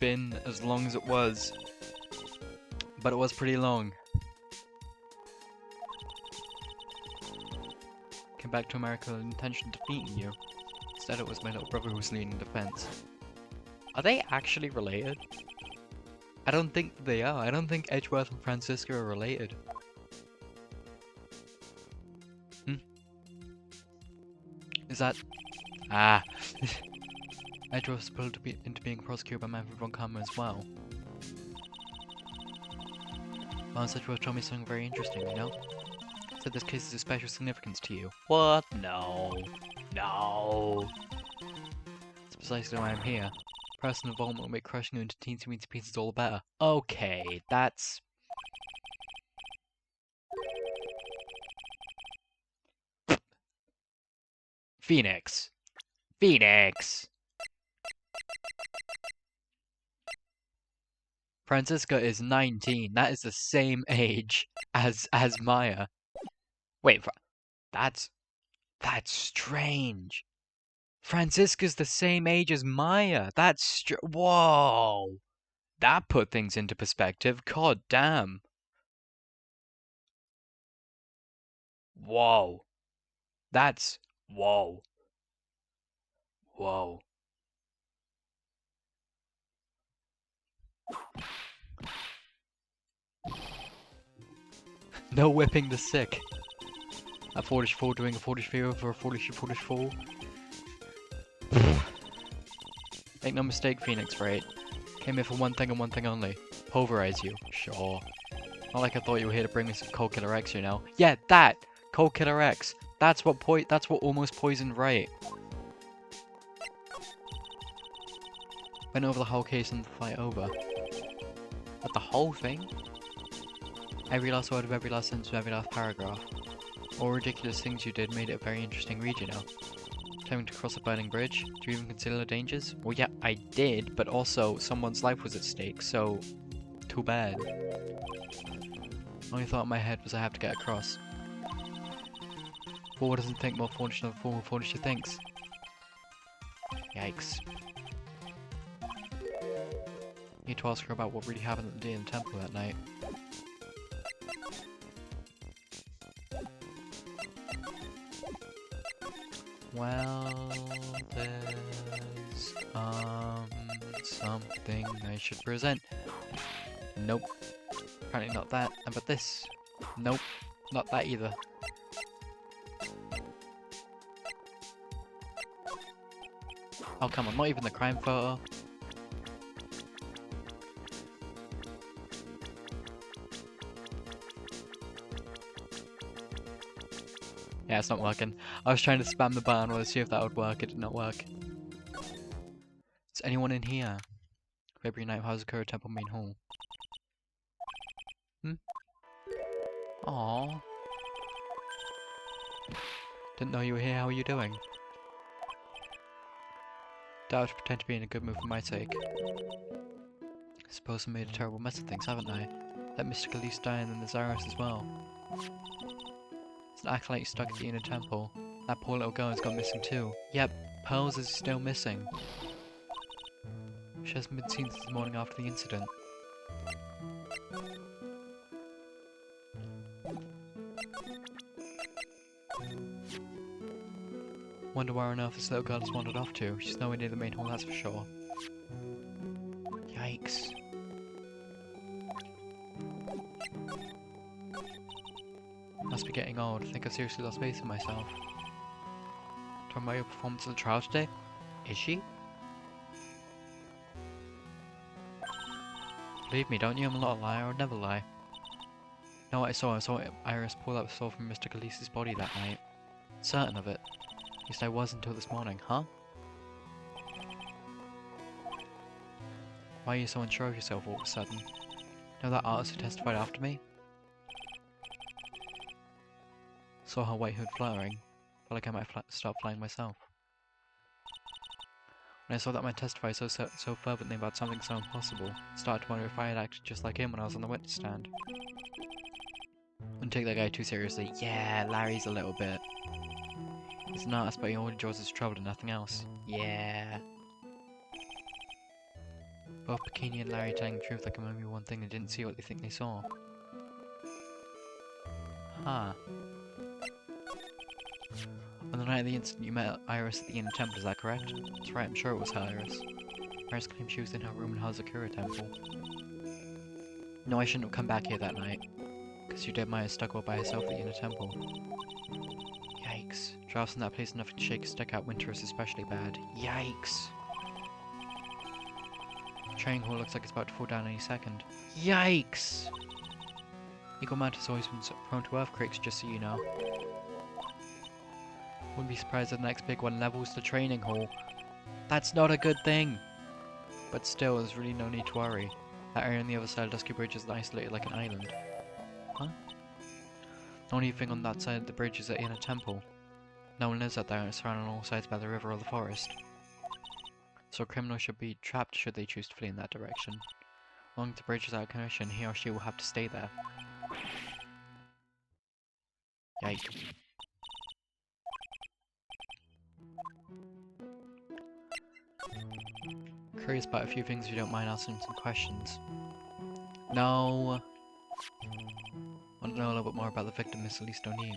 been as long as it was. But it was pretty long. Came back to America with the intention of defeating you. Instead it was my little brother who was leading defense. Are they actually related? I don't think they are. I don't think Edgeworth and Francisca are related. Is that... Ah! Edgeworth was pulled into being prosecuted by Manfred von Kammer as well. Lance Edgeworth told me something very interesting, you know? Said this case is of special significance to you. What? No. No. That's precisely why I'm here. Personal involvement will make crushing you into teensy-weensy pieces all the better. Okay, that's... Phoenix. Phoenix! Francisca is 19. That is the same age as Maya. Wait, that's strange. Francisca's the same age as Maya. That's whoa. That put things into perspective. God damn. Whoa. That's whoa. Whoa. No whipping the sick. A 44 doing a 43 over a 44. Make no mistake, Phoenix, right? Came here for one thing and one thing only. Pulverize you. Sure. Not like I thought you were here to bring me some Cold Killer X, you know? Yeah, that! Cold Killer X. That's what almost poisoned Right. Went over the whole case and the fight over. But the whole thing? Every last word of every last sentence of every last paragraph. All ridiculous things you did made it a very interesting read, you know. Attempting to cross a burning bridge? Do you even consider the dangers? Well, yeah, I did, but also someone's life was at stake, so too bad. Only thought in my head was I have to get across. Fool doesn't think more foolish than the fool who foolishly thinks. Yikes. Need to ask her about what really happened at the day in the temple that night. Well, there's something I should present. Nope. Apparently not that. How about this? Nope. Not that either. Oh come on, not even the crime photo. Yeah, it's not working. I was trying to spam the button to see if that would work. It did not work. Is anyone in here? February night how's occur at Temple Main Hall. Aww. Didn't know you were here. How are you doing? Doubt to pretend to be in a good mood for my sake. Suppose I made a terrible mess of things, haven't I? Let Mr. Khalees die and then there's Iris as well. It's an acolyte stuck at the inner temple. That poor little girl has gone missing too. Yep, Pearls is still missing. She hasn't been seen since the morning after the incident. Wonder where on earth this little girl has wandered off to. She's nowhere near the main hall, that's for sure. Yikes. Must be getting old. I think I've seriously lost faith in myself. Talking about your performance at the trial today? Is she? Believe me, don't you? I'm not a liar. I would never lie. You know what I saw? I saw Iris pull out the soul from Mr. Khalees' body that night. Certain of it. At least I was until this morning, huh? Why are you so unsure of yourself all of a sudden? You know that artist who testified after me? Saw her white hood fluttering. Felt like I might start flying myself. When I saw that man testify so fervently about something so impossible, I started to wonder if I had acted just like him when I was on the witness stand. Wouldn't take that guy too seriously. Yeah, Larry's a little bit. He's an artist, but he only draws his trouble and nothing else. Yeah. Both Bikini and Larry are telling the truth, like I'm only one thing they didn't see what they think they saw. Huh. On the night of the incident, you met Iris at the Inner Temple, is that correct? That's right, I'm sure it was her, Iris. Iris claimed she was in her room in Hazakura Temple. No, I shouldn't have come back here that night. Because you dead Maya stuck all by herself at the Inner Temple. Yikes. Drafts in that place enough to shake a stick out. Winter is especially bad. Yikes. The training hall looks like it's about to fall down any second. Yikes! Eagle Mount has always been prone to earthquakes, just so you know. Wouldn't be surprised if the next big one levels the training hall. That's not a good thing! But still, there's really no need to worry. That area on the other side of Dusky Bridge is isolated like an island. Huh? The only thing on that side of the bridge is the Inner Temple. No one lives out there and it's surrounded on all sides by the river or the forest. So criminals should be trapped should they choose to flee in that direction. As long as the bridge is out of commission, he or she will have to stay there. Yikes. Curious about a few things if you don't mind asking some questions. No. Want to know a little bit more about the victim, Miss Elise O'Neill?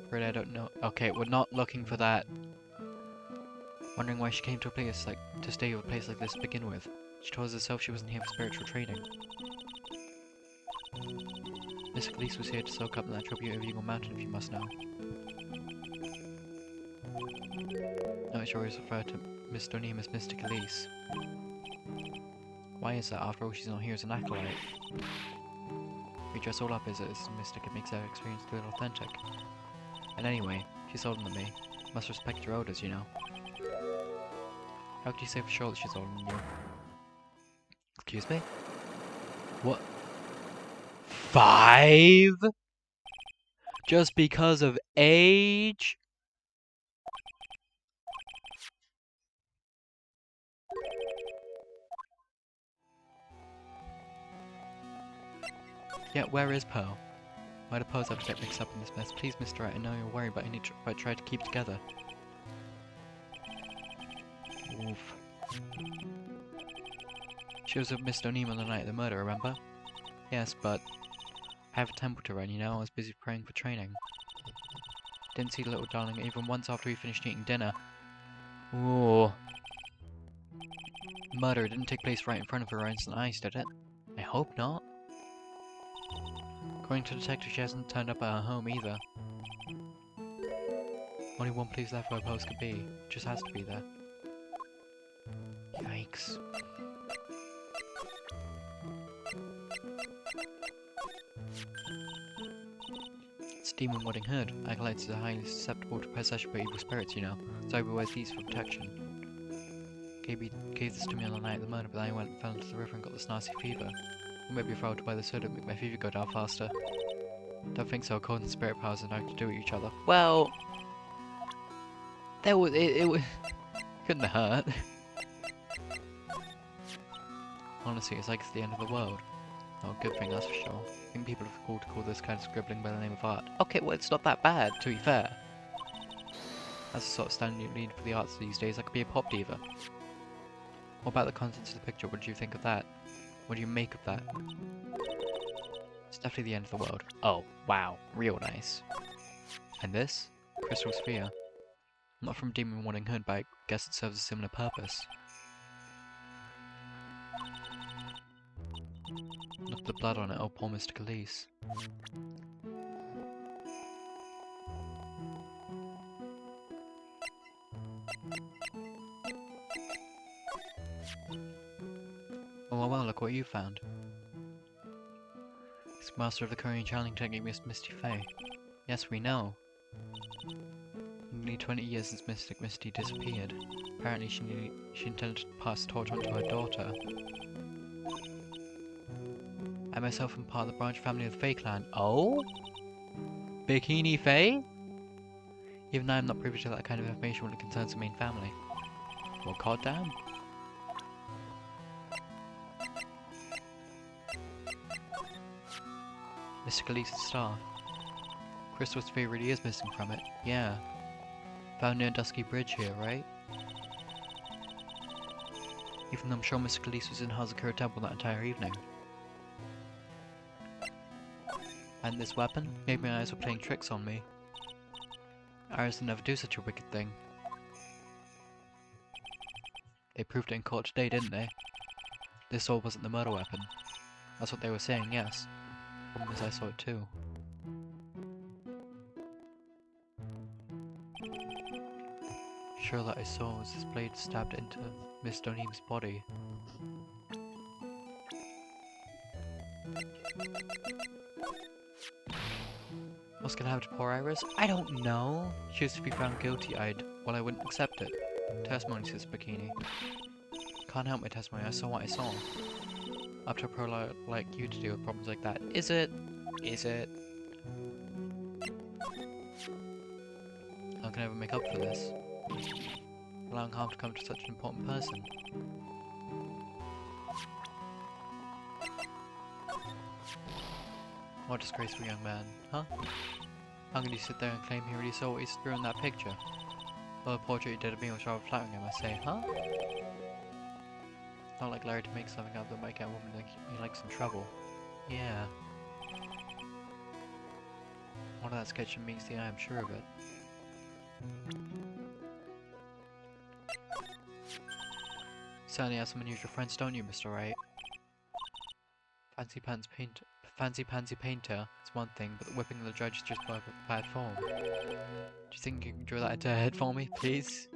Afraid I don't know. Okay, we're not looking for that. Wondering why she came to a place like to stay at a place like this to begin with. She told us herself she wasn't here for spiritual training. Miss Elise was here to soak up the natural beauty of Eagle Mountain, if you must know. Notice you always refer to Miss O'Neill as Mystic Elise. Why is that? After all, she's not here as an acolyte. We dress all up as a mystic, it makes our experience feel authentic. And anyway, she's older than me. Must respect your elders, you know. How could you say for sure that she's older than you? Excuse me? What? 5? Just because of age? Yeah, where is Pearl? Why do Pearl's appetite mixed up in this mess? Please, Mr. Wright, I know you're worried, but try to keep together. Oof. She was with Miss O'Neill on the night of the murder, remember? Yes, but I have a temple to run, you know, I was busy praying for training. Didn't see the little darling even once after we finished eating dinner. Ooh. Murder didn't take place right in front of her innocent eyes, did it? I hope not. According to the detective, she hasn't turned up at her home either. Only one place left where Post could be. Just has to be there. Yikes. It's Demon Wedding Hood. Acolytes are highly susceptible to possession by evil spirits, you know, so I wears these for protection. Gave this to me on the night of the murder, but then I went and fell into the river and got this nasty fever. Maybe if I were to buy the soda, it'd make my fever go down faster. Don't think so, cold and spirit powers are nothing to do with each other. Well, there was, it couldn't have hurt. Honestly, it's like it's the end of the world. Not a good thing, that's for sure. I think people have called to call this kind of scribbling by the name of art. Okay, well, it's not that bad, to be fair. That's the sort of standard you need for the arts these days. I could be a pop diva. What about the contents of the picture? What do you think of that? What do you make of that? It's definitely the end of the world. Oh, wow. Real nice. And this? Crystal Sphere. Not from Demon Warning Hood, but I guess it serves a similar purpose. Look at the blood on it, oh poor Mr. Elise. Oh well, look what you found. He's master of the Korean channeling technique, Miss Misty Faye. Yes, we know. Nearly 20 years since Mystic Misty disappeared. Apparently she intended to pass the torch on to her daughter. I myself am part of the branch family of the Faye clan. Oh? Bikini Faye? Even though I'm not privy to that kind of information when it concerns the main family. Well, goddamn. Mr. Elise's star. Crystal Sphere really is missing from it. Yeah. Found near Dusky Bridge here, right? Even though I'm sure Mr. Khalees was in Hazakura Temple that entire evening. And this weapon? Maybe my eyes were playing tricks on me. Iris would never do such a wicked thing. They proved it in court today, didn't they? This sword wasn't the murder weapon. That's what they were saying, yes. Problem is I saw it too. Sure that I saw was this blade stabbed into Miss O'Neill's body. What's gonna happen to poor Iris? I don't know. She was to be found guilty, I wouldn't accept it. Testimony, says Bikini. Can't help my testimony, I saw what I saw. Up to a pro like you to deal with problems like that. Is it? Is it? How can I ever make up for this? Allowing harm to come to such an important person. What a disgraceful young man, huh? How can you sit there and claim he already saw what he drew in that picture? Well, the portrait you did of me was rather flattering, I must say, huh? Not like Larry to make something up that might get a woman like he likes in trouble. Yeah. All of that sketching meets the eye, I'm sure of it. Certainly have some unusual friends, don't you, Mr. Wright? Fancy pansy painter is one thing, but the whipping of the judge is just bad form. Do you think you can draw that into a head for me, please?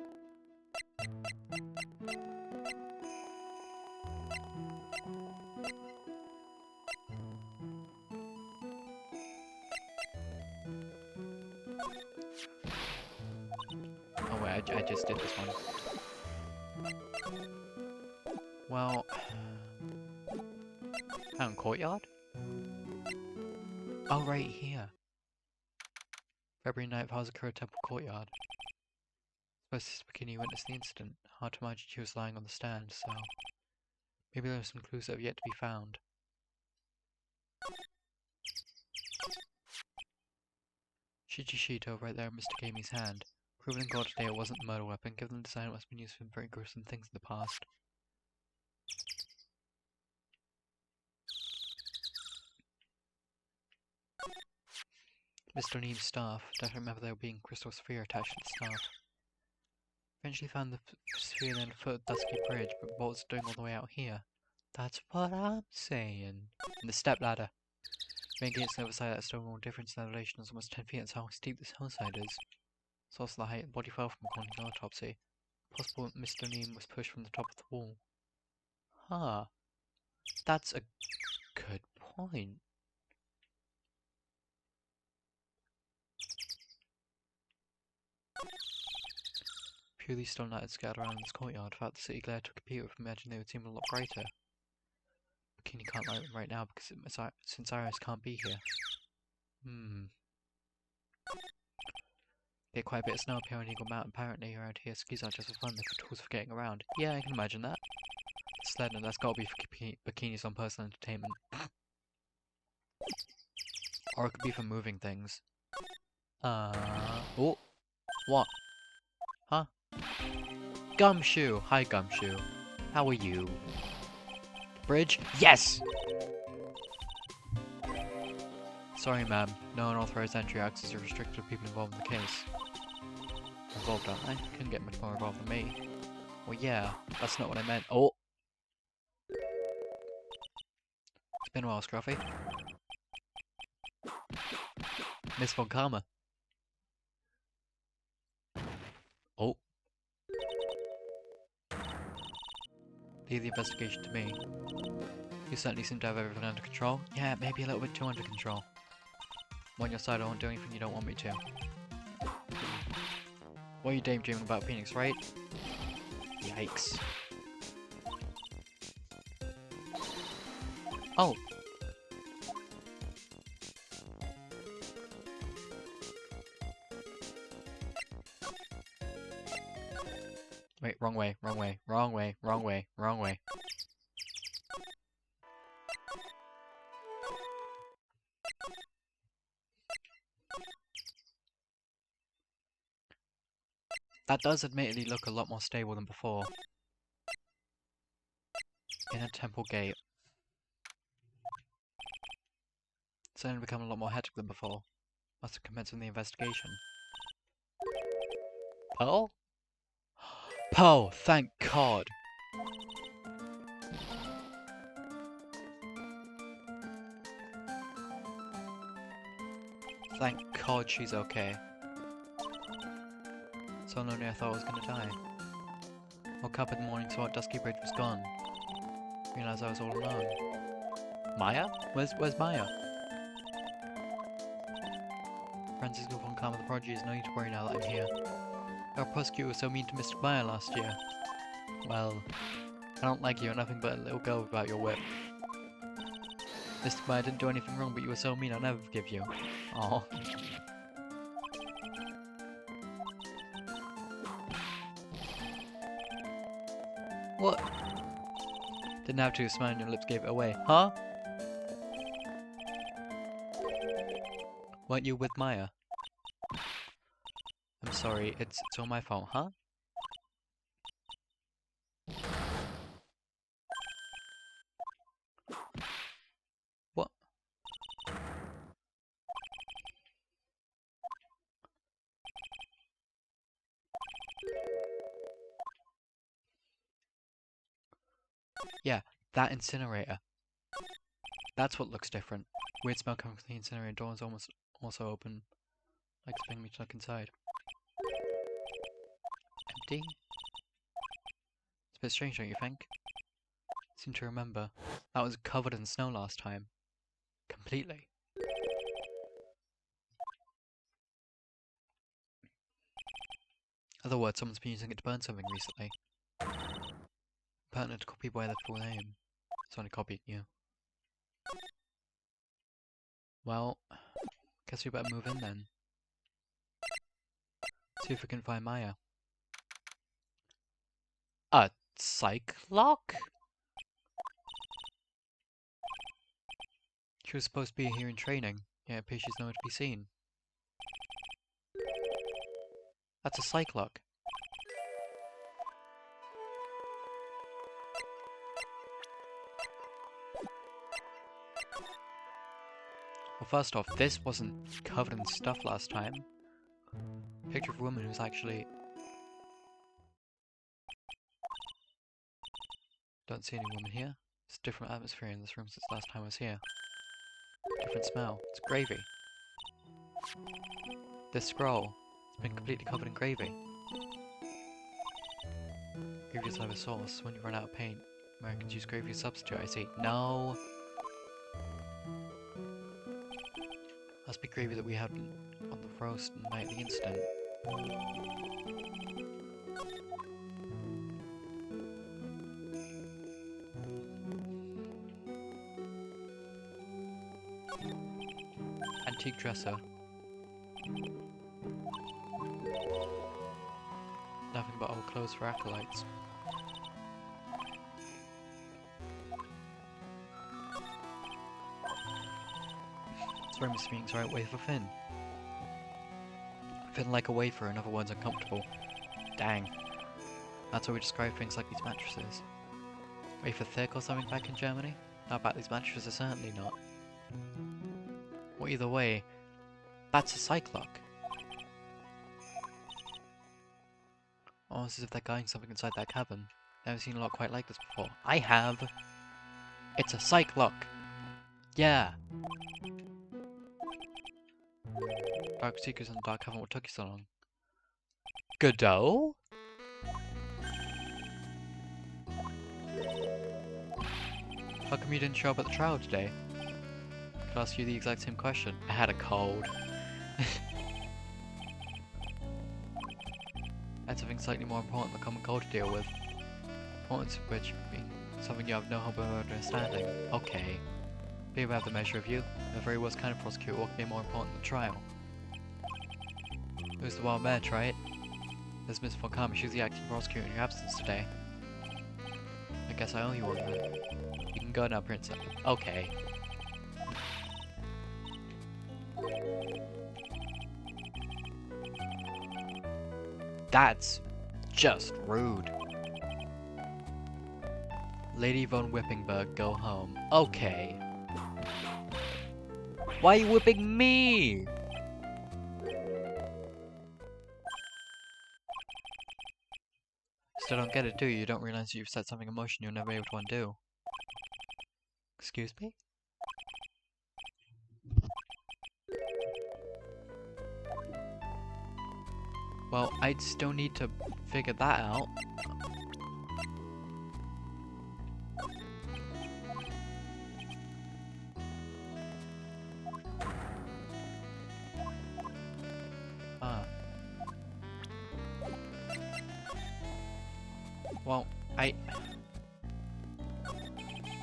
Oh wait, I just did this one. Well... Hang on, courtyard? Oh, right here. February 9th, Hazakura Temple Courtyard. Suppose Sister Bikini witnessed the incident. Hard to imagine she was lying on the stand, so... Maybe there are some clues that have yet to be found. Shichishito right there in Mr. Gamey's hand. Proven in court today it wasn't the murder weapon, given the design it must have been used for very gruesome things in the past. Mr. O'Neill's staff. Don't remember there being crystal sphere attached to the staff. Eventually found the sphere then foot of Dusky Bridge, but what was it doing all the way out here? That's what I'm saying. And the step ladder. Making its other side that stone wall difference in elevation is almost 10 feet. That's how steep this hillside is. Source of the height the body fell from according to the autopsy. Possible that Mr. O'Neill was pushed from the top of the wall. Huh. That's a good point. Purely stone lighted scattered around this courtyard. Without the city glare to compete with, imagine they would seem a lot brighter. Bikini can't light them right now because since Iris can't be here. Get quite a bit of snow up here on Eagle Mountain. Apparently around here skis aren't just for fun, they're for tools for getting around. Yeah, I can imagine that. Sledding, that's gotta be for bikinis on personal entertainment. Or it could be for moving things. Oh! What? Huh? Gumshoe! Hi, Gumshoe. How are you? Bridge? Yes! Sorry, ma'am. No unauthorized entry access are restricted to people involved in the case. Involved, aren't they? Couldn't get much more involved than me. Well, yeah. That's not what I meant. Oh! It's been a while, Scruffy. Miss Von Karma. Oh. Leave the investigation to me. You certainly seem to have everything under control. Yeah, maybe a little bit too under control. I'm on your side, I won't do anything you don't want me to. What are you daydreaming about, Phoenix, right? Yikes. Oh! Wait, wrong way, wrong way, wrong way, wrong way, wrong way. That does admittedly look a lot more stable than before. In a temple gate. It's only become a lot more hectic than before. Must have commenced with the investigation. Pearl? Pearl, thank God! Thank God she's okay. So lonely I thought I was gonna die. Woke up in the morning, saw Dusky Bridge was gone. Realised I was all alone. Maya? Where's Maya? Francisco von Karma the Prodigy is no need to worry now that I'm here. Our prosecutor was so mean to Mr. Maya last year. Well, I don't like you or nothing but a little girl without your whip. Mr. Maya didn't do anything wrong, but you were so mean I'll never forgive you. Aww. What? Didn't have to, smile on your lips gave it away. Huh? Weren't you with Maya? I'm sorry, it's all my fault, huh? What? Yeah, that incinerator. That's what looks different. Weird smell coming from the incinerator door is almost also open. Like expecting me to look inside. Empty? It's a bit strange, don't you think? Seem to remember. That was covered in snow last time. Completely. Other words, someone's been using it to burn something recently. Pertinent to copy by their full name. It's only copied you. Well, guess we better move in then. See if we can find Maya. A psych lock? She was supposed to be here in training, yet it appears she's nowhere to be seen. That's a psych lock. Well, first off, this wasn't covered in stuff last time. Picture of a woman who's actually... Don't see any woman here. It's a different atmosphere in this room since last time I was here. Different smell. It's gravy. This scroll. It's been completely covered in gravy. Gravy doesn't have a source. When you run out of paint, Americans use gravy as a substitute, I see. No! Must be gravy that we had on the roast the night of the incident. Antique dresser. Nothing but old clothes for acolytes. This room is being the right way for Finn. Finn like a wafer, in other words, uncomfortable. Dang. That's how we describe things like these mattresses. Wafer thick or something back in Germany? How about these mattresses are certainly not. Well, either way, that's a psych lock. Almost as if they're guiding something inside that cabin. Never seen a lock quite like this before. I have! It's a psych lock! Yeah! Dark secrets in the dark cavern, what took you so long? Godot? How come you didn't show up at the trial today? I could ask you the exact same question. I had a cold. I had something slightly more important than common cold to deal with. Importance of which being something you have no hope of understanding. Okay. Maybe I have the measure of you. The very worst kind of prosecutor. What could be more important than trial? Who's the wild mare, try it? There's Miss von Karma, she's the acting prosecutor in your absence today. I guess I owe you one then. You can go now, Princess. Okay. That's just rude. Lady von Whippingberg, go home. Okay. Why are you whipping me? Still don't get it, do you? You don't realize you've set something in motion you'll never be able to undo. Excuse me? Well, I'd still need to figure that out. Ah. Well,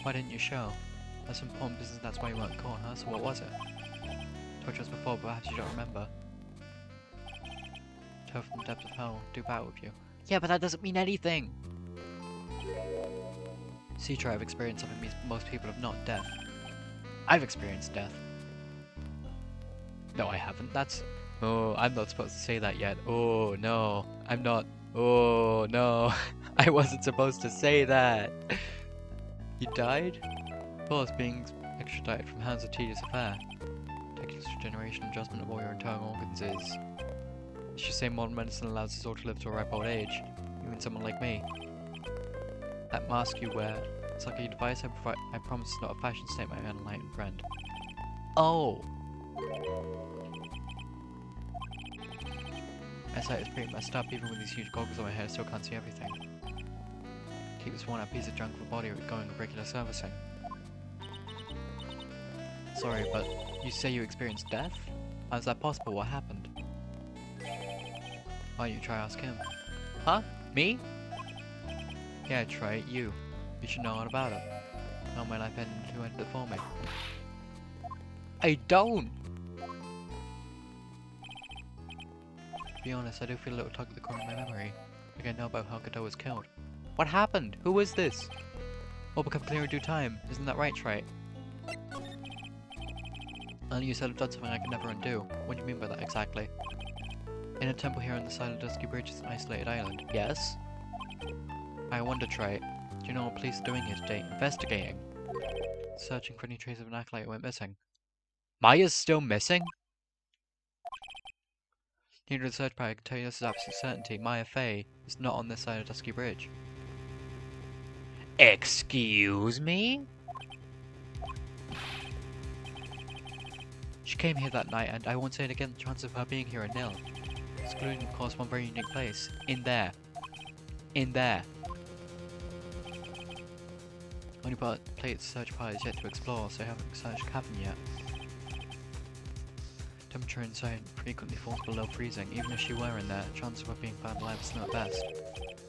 why didn't you show? That's important business, that's why you weren't caught, huh? So what was it? Told you us before, but perhaps you don't remember. Toe from the depths of hell, do battle with you. Yeah, but that doesn't mean anything! See, try, I've experienced something most people have not, death. I've experienced death. No, I haven't. That's... Oh, I'm not supposed to say that yet. Oh, no. I'm not... Oh, no. I wasn't supposed to say that. You died? Of course, being extradited from hands a tedious affair. Taking regeneration and adjustment of all your internal organs is... Let's just say modern medicine allows us all to live to a ripe old age. Even someone like me. That mask you wear, it's like a device I promise it's not a fashion statement, my unenlightened friend. Oh! My sight is pretty messed up, even with these huge goggles on my head, I still can't see everything. Keep this worn out piece of junk for body going with regular servicing. Sorry, but you say you experienced death? How is that possible? What happened? Why don't you try ask him? Huh? Me? Yeah, try it, you. You should know all about it. How my life ended and who ended it for me. I don't! To be honest, I do feel a little tug at the corner of my memory. Like I know about how Godot was killed. What happened? Who was this? All become clear in due time. Isn't that right, Trite? Well, you said I've done something I can never undo. What do you mean by that exactly? In a temple here on the side of Dusky Bridge is an isolated island. Yes? I wonder, Trite. Do you know what police are doing here today? Investigating. Searching for any trace of an acolyte who went missing. Maya's still missing? Near the search party, I can tell you this is absolute certainty. Maya Fey is not on this side of Dusky Bridge. Excuse me? She came here that night, and I won't say it again, the chances of her being here are nil. Excluding, of course, one very unique place. In there. In there. Only part plate search part is yet to explore, so I haven't searched the cavern yet. Temperature inside frequently falls below freezing. Even if she were in there, chances of her being found alive is slim at best.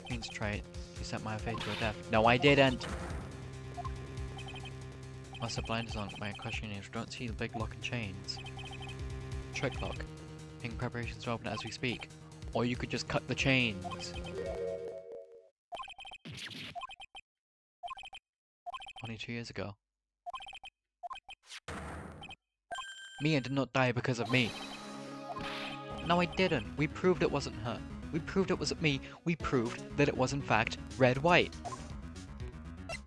Means Trite, you sent my fate to her death. No, I didn't! Whilst the blinders on, my question is, don't see the big lock and chains. Trick lock. Making preparations to open it as we speak. Or you could just cut the chains. Only 2 years ago. Mia did not die because of me. No, I didn't. We proved it wasn't her. We proved it wasn't me. We proved that it was in fact Red White. It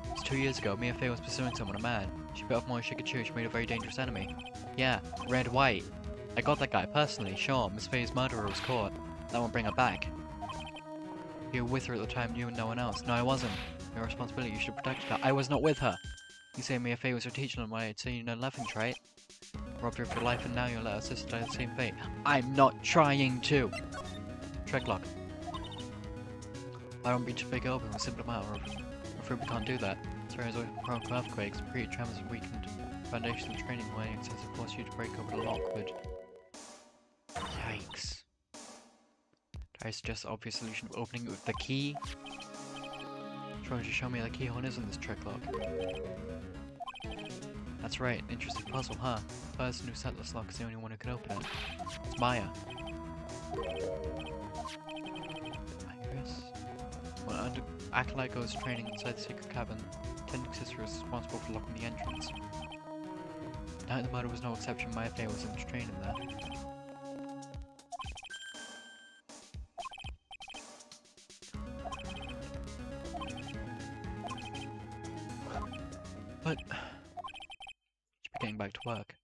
was 2 years ago. Mia Fey was pursuing someone, a man. She bit off more than she could chew. She made a very dangerous enemy. Yeah, Red White. I got that guy personally. Sure, Miss Fey's murderer was caught. That won't bring her back. You were with her at the time, you and no one else. No, I wasn't. Your responsibility, you should protect her. I was not with her. You say Mia Fey was her teacher, and why I'd say you know nothing, Trite. Robbed her of your life, and now you'll let her sister die the same fate. I'm not trying to. Treglock. I don't be too big open. It's a simple matter of. I'm afraid we can't do that. This area is always prone to earthquakes, pre tremors, and weakened foundations and training where excessive force you to break over the lock would. Yikes. I suggest the obvious solution of opening it with the key. Trying to show me the keyhole is in this trick lock. That's right, interesting puzzle, huh? The person who set this lock is the only one who can open it. It's Maya. Iris? When under Acolyte goes training inside the secret cabin, attending sister is responsible for locking the entrance. The night the murder was no exception, Maya Fey was in training there. getting back to work.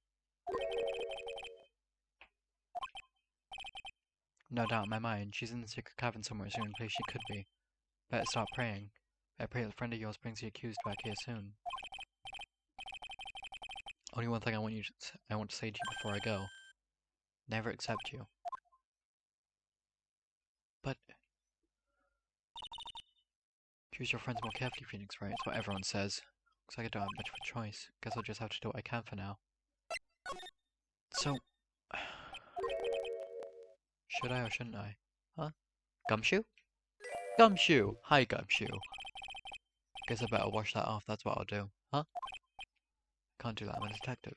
No doubt in my mind, she's in the secret cavern somewhere, as the only place she could be. Better start praying. I pray that a friend of yours brings the accused back here soon. Only one thing I want to say to you before I go. Never accept you. But choose your friends more carefully, Phoenix, right? It's what everyone says. Looks like I don't have much of a choice. Guess I'll just have to do what I can for now. So, should I or shouldn't I? Huh? Gumshoe? Gumshoe! Hi, Gumshoe. Guess I better wash that off, that's what I'll do. Huh? Can't do that, I'm a detective.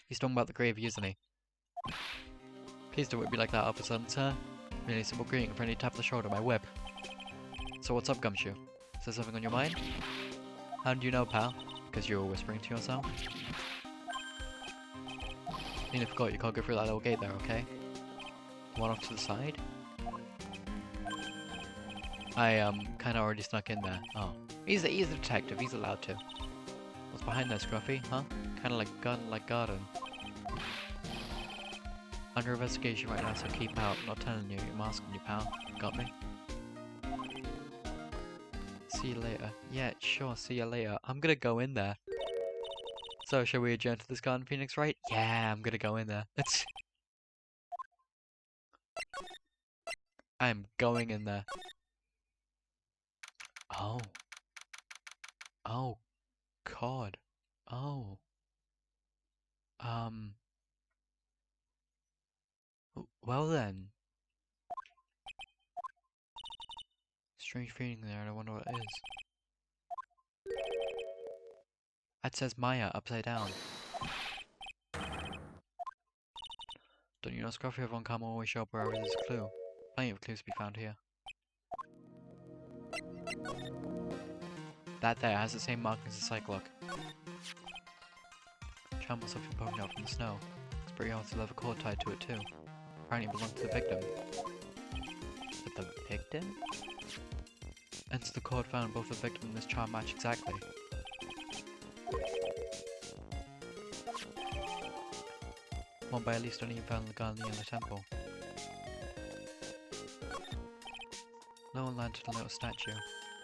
He's talking about the gravy, isn't he? Please don't whip me like that, officer, sir. Merely a simple greeting, a friendly tap on the shoulder, my whip. So what's up, Gumshoe? Is there something on your mind? How do you know, pal? Because you were whispering to yourself? I nearly forgot you can't go through that little gate there, okay? One off to the side? I kinda already snuck in there. Oh. He's a detective, he's allowed to. What's behind there, Scruffy, huh? Kinda like garden. Under investigation right now, so keep out. Not telling you, I'm asking you, pal. Got me? See you later. Yeah, sure, see you later. I'm gonna go in there. So, shall we adjourn to this garden, Phoenix, right? Yeah, I'm gonna go in there. I'm going in there. Oh. Oh. God. Oh. Um. Well then. Strange feeling there, and I wonder what it is. That says Maya upside down. Don't you know, Scruffy, everyone can always show up wherever there's a clue. Plenty of clues to be found here. That there has the same markings as Cyclock. Charm must have been poking out from the snow. It's pretty hard to have a cord tied to it too. Apparently it belonged to the victim. The victim? Hence the cord found both the victim and this charm match exactly. One by at least only found the garden in the temple. No one landed a little statue.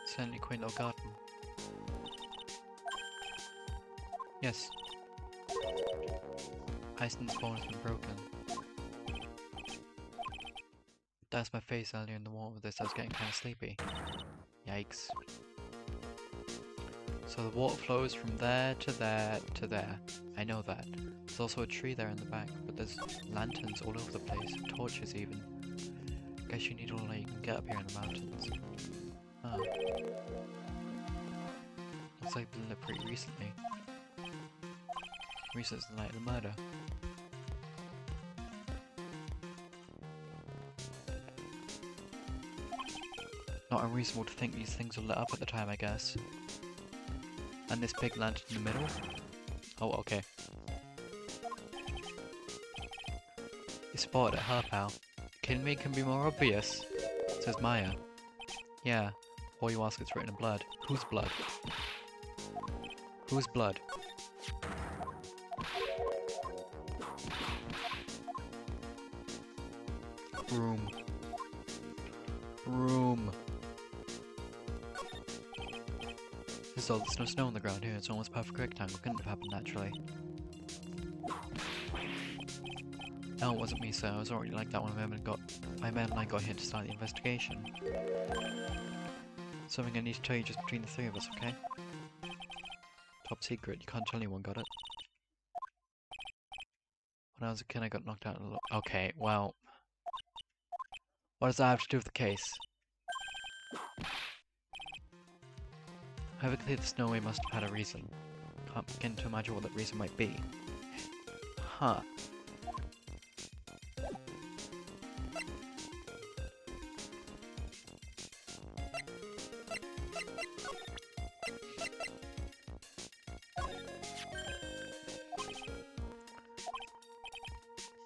Certainly a quaint little garden. Yes. Iceland's bone has been broken. That's my face earlier in the water with this, I was getting kinda sleepy. Yikes. So the water flows from there to there to there. I know that. There's also a tree there in the back, but there's lanterns all over the place, torches even. Guess you need all that you can get up here in the mountains. Oh. Looks like it's been lit pretty recently. Recent as the night of the murder. Not unreasonable to think these things were lit up at the time, I guess. And this big lantern in the middle? Oh, okay. You spotted it, huh, pal? Kidding me can be more obvious, says Maya. Yeah, all you ask is written in blood. Whose blood? Whose blood? Room. Room. There's no snow on the ground here, it's almost perfect rectangle, couldn't have happened naturally. No, it wasn't me, sir. I was already like that when my man and I got here to start the investigation. Something I need to tell you just between the three of us, okay? Top secret, you can't tell anyone, got it? When I was a kid, I got knocked out of the Okay, well... What does that have to do with the case? Whoever cleared the snow away must have had a reason. Can't begin to imagine what that reason might be. Huh.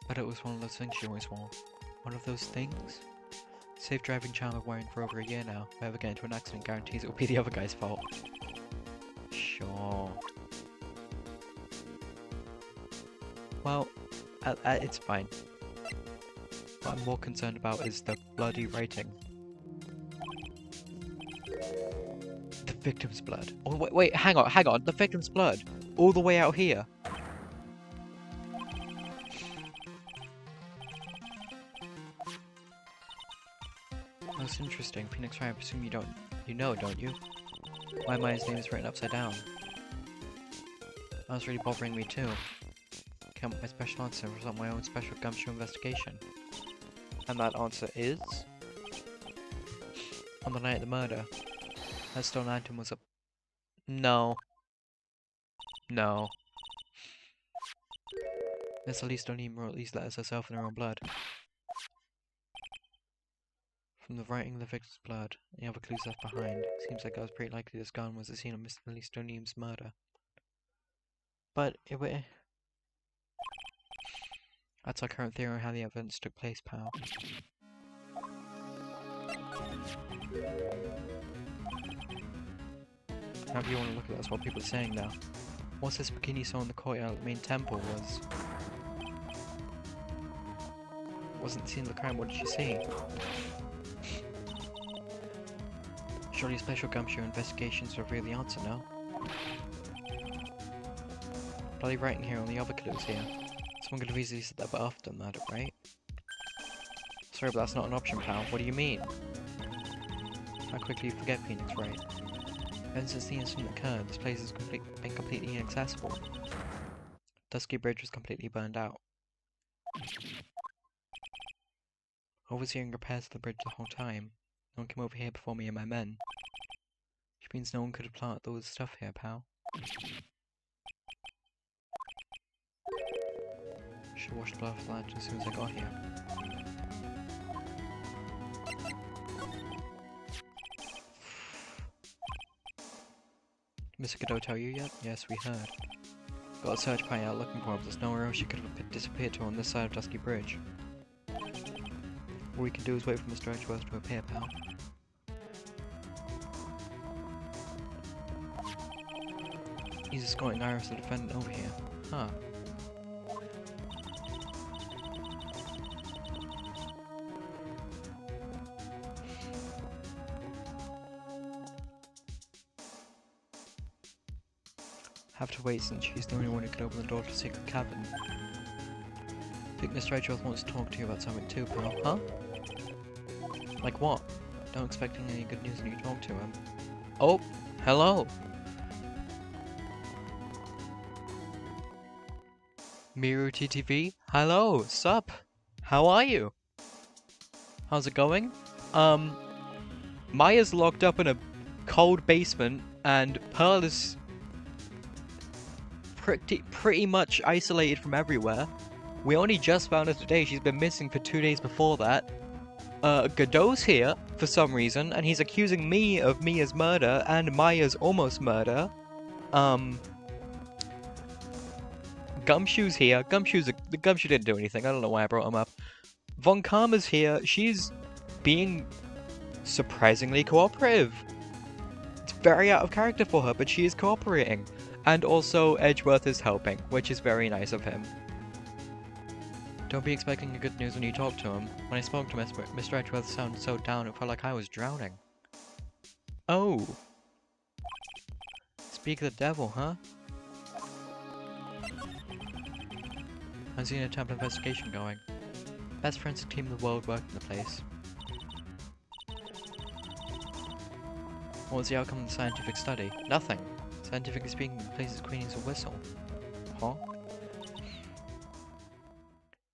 But it was one of those things she always wore. One of those things? Safe driving charm I've wearing for over a year now. If I ever get into an accident, guarantees it will be the other guy's fault. Sure. Well, it's fine. What I'm more concerned about is the bloody writing. The victim's blood. Oh, wait, hang on. The victim's blood. All the way out here. That's interesting. Phoenix Wright, I presume you know, don't you? Why Maya's name is written upside down. That was really bothering me too. Came up with my special answer and result my own special gumshoe investigation. And that answer is... On the night of the murder, that stone lantern was up... No. No. Miss Elise O'Neill wrote these letters herself in her own blood. From the writing of the victim's blood, and the other clues left behind, seems like it was pretty likely this gun was the scene of Miss Elise O'Neill's murder. But that's our current theory on how the events took place, pal. However you want to look at it, that's what people are saying now. What's this bikini saw in the courtyard at the main temple wasn't seeing the crime, what did she see? Surely a special gumshoe investigations will reveal the answer, no? Bloody writing here on the other clues here. Someone could have easily said that but after the murder, right? Sorry, but that's not an option, pal. What do you mean? How quickly you forget Phoenix, right? Ever since the incident occurred, this place has been completely inaccessible. Dusky Bridge was completely burned out. Overseeing repairs to the bridge the whole time. No one came over here before me and my men. Which means no one could have planted all this stuff here, pal. Should wash the blood off the lantern as soon as I got here. Mr. Godot tell you yet? Yes, we heard. Got a search party out looking for her, but there's nowhere else she could have disappeared to on this side of Dusky Bridge. All we can do is wait for Mr. Edgeworth to appear, pal. He's escorting Iris, the defendant, over here. Huh. Have to wait since she's the only one who can open the door to the secret cavern. I think Mr. Edgeworth wants to talk to you about something too, pal. Huh? Like what? Don't expect any good news when you talk to him. Oh! Hello! Miru TTV? Hello! Sup? How are you? How's it going? Maya's locked up in a cold basement, and Pearl is pretty much isolated from everywhere. We only just found her today. She's been missing for 2 days before that. Godot's here for some reason, and he's accusing me of Mia's murder and Maya's almost murder. Gumshoe's here. Gumshoe didn't do anything. I don't know why I brought him up. Von Karma's here. She's being surprisingly cooperative. It's very out of character for her, but she is cooperating. And also, Edgeworth is helping, which is very nice of him. Don't be expecting good news when you talk to him. When I spoke to Mr. Edgeworth sounded so down, it felt like I was drowning. Oh. Speak of the devil, huh? I'm seeing a temple investigation going. Best forensic team in the world working the place. What was the outcome of the scientific study? Nothing. Scientifically speaking, the place is clean as a whistle. Huh?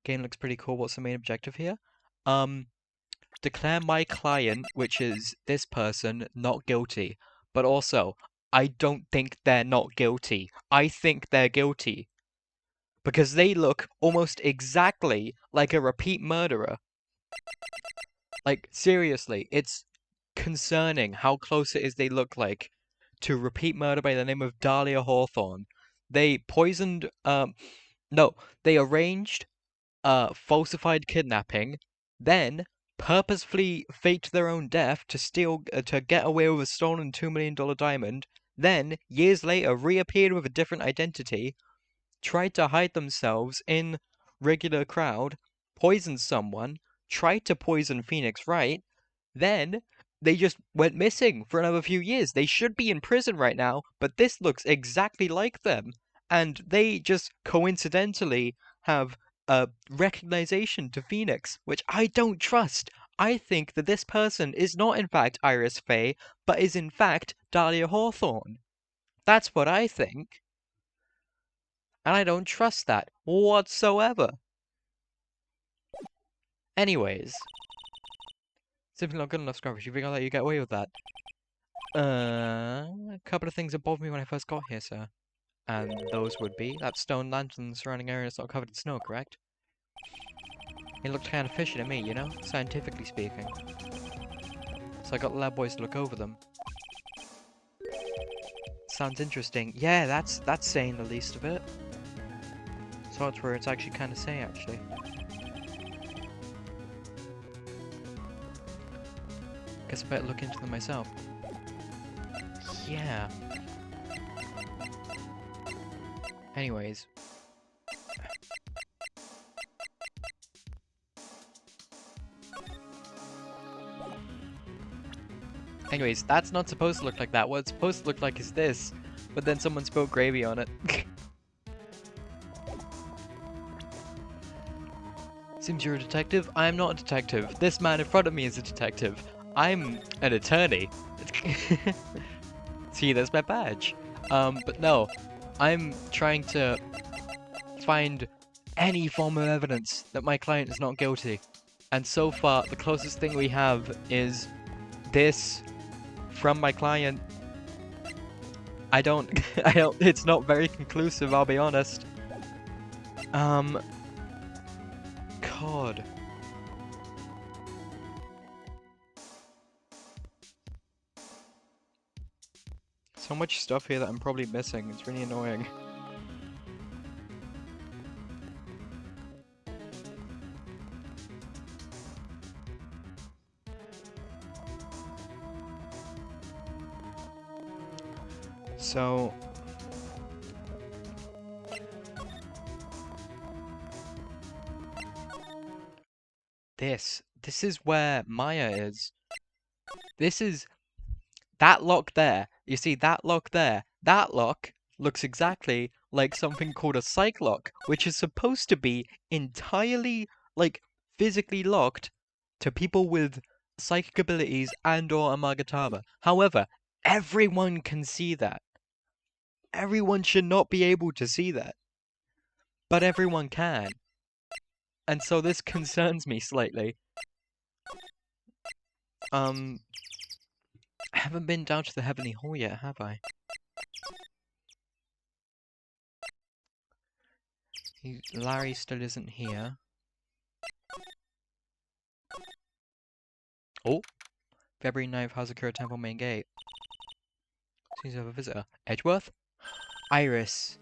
Game looks pretty cool. What's the main objective here? Declare my client, which is this person, not guilty. But also, I don't think they're not guilty. I think they're guilty. Because they look almost exactly like a repeat murderer. Like, seriously, it's concerning how close it is they look like to repeat murder by the name of Dahlia Hawthorne. They poisoned, no, they arranged falsified kidnapping, then purposefully faked their own death to get away with a stolen $2 million diamond, then, years later, reappeared with a different identity, tried to hide themselves in regular crowd, poisoned someone, tried to poison Phoenix Wright, then they just went missing for another few years. They should be in prison right now, but this looks exactly like them. And they just coincidentally have a recognition to Phoenix, which I don't trust. I think that this person is not in fact Iris Faye, but is in fact Dahlia Hawthorne. That's what I think. And I don't trust that whatsoever. Anyways, simply not good enough, Scruffy. You think I'll let you get away with that? A couple of things that bothered me when I first got here, sir. And those would be that stone lantern in the surrounding area is not covered in snow, correct? It looked kind of fishy to me, you know, scientifically speaking. So I got the lab boys to look over them. Sounds interesting. Yeah, that's saying the least of it. So that's where it's actually kind of saying, actually. Guess I better look into them myself. Yeah. Anyways. Anyways, that's not supposed to look like that. What it's supposed to look like is this. But then someone spilled gravy on it. Seems you're a detective? I am not a detective. This man in front of me is a detective. I'm an attorney. See, there's my badge. But no. I'm trying to find any form of evidence that my client is not guilty. And so far, the closest thing we have is this from my client. It's not very conclusive, I'll be honest. God. So much stuff here that I'm probably missing, it's really annoying. So... This is where Maya is. This is... That lock there. You see that lock there? That lock looks exactly like something called a psych lock, which is supposed to be entirely, like, physically locked to people with psychic abilities and or Amagatama. However, everyone can see that. Everyone should not be able to see that. But everyone can. And so this concerns me slightly. I haven't been down to the Heavenly Hall yet, have I? Larry still isn't here. Oh! February 9th, Hazakura Temple main gate. Seems to have a visitor. Edgeworth? Iris.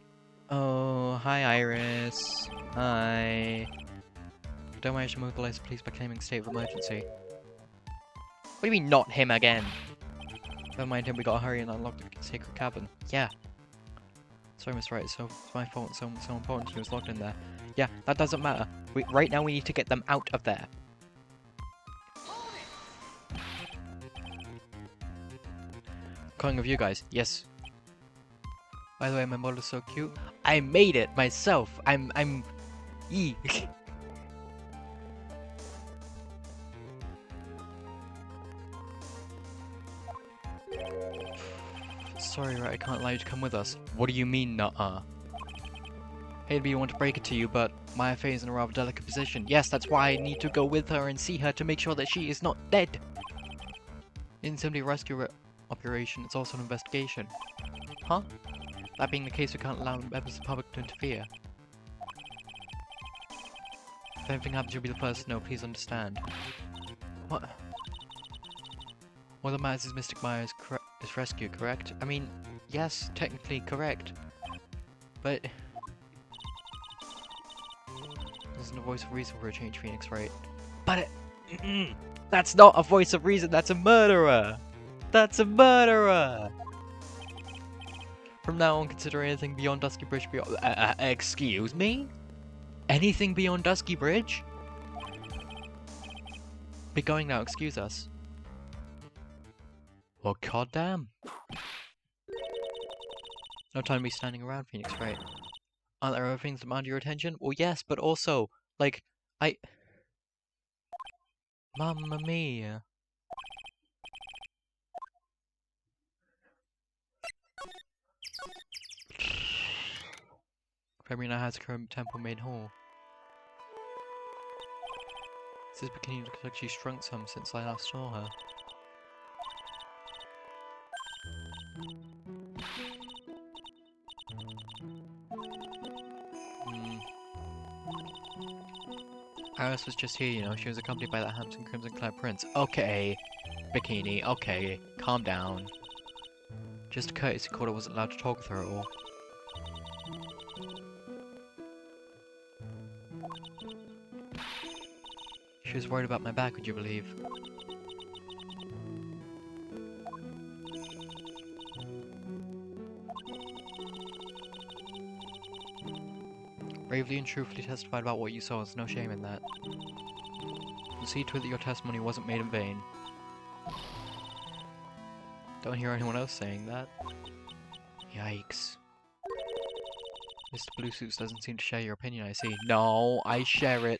Oh, hi Iris. Hi. Don't manage to mobilize the police by claiming state of emergency. What do you mean, not him again? Never mind him, we gotta hurry and unlock the sacred cabin. Yeah. Sorry, Miss Wright, so it's my fault. So important he was locked in there. Yeah, that doesn't matter. Right now we need to get them out of there. Calling of you guys. Yes. By the way, my model is so cute. I made it myself. I'm E. Sorry, right, I can't allow you to come with us. What do you mean, nuh-uh? Hate to be one to break it to you, but Maya Fey is in a rather delicate position. Yes, that's why I need to go with her and see her to make sure that she is not dead. It isn't simply a rescue operation, it's also an investigation. Huh? That being the case, we can't allow members of the public to interfere. If anything happens, you'll be the first to know, please understand. What? What that matters is Mystic Maya is rescued, correct? I mean, yes, technically correct. But... There's no voice of reason for a change, Phoenix, right? But it... That's not a voice of reason, that's a murderer! That's a murderer! From now on, consider anything beyond Dusky Bridge beyond. Excuse me? Anything beyond Dusky Bridge? Be going now, excuse us. Well, goddamn. No time to be standing around, Phoenix, right? Aren't there other things that demand your attention? Well, yes, but also, like, Mamma mia. Femina has her temple made whole. This bikini looks like she's shrunk some since I last saw her. Alice was just here, you know. She was accompanied by that handsome crimson-clad prince. Okay, bikini. Okay, calm down. Just a courtesy call. I wasn't allowed to talk with her at all. She was worried about my back, would you believe? Bravely and truthfully testified about what you saw. There's no shame in that. You'll see to it that your testimony wasn't made in vain. Don't hear anyone else saying that. Yikes. Mr. Blue Suits doesn't seem to share your opinion, I see. No, I share it.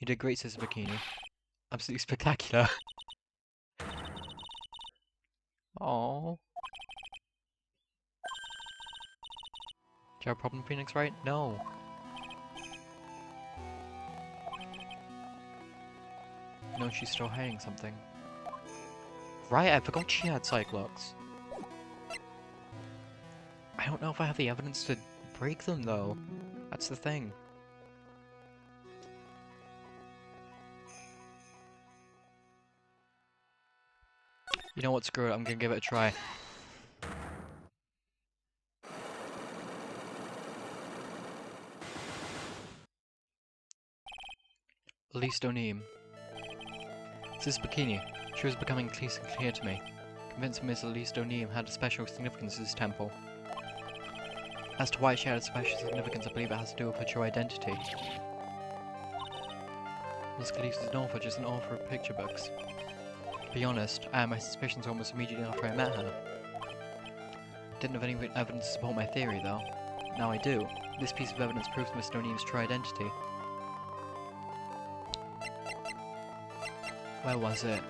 You did great, Sister Bikini. Absolutely spectacular. Oh. Do you have a problem, Phoenix, right? No. No, she's still hiding something. Right, I forgot she had Cyclops. I don't know if I have the evidence to break them, though. That's the thing. You know what, screw it, I'm gonna give it a try. Elise Donim. Sis Bikini. She was becoming clear to me. Convinced Miss Elise Donim had a special significance in this temple. As to why she had a special significance, I believe it has to do with her true identity. Miss Elise is known for just an author of picture books. To be honest, I had my suspicions almost immediately after I met her. Didn't have any evidence to support my theory, though. Now I do. This piece of evidence proves Miss Donim's true identity. Where was it?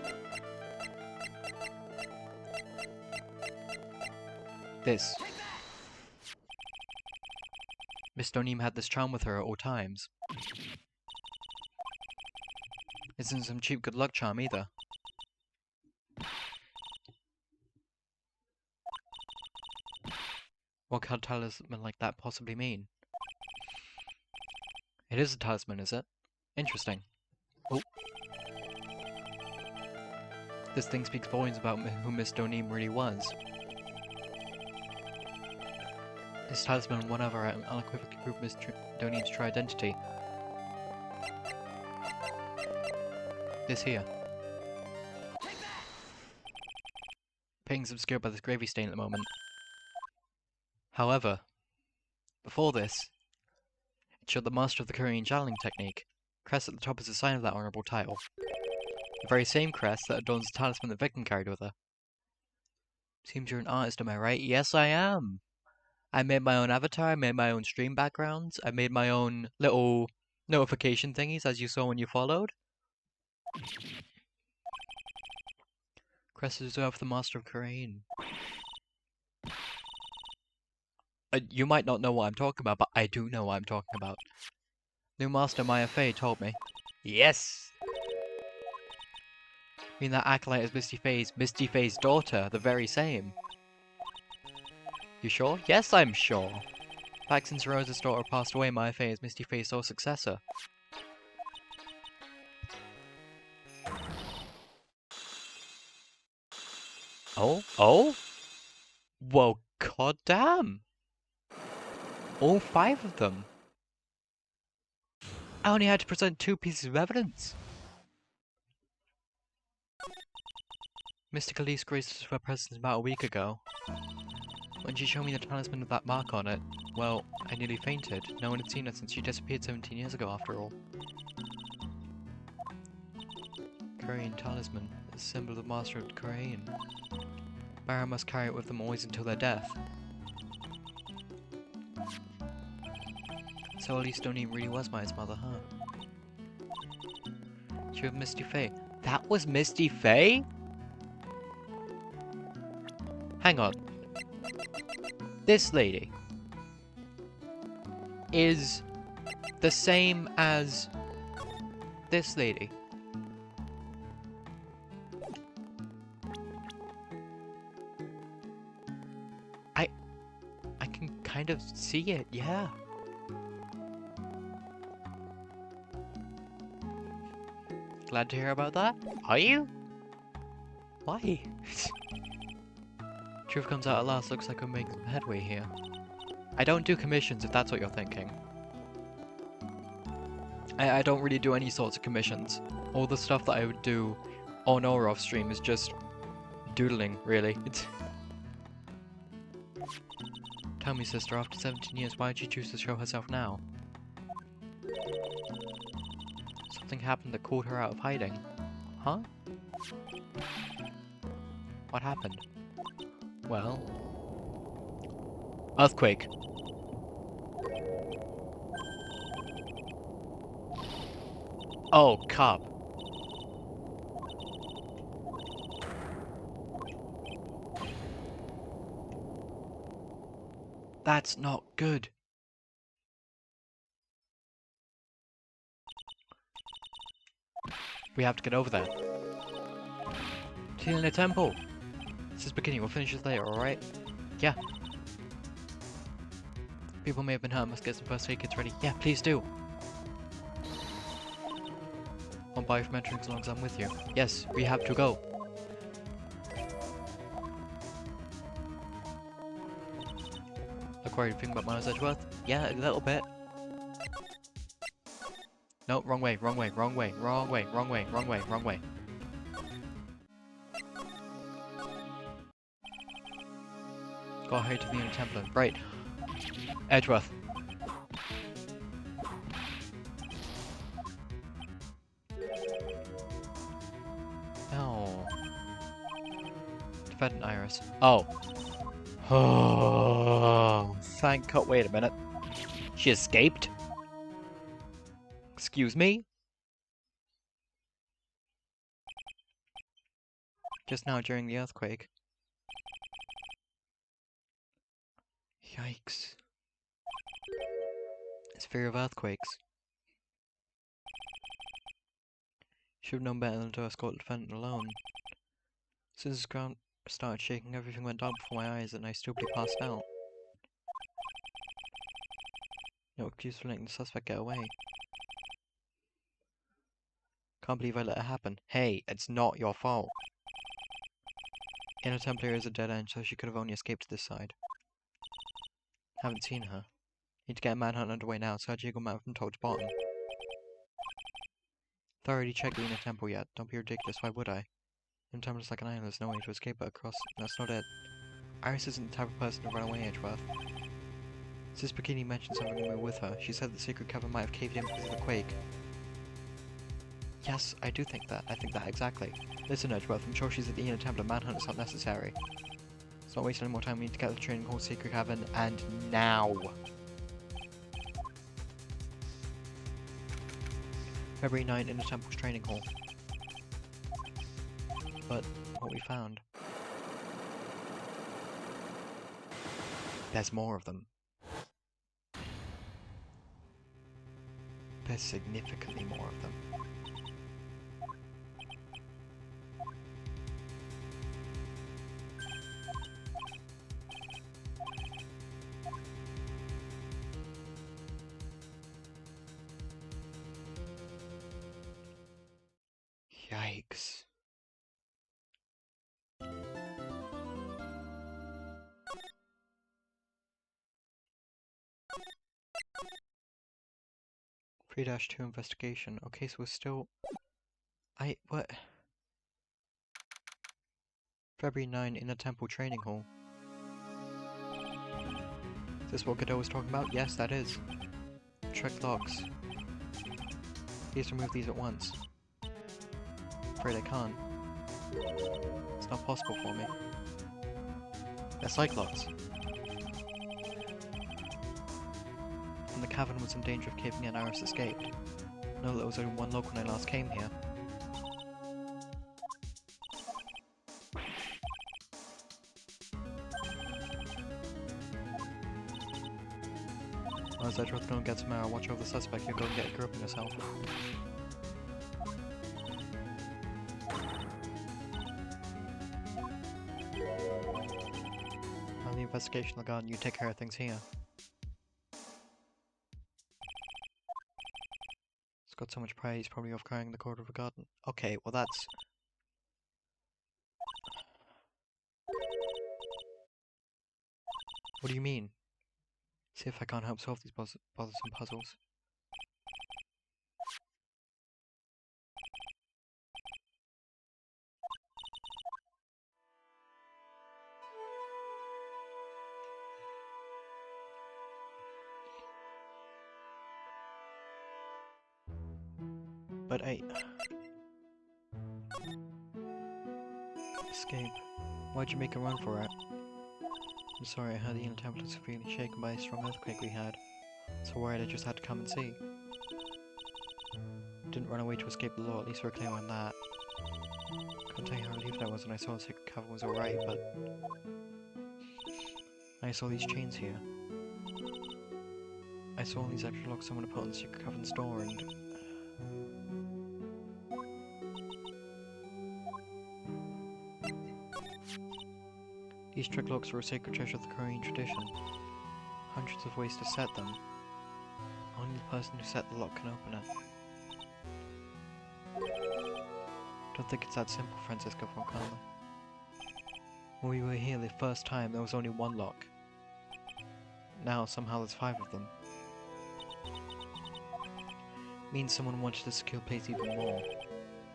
This. Miss Donim had this charm with her at all times. Isn't some cheap good luck charm either. What could a talisman like that possibly mean? It is a talisman, is it? Interesting. Oh. This thing speaks volumes about who Miss Donim really was. This talisman won over unequivocally proved Miss Donim's true identity. This here. Painting's obscured by this gravy stain at the moment. However, before this, it showed the master of the Korean channeling technique. Crest at the top is a sign of that honourable title. The very same crest that adorns the talisman the victim carried with her. Seems you're an artist, am I right? Yes, I am! I made my own avatar, I made my own stream backgrounds, I made my own little notification thingies as you saw when you followed. Crest is reserved for the master of Korean. You might not know what I'm talking about, but I do know what I'm talking about. New master Maya Fey told me. Yes! I mean that acolyte is Misty Fey's daughter, the very same. You sure? Yes, I'm sure. Back since Rose's daughter passed away, Maya Fey is Misty Fey's sole successor. Oh? Oh? Well, goddamn! All 5 of them. I only had to present 2 pieces of evidence. Mystic Elise graced us with her presence about a week ago. When she showed me the talisman with that mark on it, well, I nearly fainted. No one had seen her since she disappeared 17 years ago after all. Korean talisman, the symbol of the master of Korean. Baron must carry it with them always until their death. So Elise Donnie really was Maya's mother, huh? She was Misty Faye. That was Misty Faye? Hang on. This lady is the same as this lady. I can kind of see it, yeah. Glad to hear about that. Are you? Why? Truth comes out at last, looks like we're making some headway here. I don't do commissions if that's what you're thinking. I don't really do any sorts of commissions. All the stuff that I would do on or off stream is just doodling, really. Tell me, sister, after 17 years, why did she choose to show herself now? Something happened that called her out of hiding. Huh? What happened? Well... Earthquake. Oh, cop. That's not good. We have to get over there. Healing a temple. This is beginning. We'll finish this later, alright? Yeah. People may have been hurt. Must get some first aid kits ready. Yeah, please do. I'll buy from entering as long as I'm with you. Yes, we have to go. Look, worried you think about Miles Edgeworth? Yeah, a little bit. No, wrong way, wrong way, wrong way, wrong way, wrong way, wrong way, wrong way. Got hurry to the inner temple. Right. Edgeworth. No. Defendant Iris. Oh. Oh. Thank God. Wait a minute. She escaped? Excuse me? Just now during the earthquake. Yikes. It's fear of earthquakes. Should have known better than to escort the defendant alone. As soon as the ground started shaking, everything went dark before my eyes and I stupidly passed out. No excuse for letting the suspect get away. Can't believe I let it happen. Hey, it's not your fault. Inner temple area is a dead end, so she could have only escaped to this side. Haven't seen her. Need to get a manhunt underway now, so I jiggle map from top to bottom. Thoroughly checked the inner temple yet. Don't be ridiculous, why would I? Inner temple is like an island, there's no way to escape but across. That's not it. Iris isn't the type of person to run away, Edgeworth. Sis Bikini mentioned something when we were with her. She said the secret cavern might have caved in because of the quake. Yes, I do think that. I think that exactly. Listen, Edgeworth, I'm sure she's at the inner temple and manhunt is not necessary. Let's not waste any more time. We need to get to the training hall secret cavern, and now! February 9 in the temple's training hall. But what we found... There's more of them. There's significantly more of them. Yikes. Three-2 investigation. Okay, so we're still... what? February 9 in a temple training hall. Is this what Godot was talking about? Yes, that is. Trick locks. Please remove these at once. Afraid I can't. It's not possible for me. They're Cyclops. And the cavern was in danger of caving in. Iris escaped. No, there was only one lock when I last came here. As I'd rather go and get some arrow, watch over the suspect, you go and get a grip on yourself. I'll the investigation of the garden, you take care of things here. He's got so much pride, he's probably off carrying the cord of the garden. Okay, well that's... What do you mean? See if I can't help solve these bothersome puzzles. But I... Escape. Why'd you make a run for it? I'm sorry, I heard the inner temple was severely shaken by a strong earthquake we had. So worried I just had to come and see. Didn't run away to escape the law, at least we're clear on that. Couldn't tell you how relieved I was when I saw the secret cavern was alright, but... I saw these chains here. I saw all these extra locks someone had put on the secret cavern's door and... These trick locks were a sacred treasure of the Korean tradition. Hundreds of ways to set them. Only the person who set the lock can open it. Don't think it's that simple, Francisco von Carla. When we were here the first time, there was only one lock. Now, somehow there's 5 of them. Means someone wanted to secure the place even more.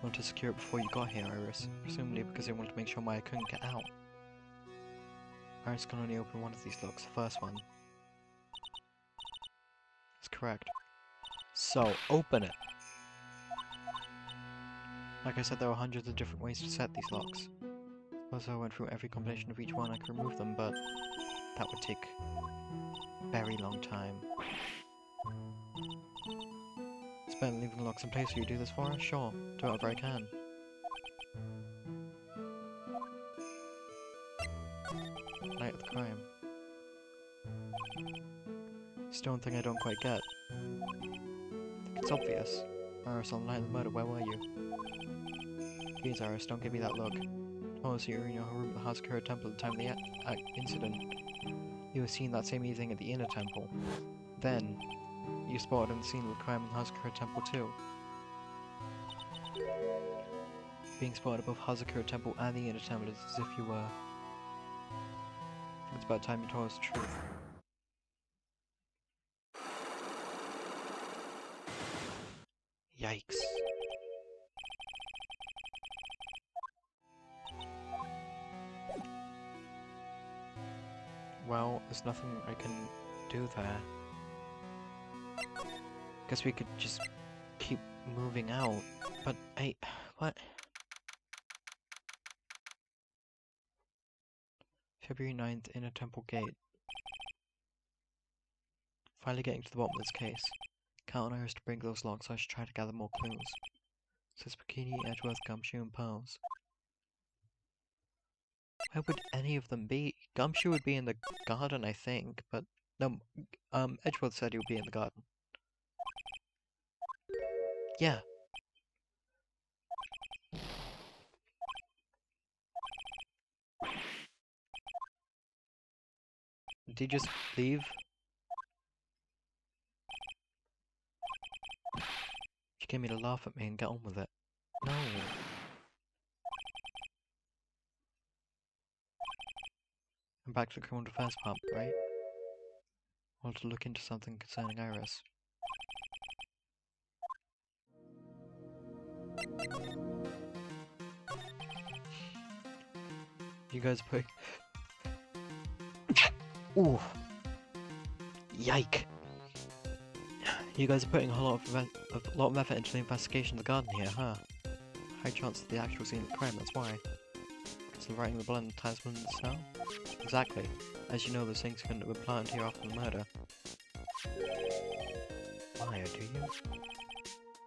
Wanted to secure it before you got here, Iris. Presumably because they wanted to make sure Maya couldn't get out. Iris can only open one of these locks, the first one. That's correct. So, open it! Like I said, there are hundreds of different ways to set these locks. Suppose I went through every combination of each one, I could remove them, but that would take a very long time. It's better than leaving the locks in place. Will you do this for us? Sure. Do whatever I can. Night of the crime. Still one thing I don't quite get. I think it's obvious. Iris, on the night of the murder, where were you? Please, Iris, don't give me that look. Oh, so you were in your room at the Hazakura Temple at the time of the incident. You were seen that same evening at the Inner Temple. Then, you spotted on the scene of the crime in the Hazakura Temple too. Being spotted above Hazakura Temple and the Inner Temple is as if you were... I think it's about time you told us the truth. Yikes. Well, there's nothing I can do there. Guess we could just keep moving out, but what? February 9th, Inner Temple Gate. Finally getting to the bottom of this case. Count on Iris to bring those locks, so I should try to gather more clues. Says Bikini, Edgeworth, Gumshoe, and Pearls. Where would any of them be? Gumshoe would be in the garden, I think, but... No, Edgeworth said he would be in the garden. Yeah. Did he just leave? She came here to laugh at me and get on with it. No. I'm back to the criminal defense part, right? I want to look into something concerning Iris. You guys are putting... Ooh. Yike. You guys are putting a lot of effort into the investigation of the garden here, huh? High chance of the actual scene of the crime, that's why. Because of writing the blood on the talisman in the snow? Exactly. As you know, those things couldn't have been planted here after the murder. Maya, do you?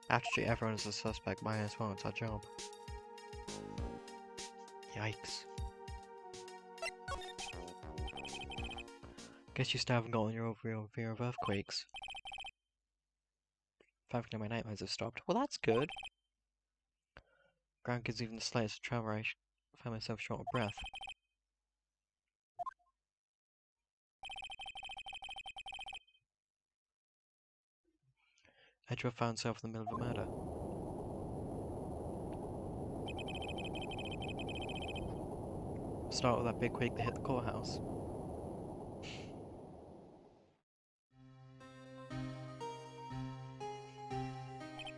Have to treat everyone as a suspect, Maya as well, it's our job. Yikes. Guess you still haven't gotten over your fear of earthquakes. Thankfully my nightmares have stopped. Well, that's good. Ground gives even the slightest tremor, I find myself short of breath. Edgeworth found himself in the middle of a murder. Start with that big quake that hit the courthouse.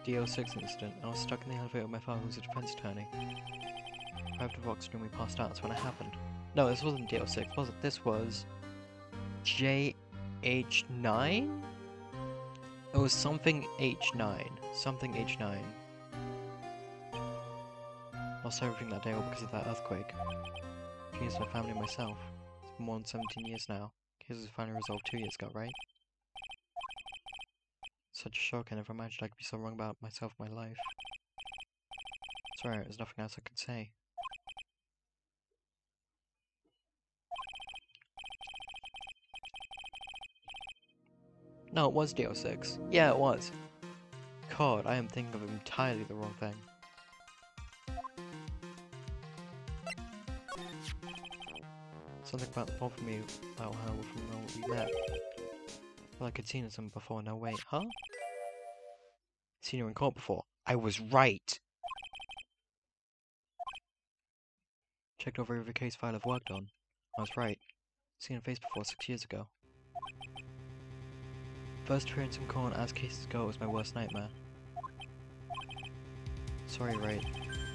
D06 incident. I was stuck in the elevator with my father, who was a defense attorney. Arrived at Vox when we passed out, that's when it happened. No, this wasn't D06, was it? This was... JH9? It was something H9. Something H9. Lost everything that day all because of that earthquake. Changed my family and myself. It's been more than 17 years now. Case was finally resolved 2 years ago, right? Such a shock, I never imagined I could be so wrong about myself and my life. Sorry, there's nothing else I could say. No, it was D06. Yeah, it was. God, I am thinking of entirely the wrong thing. Something about bothered me about how from the moment we met. Well, I could seen someone before, no wait, huh? Seen her in court before. I was right! Checked over every case file I've worked on. I was right. Seen her face before 6 years ago. First appearance in court as cases go was my worst nightmare. Sorry, right.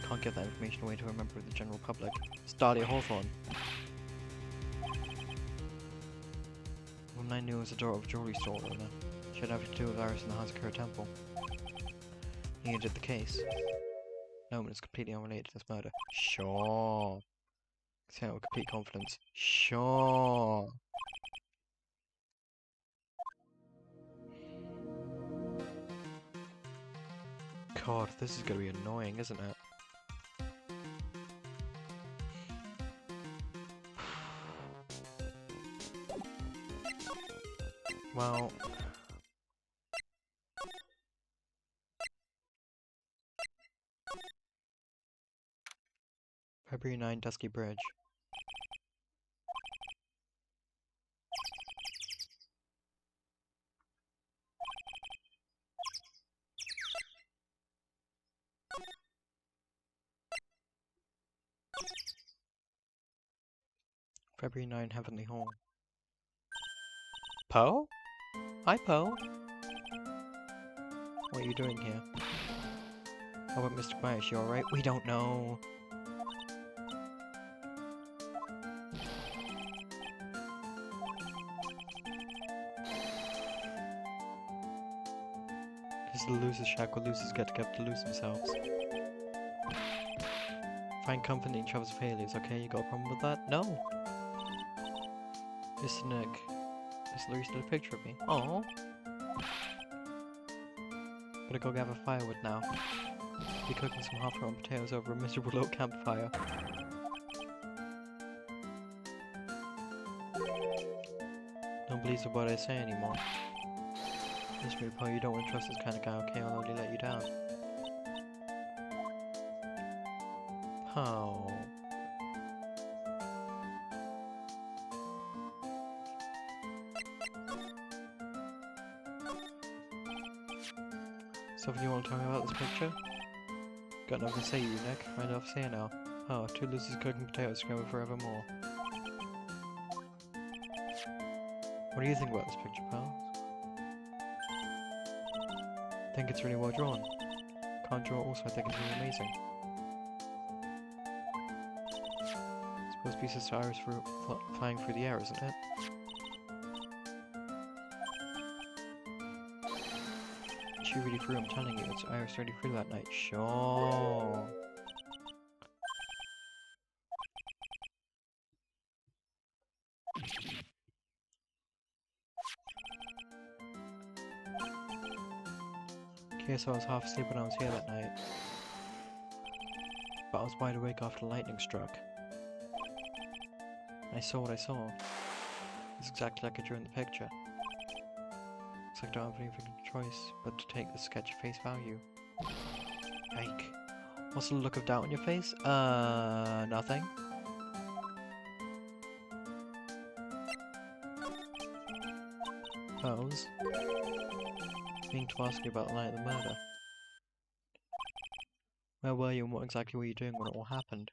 Can't give that information away to a member of the general public. It's Dahlia Hawthorne. The woman I knew was the daughter of a jewelry store owner. She had nothing to do with Iris in the Hazakura temple. He did the case. No one is completely unrelated to this murder. Sure. Say it with complete confidence. Sure. God, this is gonna be annoying, isn't it? Well... February 9, Dusky Bridge. February 9, Heavenly Hall. Poe? Hi, Poe. What are you doing here? How about Mr. Quiet? You alright? We don't know. This is the loser's shack where losers get together to lose themselves. Find comfort in each other's failures, okay? You got a problem with that? No! Mr. Nick. Miss Larry still a picture of me. Aww. Gotta go gather firewood now. Be cooking some half-rotten potatoes over a miserable little campfire. Don't believe what I say anymore. Miss Paul, you don't want to trust this kind of guy, okay? I'll only let you down. Oh. Something you want to tell me about this picture? Got nothing to say, you Nick. Right off here now. Oh, two losers cooking potatoes together forevermore. What do you think about this picture, pal? I think it's really well drawn. Can't draw also, I think it's really amazing. It's Supposed to be Sister Iris flying through the air, isn't it? She really flew, I'm telling you. It's Iris already flew that night. Sure. Okay, so I was half asleep when I was here that night. But I was wide awake after the lightning struck. I saw what I saw. It's exactly like I drew in the picture. Looks like I don't have any choice but to take the sketch at face value. Yike. What's the look of doubt on your face? Nothing. Pose. Meaning to ask you about the night of the murder. Where were you and what exactly were you doing when it all happened?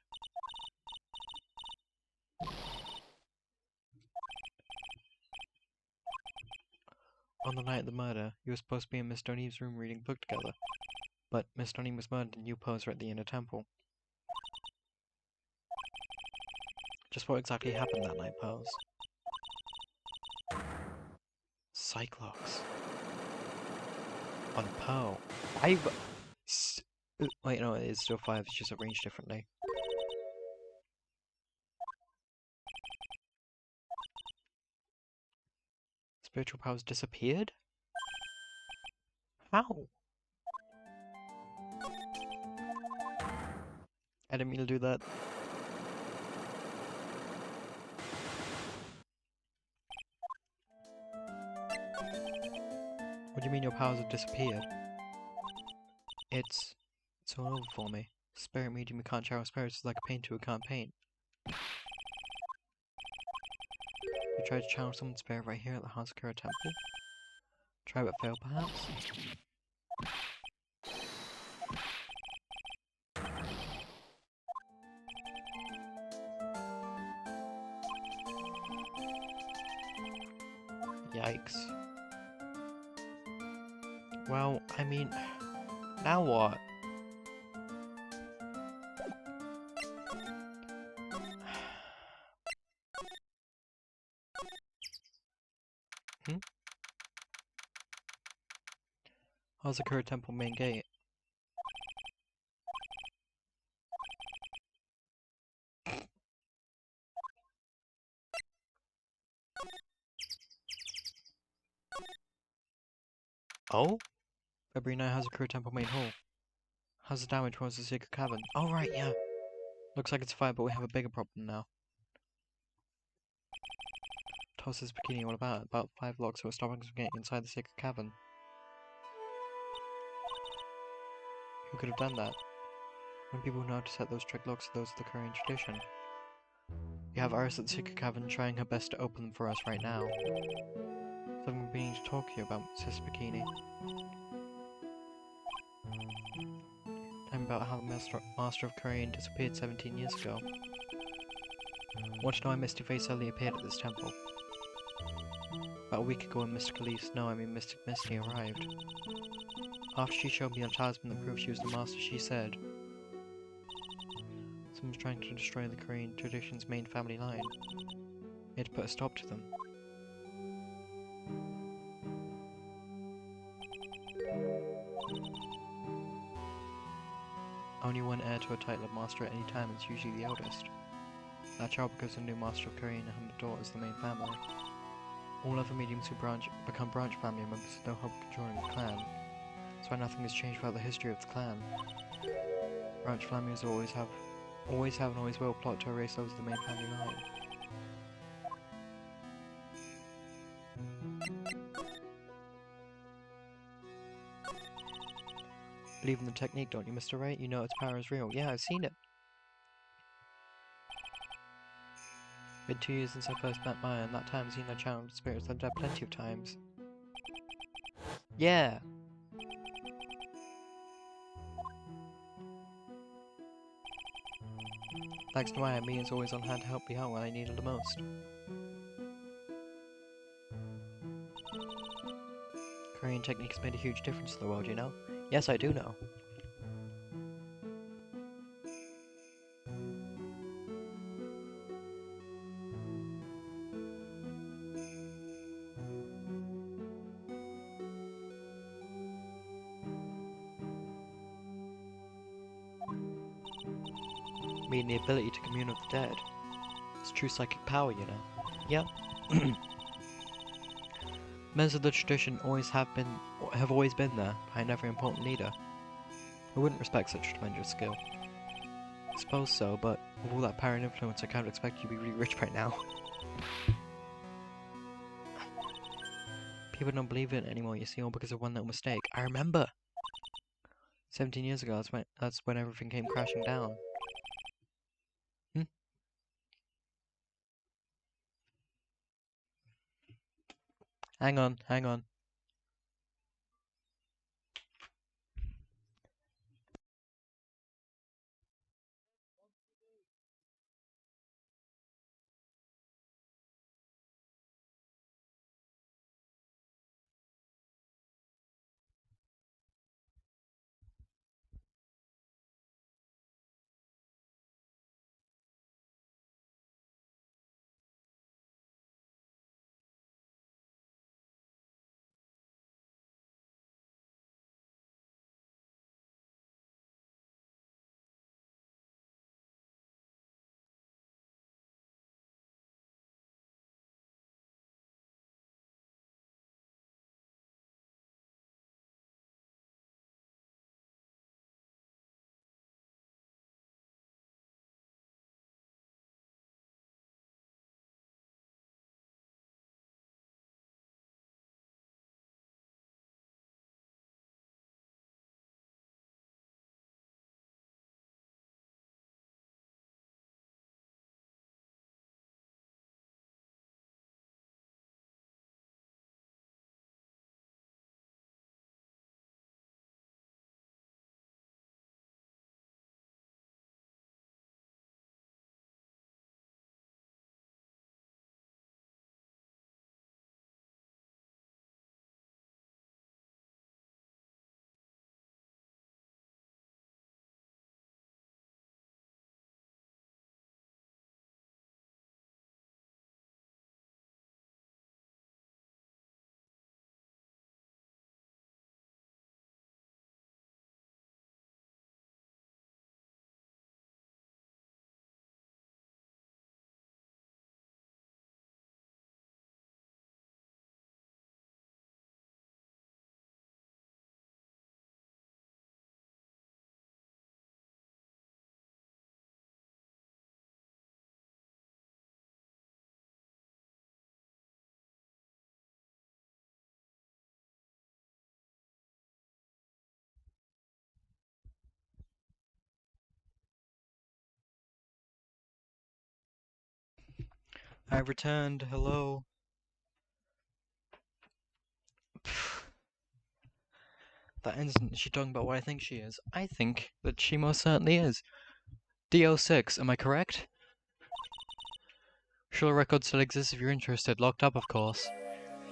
On the night of the murder, you were supposed to be in Miss Doneve's room reading a book together. But Miss Doneve was murdered and you posed her at the inner temple. Just what exactly happened that night, Pose? Cyclops. On Poe. Wait, no, it is still 5, it's just arranged differently. Spiritual powers disappeared? How? I didn't mean to do that. What do you mean your powers have disappeared? It's all over for me. Spirit medium who can't channel spirits is like a painter who can't paint. You tried to channel someone's spirit right here at the Hazakura temple? Try but fail, perhaps? Yikes. Well, I mean, now what? Hmm? Hazakura temple main gate. Oh? February 9 Hazakura temple main hall. How's the damage towards the secret cavern? Oh right, yeah. Looks like it's fire, but we have a bigger problem now. Toss this bikini all about 5 locks who are stopping us from getting inside the secret cavern. Who could have done that? When people who know how to set those trick locks, those are the Korean tradition. You have Iris at the secret cavern trying her best to open them for us right now. Something we've been needing to talk to you about, Sis Bikini. Tell me about how the Master of Korean disappeared 17 years ago. Want to know why Misty Face suddenly appeared at this temple? About a week ago when Mr. Khalees, no, I mean Mystic Misty, arrived. After she showed me a talisman that proved she was the Master, she said, someone's trying to destroy the Korean tradition's main family line. We had to put a stop to them. Only one heir to a title of Master at any time, and it's usually the eldest. That child becomes the new Master of Korean and her daughter is the main family. All other mediums who become branch family members with no hope of joining the clan. That's why nothing has changed about the history of the clan. Branch families always have and always will plot to erase those of the main family line. Believe in the technique, don't you, Mr. Wright? You know its power is real. Yeah, I've seen it. Been 2 years since I first met Maya, and that time I've seen her channeled spirits I've dead plenty of times. Yeah! Thanks to Maya, Mia's always on hand to help me out when I need her the most. Korean technique has made a huge difference to the world, you know? Yes, I do know. meaning the ability to commune with the dead. It's true psychic power, you know. Yep. Members of the tradition have always been there, behind every important leader. Who wouldn't respect such tremendous skill? I suppose so, but with all that power and influence, I can't expect you to be really rich right now. People don't believe it anymore, you see, all because of one little mistake. I remember! 17 years ago, that's when everything came crashing down. Hang on, hang on. I've returned, hello. That instant, she's talking about what I think she is. I think that she most certainly is. DO6, am I correct? Sure, record still exists if you're interested. Locked up, of course.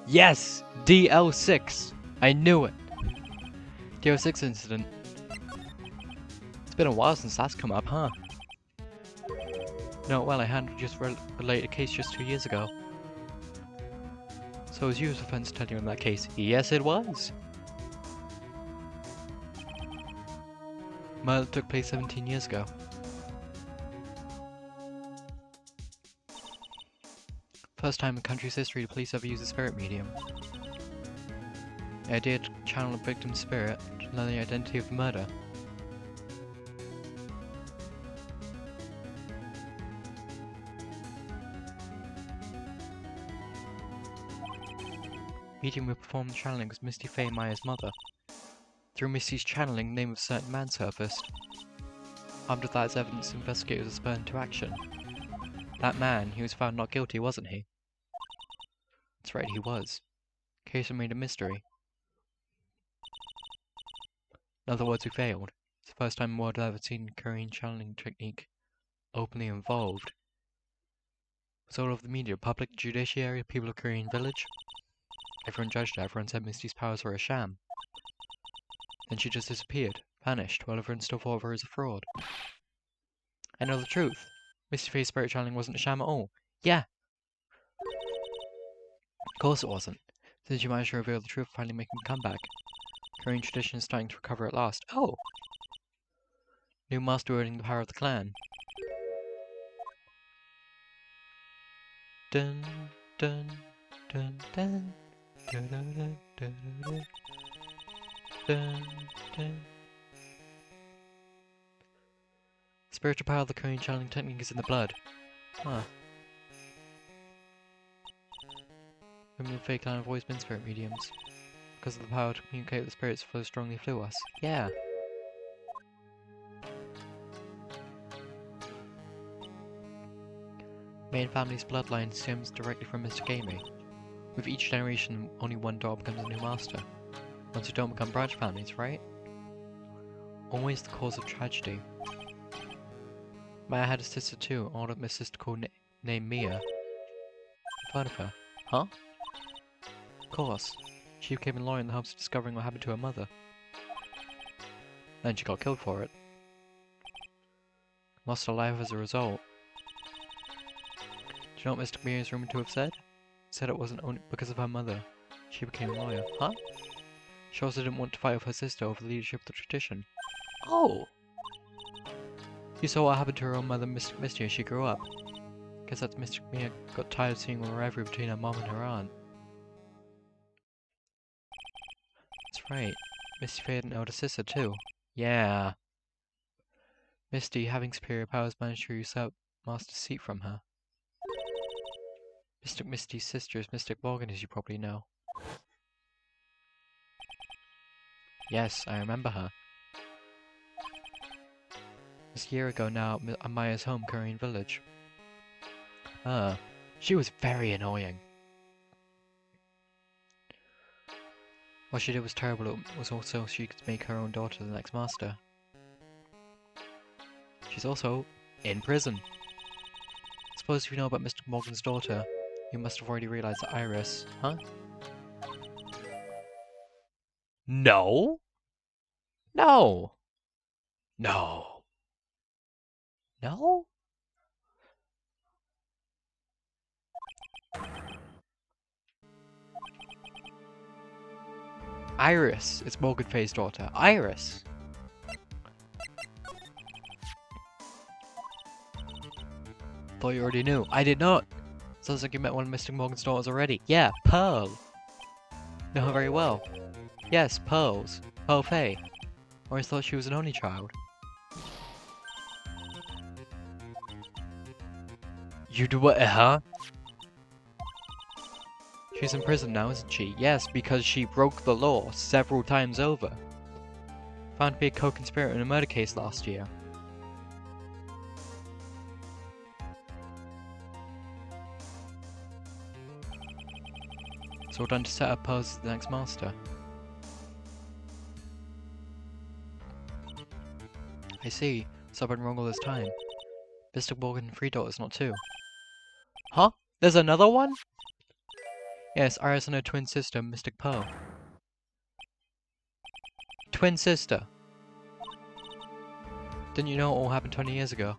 Yes! DL6! I knew it! DO6 incident. It's been a while since that's come up, huh? No, well, I had just related a case just 2 years ago. So it was you whose offense telling you in that case? Yes, it was! Murder took place 17 years ago. First time in country's history the police ever used a spirit medium. The idea to channel a victim's spirit to learn the identity of the murder. Medium who performed the channeling was Misty Faye Meyer's mother. Through Misty's channeling, the name of a certain man surfaced. Armed with that as evidence, investigators were spurred into action. That man, he was found not guilty, wasn't he? That's right, he was. Case remained a mystery. In other words, we failed. It's the first time the world had ever seen a Korean channeling technique openly involved. It was all over the media, public, judiciary, people of Korean village. Everyone judged her, everyone said Misty's powers were a sham. Then she just disappeared, vanished, while everyone still thought of her as a fraud. I know the truth. Misty Faye's spirit channeling wasn't a sham at all. Yeah! Of course it wasn't. Since you managed to reveal the truth, finally making a comeback. Korean tradition is starting to recover at last. Oh! New master wielding the power of the clan. Dun dun dun dun dun dun dun dun dun dun dun. Spiritual power of the Korean channeling technique is in the blood. Huh. Women with fake line have always been spirit mediums. Because of the power to communicate with spirits flows strongly through us. Yeah. Main family's bloodline stems directly from Mr. Gamey. With each generation, only one daughter becomes a new master. Once you don't become branch families, right? Always the cause of tragedy. Maya had a sister too, an older sister called named Mia. I've heard of her. Huh? Of course. She became a lawyer in the hopes of discovering what happened to her mother. Then she got killed for it. Lost her life as a result. Do you know what Mr. Mia is rumored to have said? He said it wasn't only because of her mother. She became a lawyer. Huh? She also didn't want to fight with her sister over the leadership of the tradition. Oh! You saw what happened to her own mother, Mystic Misty, as she grew up. Guess that's Mystic Mia got tired of seeing all the rivalry between her mom and her aunt. That's right. Misty had an elder sister too. Yeah. Misty, having superior powers, managed to usurp Master's seat from her. Mystic Misty's sister is Mystic Morgan, as you probably know. Yes, I remember her. It was a year ago now at Maya's home, Korean village. She was very annoying. What she did was terrible, it was also she could make her own daughter the next master. She's also in prison. Suppose if you know about Mr. Morgan's daughter, you must have already realized that Iris... Huh? No! No! No! No? Iris! It's Morgan Fay's daughter. Iris! Thought you already knew. I did not! Sounds like you met one of Mr. Morgan's daughters already. Yeah, Pearl! Know her very well. Yes, Pearls. Pearl Fay. Always thought she was an only child. You do what, huh? She's in prison now, isn't she? Yes, because she broke the law several times over. Found to be a co-conspirator in a murder case last year. It's all done to set up Pearls as the next master. I see. So I've been wrong all this time. Mr. Morgan and three daughters, not two. Huh? There's another one? Yes, Iris and her twin sister, Mystic Pearl. Twin sister! Didn't you know it all happened 20 years ago?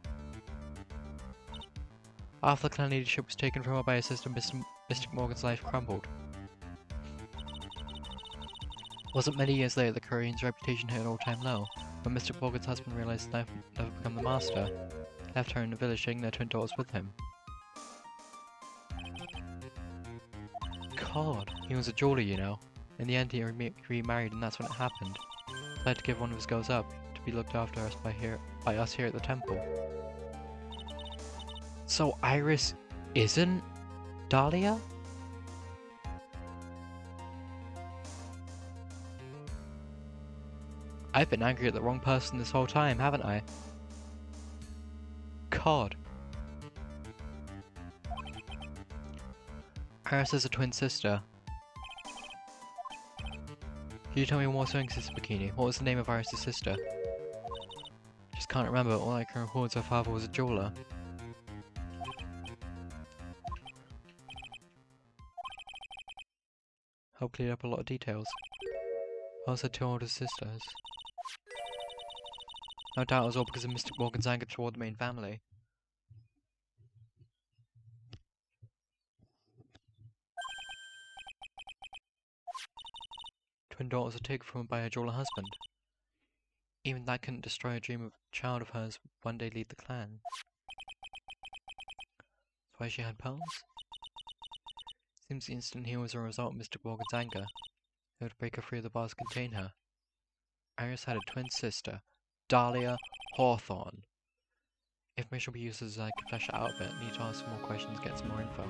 After the clan leadership was taken from her by her sister, Mystic Morgan's life crumbled. Wasn't many years later the Korean's reputation hit an all-time low. When Mr. Morgan's husband realized his life would never become the master, he left her in the village taking their twin daughters with him. God, he was a jeweler, you know. In the end he remarried and that's when it happened. He had to give one of his girls up, to be looked after us by us here at the temple. So Iris isn't Dahlia? I've been angry at the wrong person this whole time, haven't I? God. Iris is a twin sister. Can you tell me more about Sister Bikini? What was the name of Iris' sister? Just can't remember. All I can recall is her father was a jeweler. Helped clear up a lot of details. I also had two older sisters. No doubt it was all because of Mr. Morgan's anger toward the main family. Twin daughters were taken from her by her jeweler husband. Even that couldn't destroy a dream of a child of hers would one day lead the clan. That's why she had pearls? Seems the incident here was a result of Mr. Morgan's anger. He would break her free of the bars contain her. Iris had a twin sister, Dahlia Hawthorne. Information will be used as I can flesh it out a bit. Need to ask some more questions, get some more info.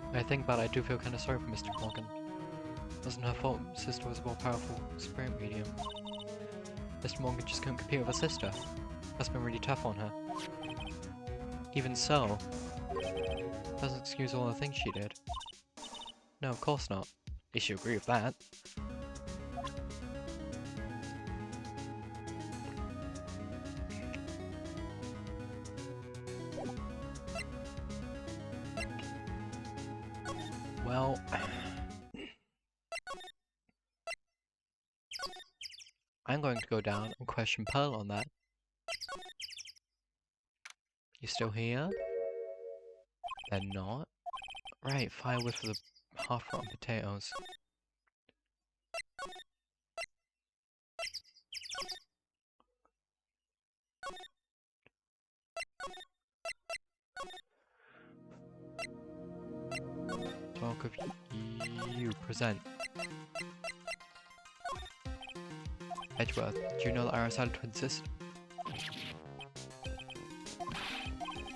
When I think about it, I do feel kind of sorry for Mr. Morgan. It wasn't her fault. Sister was a more powerful spirit medium. Mr. Morgan just couldn't compete with her sister. That's been really tough on her. Even so, doesn't excuse all the things she did. No, of course not. At least you agree with that. Well, I'm going to go down and question Pearl on that. You still here? They're not? Right, firewood for the half-rotten potatoes. Talk of you present. Edgeworth, do you know that Iris had a twin sister?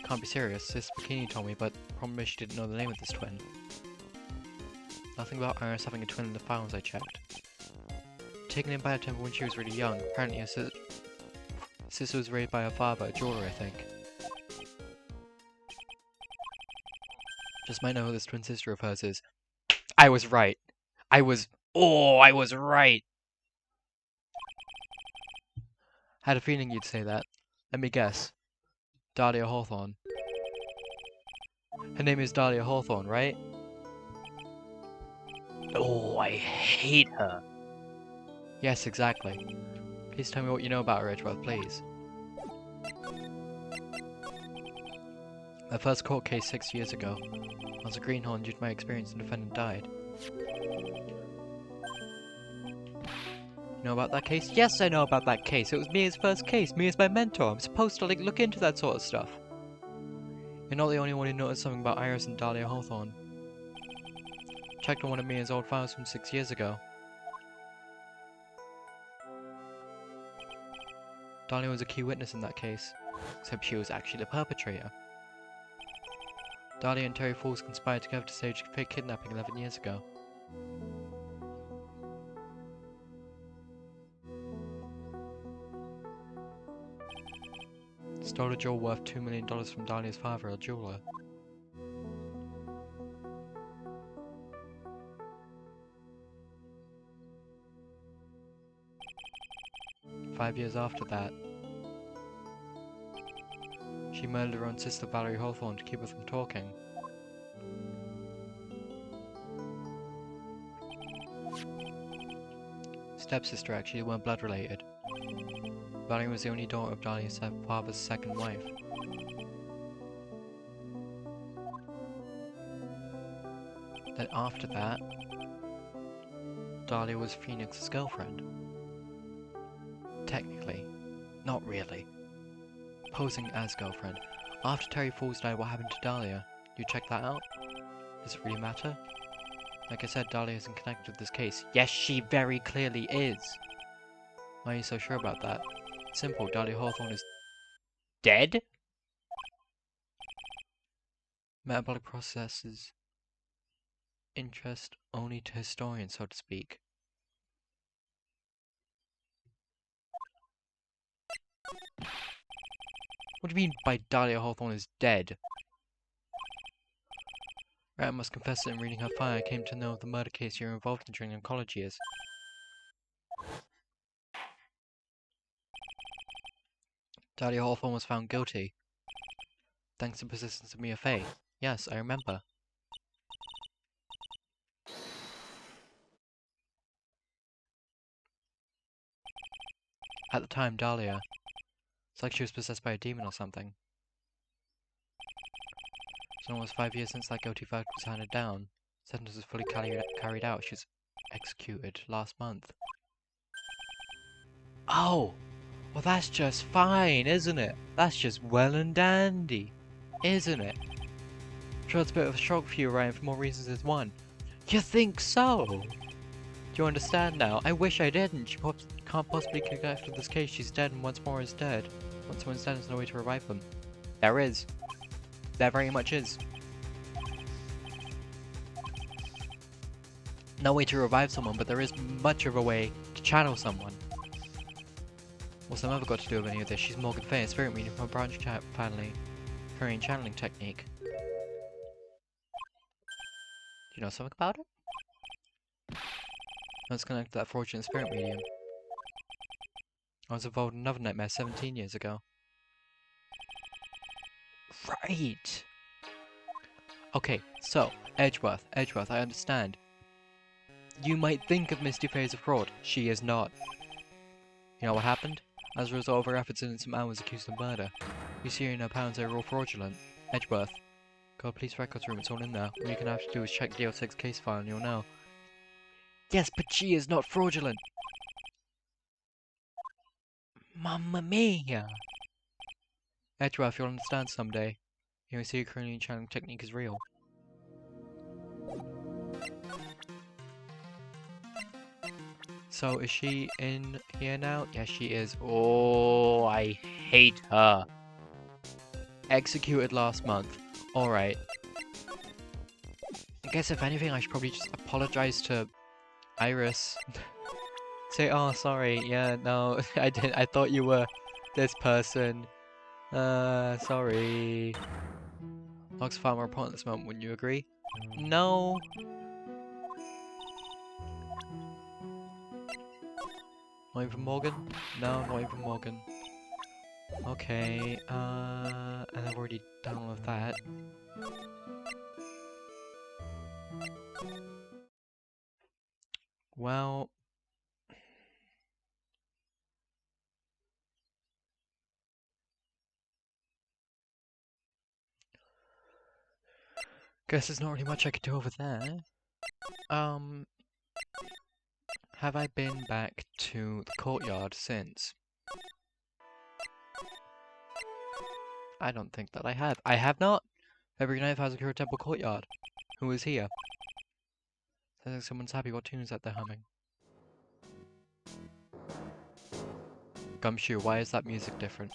Can't be serious, Sis Bikini told me, but the problem is she didn't know the name of this twin. Nothing about Iris having a twin in the files I checked. Taken in by a temple when she was really young, apparently her sister was raised by her father, a jeweler I think. Just might know who this twin sister of hers is. I was right! I was right! Had a feeling you'd say that. Let me guess. Dahlia Hawthorne. Her name is Dahlia Hawthorne, right? Oh, I hate her. Yes, exactly. Please tell me what you know about her, Edgeworth, please. My first court case 6 years ago. I was a greenhorn due to my experience and the defendant died. You know about that case? Yes, I know about that case. It was Mia's first case. Mia's my mentor. I'm supposed to look into that sort of stuff. You're not the only one who noticed something about Iris and Dahlia Hawthorne. Checked on one of Mia's old files from 6 years ago. Dahlia was a key witness in that case, except she was actually the perpetrator. Dahlia and Terry Falls conspired together to stage a fake kidnapping 11 years ago. Stole a jewel worth $2 million from Dahlia's father, a jeweler. Five years after that, she murdered her own sister Valerie Hawthorne to keep her from talking. Stepsister actually weren't blood related. Valerie was the only daughter of Dahlia's father's second wife. Then after that, Dahlia was Phoenix's girlfriend. Technically, not really. Posing as girlfriend. After Terry Falls died, what happened to Dahlia? You check that out? Does it really matter? Like I said, Dahlia isn't connected with this case. Yes, she very clearly is! Why are you so sure about that? Simple, Dahlia Hawthorne is dead? Metabolic processes interest only to historians, so to speak. What do you mean by Dahlia Hawthorne is dead? Right, I must confess that in reading her file, I came to know of the murder case you were involved in during your college years. Dahlia Hawthorne was found guilty. Thanks to the persistence of Mia Fey. Yes, I remember. At the time, Dahlia. It's like she was possessed by a demon or something. It's almost 5 years since that guilty verdict was handed down. The sentence was fully carried out. She was executed last month. Oh! Well, that's just fine, isn't it? That's just well and dandy, isn't it? Sure, it's a bit of a shock for you, Ryan, for more reasons than one. You think so? Do you understand now? I wish I didn't. She can't possibly kick after this case. She's dead and once more is dead. Once someone's dead, there's no way to revive them. There is. There very much is. No way to revive someone, but there is much of a way to channel someone. What's the mother got to do with any of this? She's Morgan Fay, a spirit medium from a branch family. Korean channeling technique. Do you know something about it? Let's connect to that fortunate spirit medium. I was involved in another nightmare 17 years ago. Right! Okay, so, Edgeworth, I understand. You might think of Misty Faye as a fraud. She is not. You know what happened? As a result of her efforts, innocent man was accused of murder. You see her in her pounds are all fraudulent. Edgeworth. Go to police records room, it's all in there. All you can have to do is check the 06 case file and you'll know. Yes, but she is not fraudulent! Mamma mia! Edgeworth, you'll understand someday. You'll see your Korean channeling technique is real. So, is she in here now? Yes, she is. Oh, I hate her. Executed last month. Alright. I guess if anything, I should probably just apologize to Iris. Say, oh, sorry. Yeah, no, I didn't. I thought you were this person. Sorry. Looks far more important at this moment, wouldn't you agree? No. Not even Morgan? No, not even Morgan. Okay, and I've already done all of that. Well... guess there's not really much I could do over there. Have I been back to the courtyard since? I don't think that I have. I have not! Every night has a temple courtyard. Who is here? Sounds like someone's happy. What tune is that they're humming? Gumshoe, why is that music different?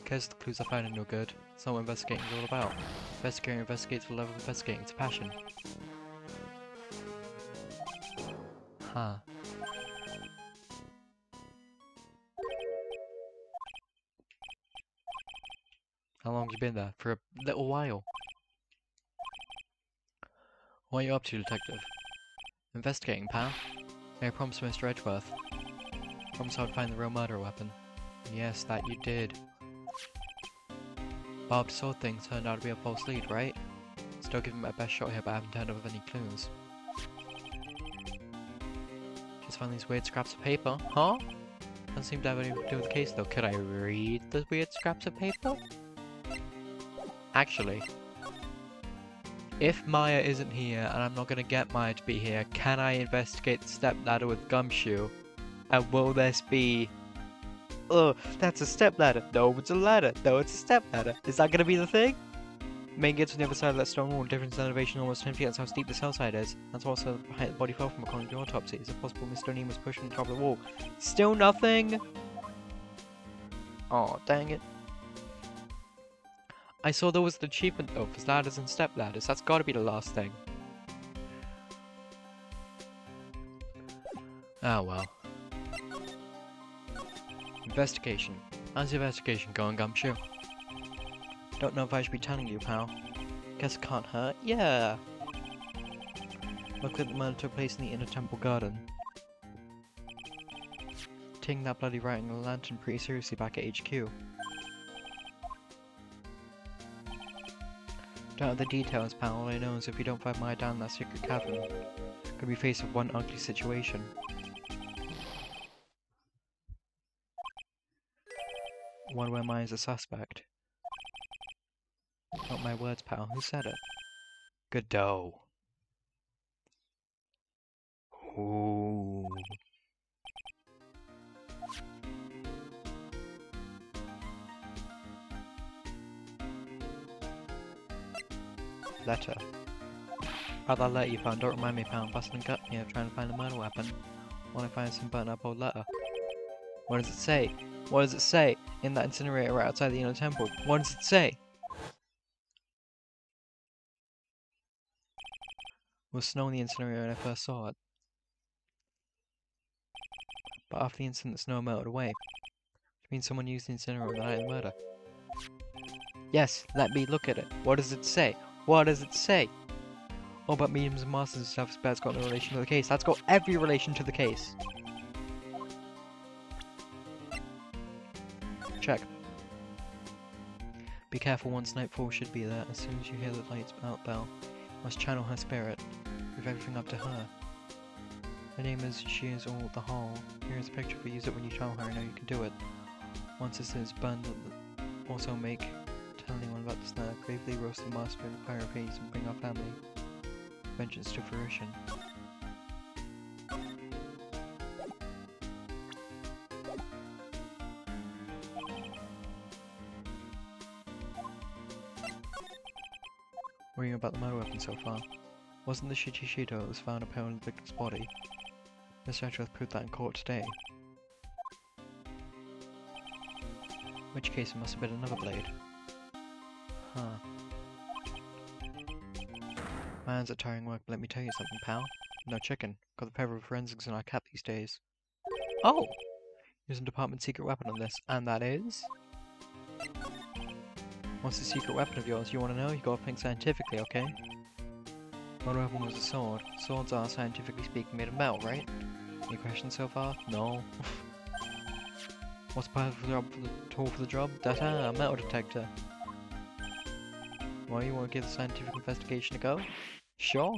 Guess the clues I found are no good. It's not what investigating is all about. Investigating investigates for the love of investigating. It's a passion. Huh. How long have you been there? For a little while. What are you up to, detective? Investigating, pal. I promised Mr. Edgeworth. Promised I would find the real murder weapon. Yes, that you did. Bob's sword thing turned out to be a false lead, right? Still giving my best shot here, but I haven't turned up with any clues. Just found these weird scraps of paper. Huh? Doesn't seem to have anything to do with the case though. Could I read the weird scraps of paper? Actually, if Maya isn't here and I'm not gonna get Maya to be here, can I investigate the stepladder with Gumshoe? And will this be... oh, that's a stepladder. No, it's a ladder. No, it's a stepladder. Is that gonna be the thing? Main gate to the other side of that stone wall, difference in elevation almost 10 feet. That's how steep the cell side is. That's also the height the body fell from according to the autopsy. Is it possible Mr. O'Neill was pushed from the top of the wall? Still nothing? Oh, dang it. I saw there was an achievement though for ladders and step ladders. That's gotta be the last thing. Ah well. Investigation. How's the investigation going, Gumshoe? Don't know if I should be telling you, pal. Guess it can't hurt. Yeah. Looks like the murder took place in the inner temple garden. Taking that bloody writing on the lantern pretty seriously back at HQ. Don't know the details, pal. All I know is if you don't find Maya down in that secret cavern, could be faced with one ugly situation. One where mine is a suspect. Not my words, pal. Who said it? Good dough. Ooh. Letter. How'd that letter you found? Don't remind me, pal. I'm busting gut here trying to find a murder weapon. Want to find some button up old letter. What does it say? What does it say? In that incinerator right outside the inner temple. What does it say? It was snow in the incinerator when I first saw it. But after the incident, the snow melted away. Which means someone used the incinerator the night of the murder. Yes, let me look at it. What does it say? What does it say? All about mediums and masters and stuff, that's got no relation to the case. That's got every relation to the case. Check. Be careful, once nightfall should be there. As soon as you hear the lights out bell, must channel her spirit. Leave everything up to her. Her name is She Is All the Hall. Here is a picture for use it when you channel her. I know you can do it. Once this is burned, also make tell anyone about the snare. Gravely roast the master in the fire of haze and bring our family vengeance to fruition. Worrying about the murder weapon so far. Wasn't the Shichishito that was found upon the victim's body? Mr. Edgeworth proved that in court today. In which case it must have been another blade. Huh. My hands are tiring work, but let me tell you something, pal. No chicken. Got the power of forensics in our cap these days. Oh! Using department secret weapon on this, and that is... What's the secret weapon of yours? You want to know? You gotta think scientifically, okay? What weapon was a sword? Swords are, scientifically speaking, made of metal, right? Any questions so far? No. What's part of the job for the tool for the job? Da-da, a metal detector. Well, you want to give the scientific investigation a go? Sure.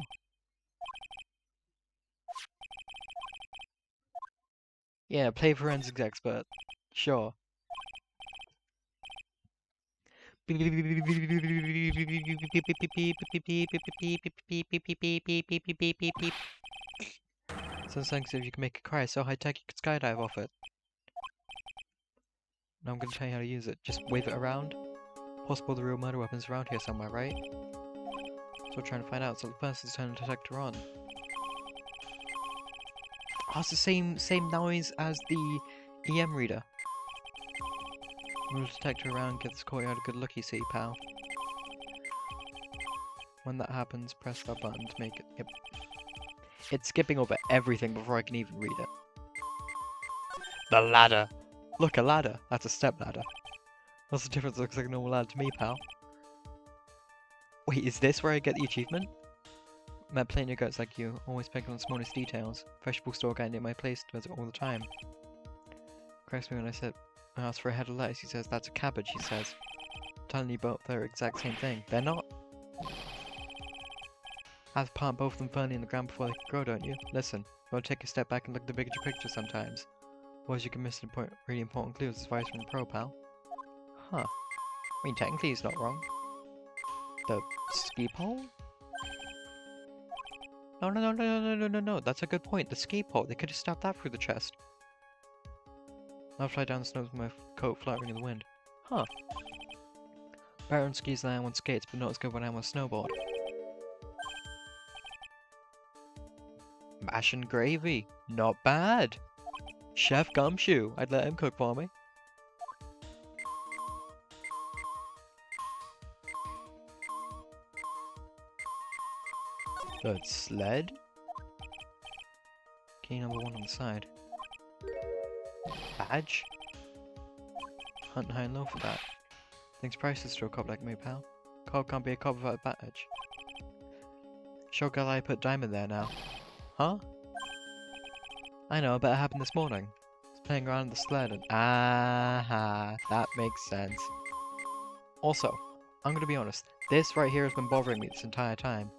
Yeah, play forensics expert. Sure. So sensitive you can make it cry, so high tech you could skydive off it. Now I'm gonna tell you how to use it. Just wave it around. Possible the real murder weapon's around here somewhere, right? So we're trying to find out, so first let's turn the detector on. Oh, it's the same noise as the EM reader. Move the detector around, get this courtyard a good look, you see, pal. When that happens, press that button to make it... Yep. It's skipping over everything before I can even read it. The ladder! Look, a ladder! That's a step ladder. What's the difference? It looks like a normal ladder to me, pal. Wait, is this where I get the achievement? Met playing your guts like you, always picking on the smallest details. Vegetable store guy near my place does it all the time. Corrects me when I ask for a head of lettuce, he says that's a cabbage, he says. I'm telling you both they're exact same thing. They're not. I have to plant both of them firmly in the ground before they can grow, don't you? Listen, you gotta take a step back and look at the bigger picture sometimes. Otherwise you can miss really important clues, advice from a pro, pal. Huh. I mean, technically he's not wrong. The ski pole? No, that's a good point. The ski pole, they could have stabbed that through the chest. I'll fly down the snow with my coat fluttering in the wind. Huh. Better on skis than I am on skates, but not as good when I'm on a snowboard. Mash and gravy. Not bad. Chef Gumshoe. I'd let him cook for me. The sled? Key number 1 on the side. Badge? Hunt high and low for that. Thinks prices to a cop like me, pal. Cop can't be a cop without a badge. Sure glad I put diamond there now. Huh? I know, I bet it happened this morning. I was playing around with the sled and that makes sense. Also, I'm gonna be honest, this right here has been bothering me this entire time.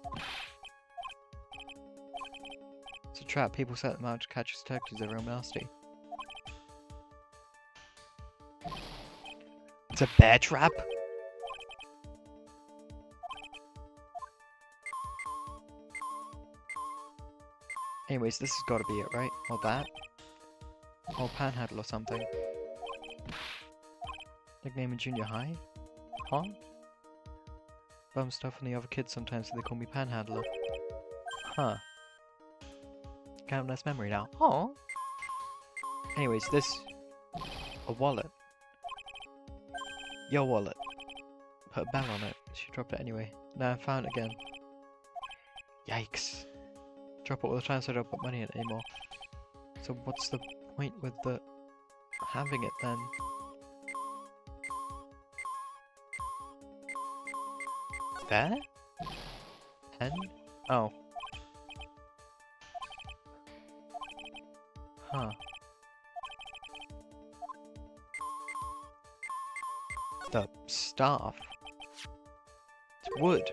It's a trap, people set them out to catch detectives, they're real nasty. It's a bear trap? Anyways, this has gotta be it, right? Or that? Or Panhandle or something. Nickname in junior high? Huh? Bum stuff on the other kids sometimes so they call me Panhandler. Huh. Kind of have a nice memory now. Huh? Anyways, this... a wallet. Your wallet. Put a bell on it. She dropped it anyway. Now I found it again. Yikes. Drop it all the time so I don't put money in it anymore. So what's the point with the... having it then? There? Pen? Oh. Huh. The staff. It's wood.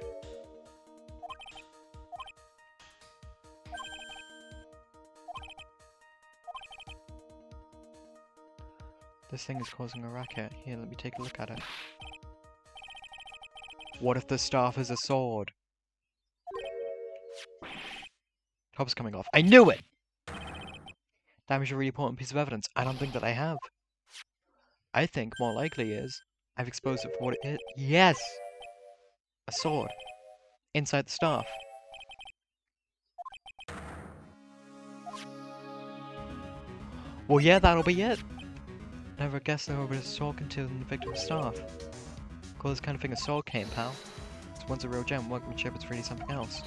This thing is causing a racket. Here, let me take a look at it. What if the staff is a sword? Top's coming off. I knew it! Damage a really important piece of evidence. I don't think that I have. I think more likely is I've exposed it for what it is. Yes! A sword. Inside the staff. Well, yeah, that'll be it. Never guessed there was a sword concealed in the victim's staff. Call this kind of thing a sword cane, pal. It's once a real gem, workmanship, it's really something else.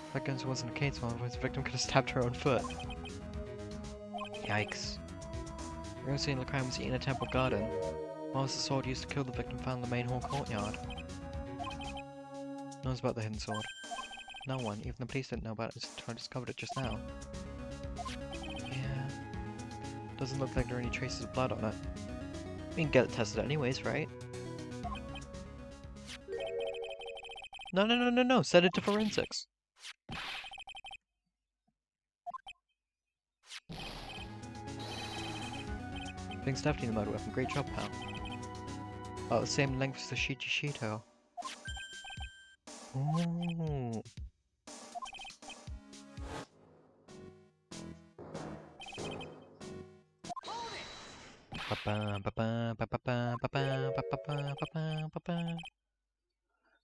If that gun wasn't a cane sword, the victim could have stabbed her own foot. Yikes. Real scene of the crime was eating a temple garden. What was the sword used to kill the victim found in the main hall courtyard? No one's about the hidden sword. No one, even the police didn't know about it until I discovered it just now. Yeah. Doesn't look like there are any traces of blood on it. We can get it tested anyways, right? No, send it to forensics. Being stuffed in the murder weapon, great job, pal. About the same length as the Shito. Ooh.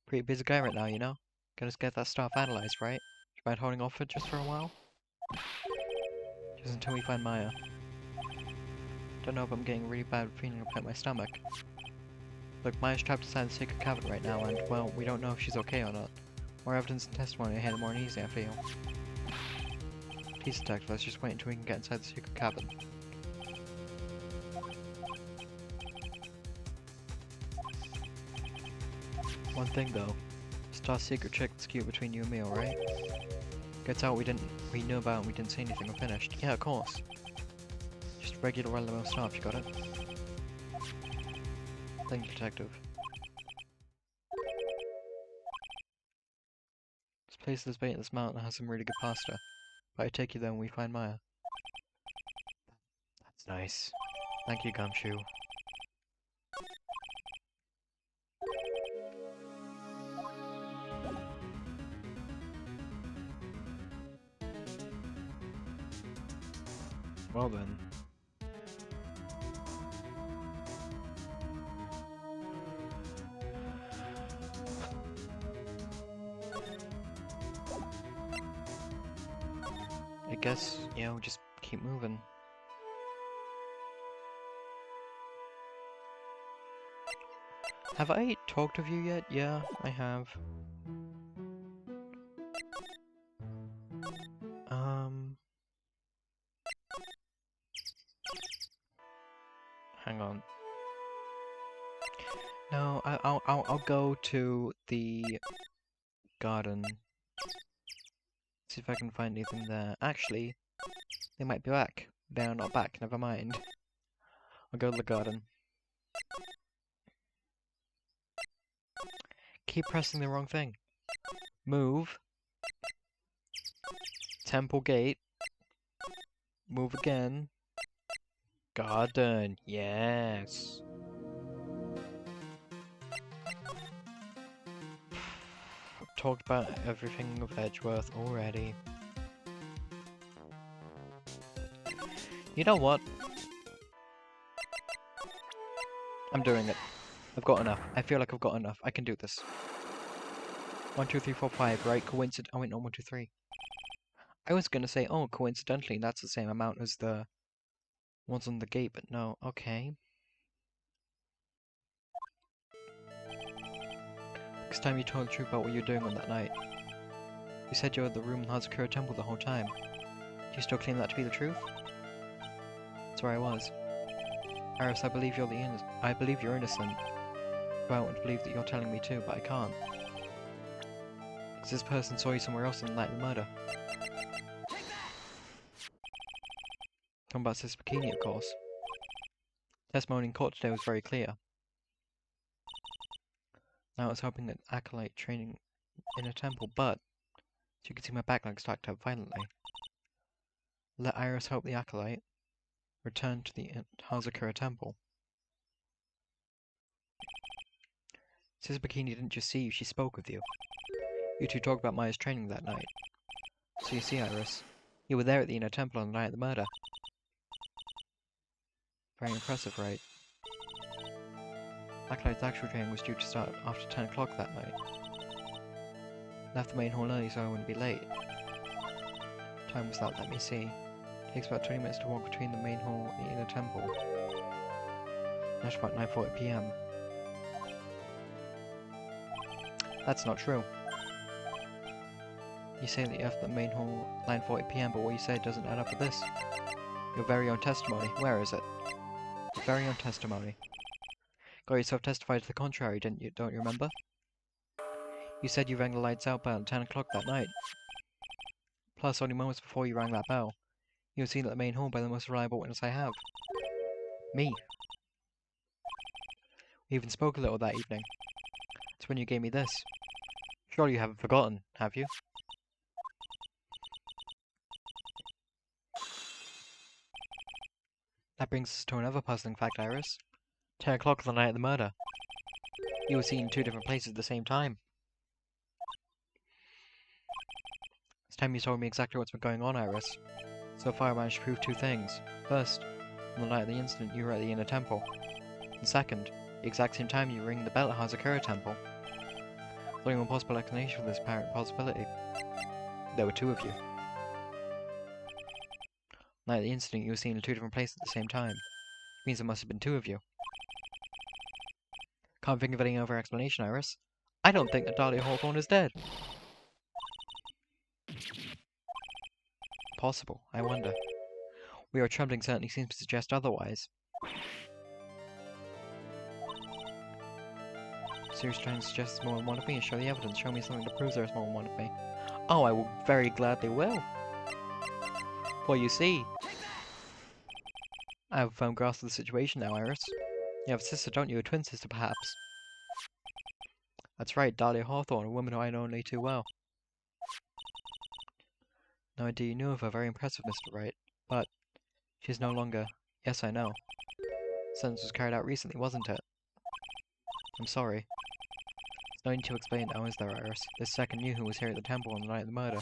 Pretty busy guy right now, you know? Gotta get that stuff analyzed, right? Do you mind holding off it just for a while? Just until we find Maya. Don't know if I'm getting a really bad feeling about my stomach. Look, Maya's trapped inside the secret cabin right now, and, well, we don't know if she's okay or not. More evidence and testimony ahead, the more uneasy I feel. Peace, detective, let's just wait until we can get inside the secret cabin. One thing though, Star's secret trick that's cute between you and me, alright? Gets out we knew about and we didn't say anything or finished. Yeah, of course. Just regular run-of-the-mill stuff, you got it? Thank you, detective. This place is bait at this mountain has some really good pasta. But I take you there when we find Maya. That's nice. Thank you, Gumshoe. Well then. I guess, you know, just keep moving. Have I talked with you yet? Yeah, I have. Hang on. No, I'll go to the garden. See if I can find anything there. Actually, they might be back. They're not back, never mind. I'll go to the garden. Keep pressing the wrong thing. Move. Temple gate. Move again. Garden. Yes. talked about everything of Edgeworth already. You know what? I'm doing it. I've got enough. I feel like I've got enough. I can do this. 1, 2, 3, 4, 5, right? Coincident. Oh wait, no, 1, 2, 3. I was gonna say, oh, coincidentally, that's the same amount as the ones on the gate, but no. Okay. Next time you told the truth about what you were doing on that night. You said you were at the room in Hazakura Temple the whole time. Do you still claim that to be the truth? That's where I was. Iris, I believe you're innocent. I want to believe that you're telling me too, but I can't. Because this person saw you somewhere else on the night of the murder. Talking about Sis Bikini, of course. Testimony in court today was very clear. Now I was hoping that acolyte training in a temple, but as you can see my back legs stacked up violently. Let Iris hope the acolyte returned to the Hazakura temple. Sis Bikini didn't just see you, she spoke with you. You two talked about Maya's training that night. So you see, Iris, you were there at the inner temple on the night of the murder. Very impressive, right? Acolyte's actual training was due to start after 10 o'clock that night. Left the main hall early so I wouldn't be late. Time was that, let me see. Takes about 20 minutes to walk between the main hall and the inner temple. That's about 9:40 PM. That's not true. You say that you left the main hall 9:40 PM, but what you say doesn't add up with this. Your very own testimony. Where is it? Your very own testimony. Got yourself testified to the contrary, didn't you? Don't you remember? You said you rang the lights out bell at 10 o'clock that night. Plus, only moments before you rang that bell, you were seen at the main hall by the most reliable witness I have. Me. We even spoke a little that evening. It's when you gave me this. Surely you haven't forgotten, have you? That brings us to another puzzling fact, Iris. 10 o'clock on the night of the murder. You were seen in 2 different places at the same time. This time you told me exactly what's been going on, Iris. So far I managed to prove 2 things. First, on the night of the incident you were at the inner temple. And second, the exact same time you were ringing the bell at Hazakura temple. There's only one possible explanation for this apparent possibility. There were 2 of you. On the night of the incident you were seen in 2 different places at the same time. It means there must have been 2 of you. Can't think of any other explanation, Iris. I don't think that Dahlia Hawthorne is dead. Possible, I wonder. Your trembling certainly seems to suggest otherwise. Seriously trying to suggest there's more than one of me and show the evidence. Show me something that proves there's more than one of me. Oh, I will very gladly will. Well, you see, I have a firm grasp of the situation now, Iris. You have a sister, don't you? A twin sister, perhaps? That's right, Dahlia Hawthorne, a woman who I know only too well. No idea you knew of her. Very impressive, Mr. Wright. But she's no longer... Yes, I know. The sentence was carried out recently, wasn't it? I'm sorry. There's no need to explain now, is there, Iris? This second you who was here at the temple on the night of the murder.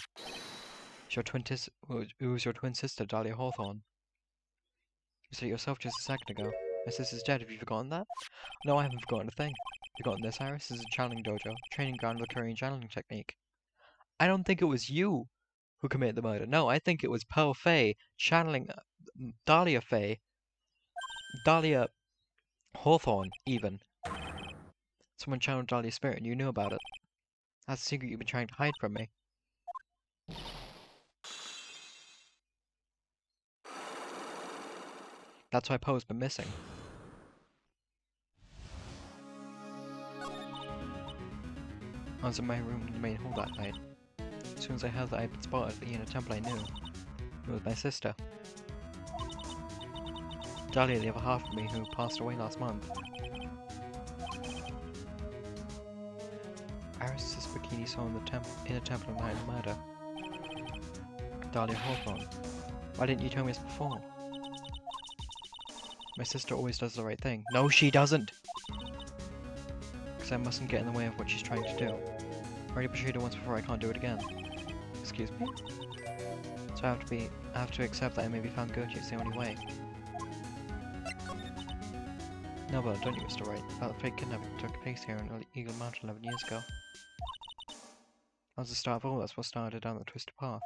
Who was your twin sister, Dahlia Hawthorne? You said it yourself just a second ago. My sister's dead. Have you forgotten that? No, I haven't forgotten a thing. Forgotten this, Iris? This is a channeling dojo. Training ground of the Korean channeling technique. I don't think it was you who committed the murder. No, I think it was Pearl Fay channeling Dahlia Fay. Dahlia Hawthorne, even. Someone channeled Dahlia's spirit and you knew about it. That's the secret you've been trying to hide from me. That's why Poe's been missing. I was in my room in the main hall that night. As soon as I heard that I had been spotted at the inner temple, I knew. It was my sister. Dahlia, the other half of me, who passed away last month. Iris' bikini saw in the inner temple on the night of the murder. Dahlia Hawthorne. Why didn't you tell me this before? My sister always does the right thing. No, she doesn't! Because I mustn't get in the way of what she's trying to do. already betrayed it once before, I can't do it again. Excuse me? So I have to accept that I may be found guilty, it's the only way. No, but don't you, Mr. Wright? That fake kidnapping took place here in Eagle Mountain 11 years ago. That was the start of all, that's what started down the twisted path.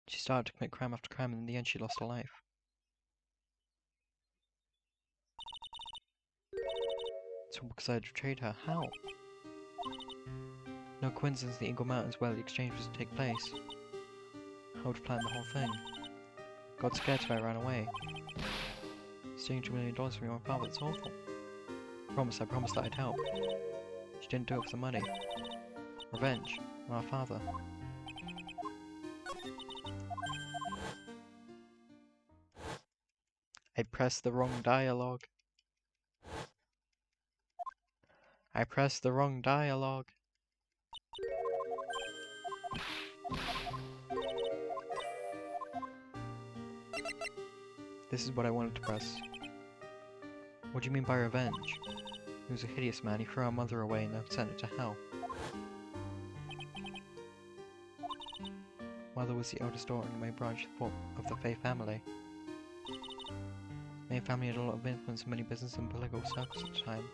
She started to commit crime after crime, and in the end she lost her life. So because I had betrayed her, how? No coincidence the Eagle Mountains where the exchange was to take place. I would have planned the whole thing. Got scared so I ran away. Stealing $2 million from your father, that's awful. I promised that I'd help. She didn't do it for the money. Revenge on our father. I pressed the wrong dialogue. I pressed the wrong dialogue. This is what I wanted to press. What do you mean by revenge? He was a hideous man, he threw our mother away and then sent her to hell. Mother was the eldest daughter in the main branch of the Fey family. The May family had a lot of influence in many business and political circles at the time.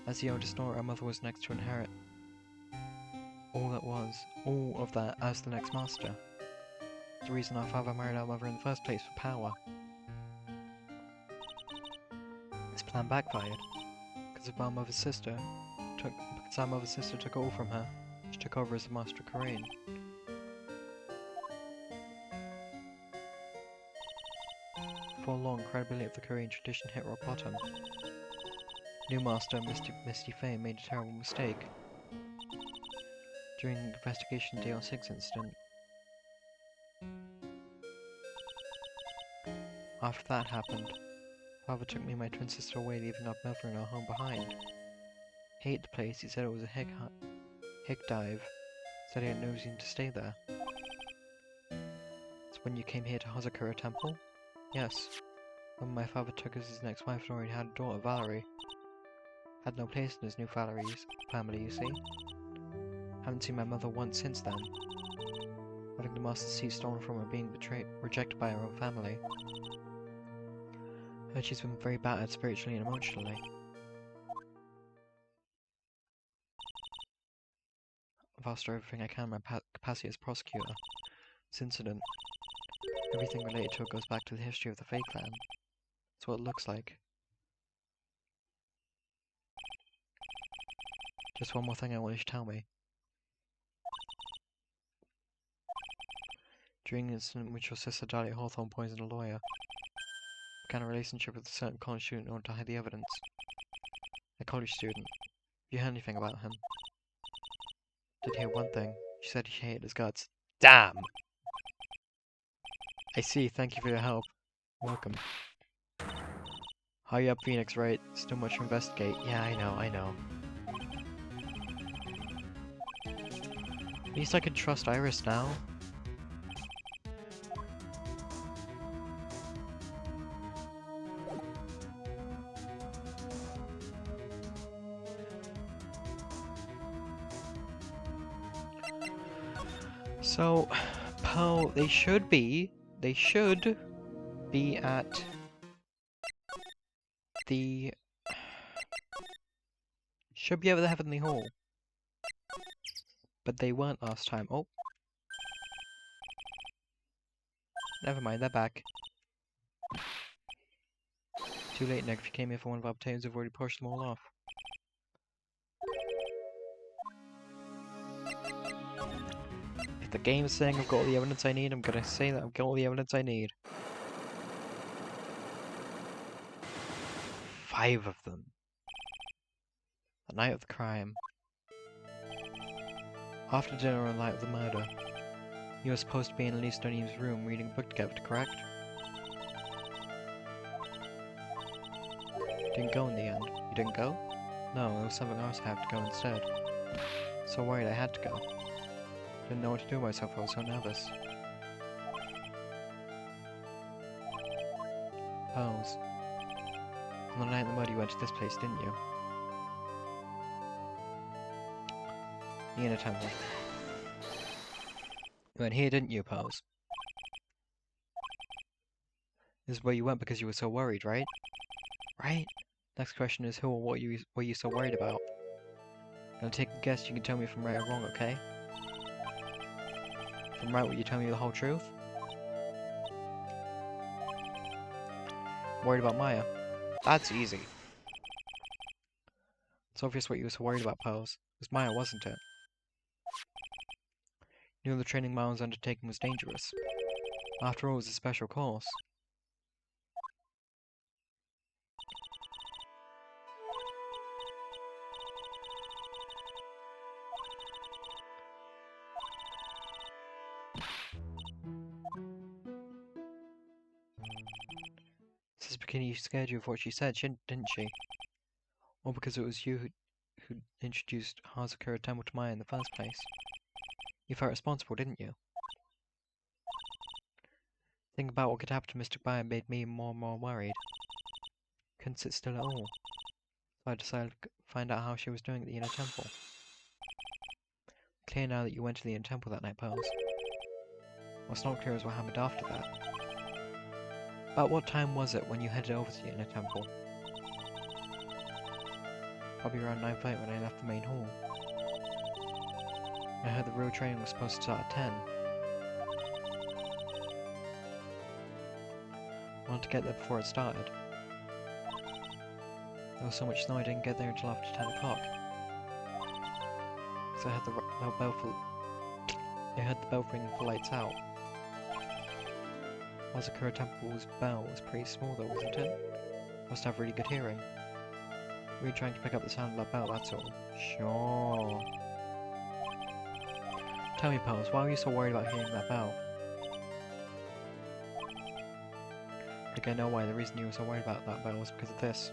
As the eldest daughter, our mother was next to inherit all of that as the next master. The reason our father married our mother in the first place for power. This plan backfired because our mother's sister took all from her. She took over as the master of Korean. Before long, credibility of the Korean tradition hit rock bottom. New master, Misty Faye, made a terrible mistake. During the investigation of the DL6 incident. After that happened, father took me and my twin sister away, leaving our mother and our home behind. He hated the place, he said it was a hick dive, said he had no reason to stay there. So when you came here to Hazakura Temple? Yes. When my father took us his next wife and already had a daughter, Valerie. Had no place in his new family, you see. Haven't seen my mother once since then. Having the master seat stolen from her, being rejected by her own family. Heard she's been very battered spiritually and emotionally. I've asked her everything I can in my capacity as prosecutor. This incident, everything related to it goes back to the history of the Fae clan. That's what it looks like. Just one more thing I want you to tell me. During the incident in which your sister Dahlia Hawthorne poisoned a lawyer, began a relationship with a certain college student in order to hide the evidence. A college student. Have you heard anything about him? Did hear one thing. She said she hated his guts. Damn! I see, thank you for your help. Welcome. Hurry up, Phoenix, right? Still much to investigate. Yeah, I know. At least I can trust Iris now. So, Pearl, they should be at the... Should be over the Heavenly Hall. But they weren't last time. Oh. Never mind, they're back. Too late, Nick. If you came here for one of our potatoes, I've already pushed them all off. If the game's saying I've got all the evidence I need, I'm gonna say that I've got all the evidence I need. 5 of them. The night of the crime. After dinner on the night of the murder. You were supposed to be in Elise Dunham's room reading a book together, correct? Didn't go in the end. You didn't go? No, there was something else I had to go instead. So worried I had to go. Didn't know what to do with myself, I was so nervous. Pose. On the night of the murder you went to this place, didn't you? The inner temple. You went here, didn't you, Pose? This is where you went because you were so worried, right? Right? Next question is who or what were you so worried about? Gonna take a guess, you can tell me if I'm right or wrong, okay? If I'm right, will you tell me the whole truth? Worried about Maya? That's easy. It's obvious what you were so worried about, Pose. It was Maya, wasn't it? You knew the training Maya was undertaking was dangerous. After all, it was a special course. Sis Bikini scared you of what she said, didn't she? Or because it was you who introduced Hazakura Temple to Maya in the first place. You felt responsible, didn't you? Thinking about what could happen to Mr. Maya made me more and more worried. Couldn't sit still at all. So I decided to find out how she was doing at the inner temple. Clear now that you went to the inner temple that night, Pose. What's not clear is what happened after that. About what time was it when you headed over to the inner temple? Probably around 9:30 when I left the main hall. I heard the real training was supposed to start at 10. I wanted to get there before it started. There was so much snow I didn't get there until after 10 o'clock. So I heard the bell ring for lights out. Hazakura Temple's bell was pretty small though, wasn't it? Must have really good hearing. Really trying to pick up the sound of that bell, that's all. Sure. Tell me, Pose, why were you so worried about hearing that bell? I think I know why. The reason you were so worried about that bell was because of this.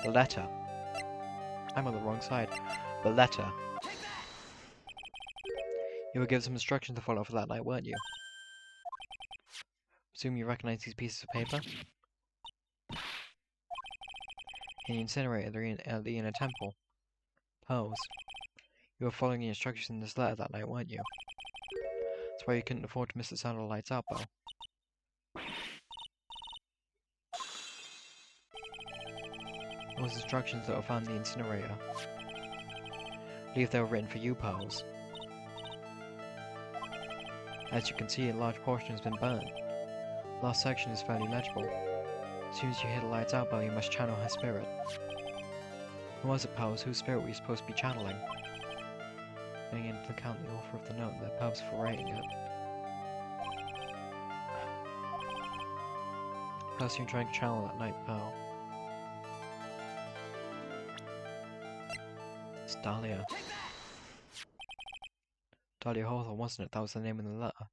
The letter. I'm on the wrong side. The letter. You were given some instructions to follow for that night, weren't you? Assume you recognize these pieces of paper? In the incinerator at the inner temple. Pose. You were following the instructions in this letter that night, weren't you? That's why you couldn't afford to miss the sound of the lights out bell. Those instructions that were found in the incinerator. I believe they were written for you, Pose. As you can see, a large portion has been burned. The last section is fairly legible. As soon as you hear the lights out bell, you must channel her spirit. Who was it, Pose? Whose spirit were you supposed to be channeling? Taking into account the author of the note and their purpose for writing it. The person you're trying to channel that night, pal. It's Dahlia. Dahlia Hawthorne, wasn't it? That was the name in the letter.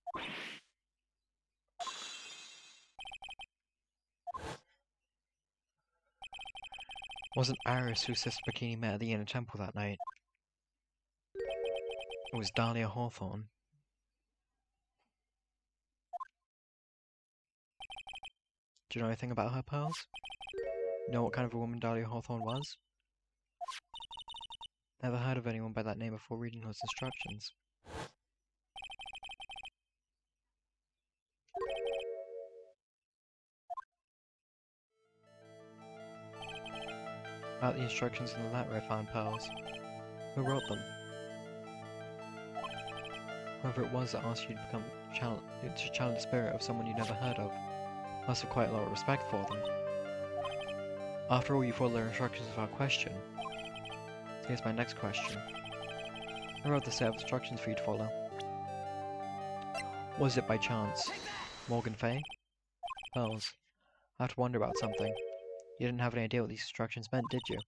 Wasn't Iris who Sister Bikini met at the inner temple that night? It was Dahlia Hawthorne. Do you know anything about her, pearls? You know what kind of a woman Dahlia Hawthorne was? Never heard of anyone by that name before reading those instructions. About the instructions in the letter I found, pearls. Who wrote them? Whoever it was that asked you to channel the spirit of someone you never heard of. Must have quite a lot of respect for them. After all, you followed their instructions without question. So here's my next question. I wrote the set of instructions for you to follow. Was it by chance Morgan Fay? Pearls, I have to wonder about something. You didn't have any idea what these instructions meant, did you?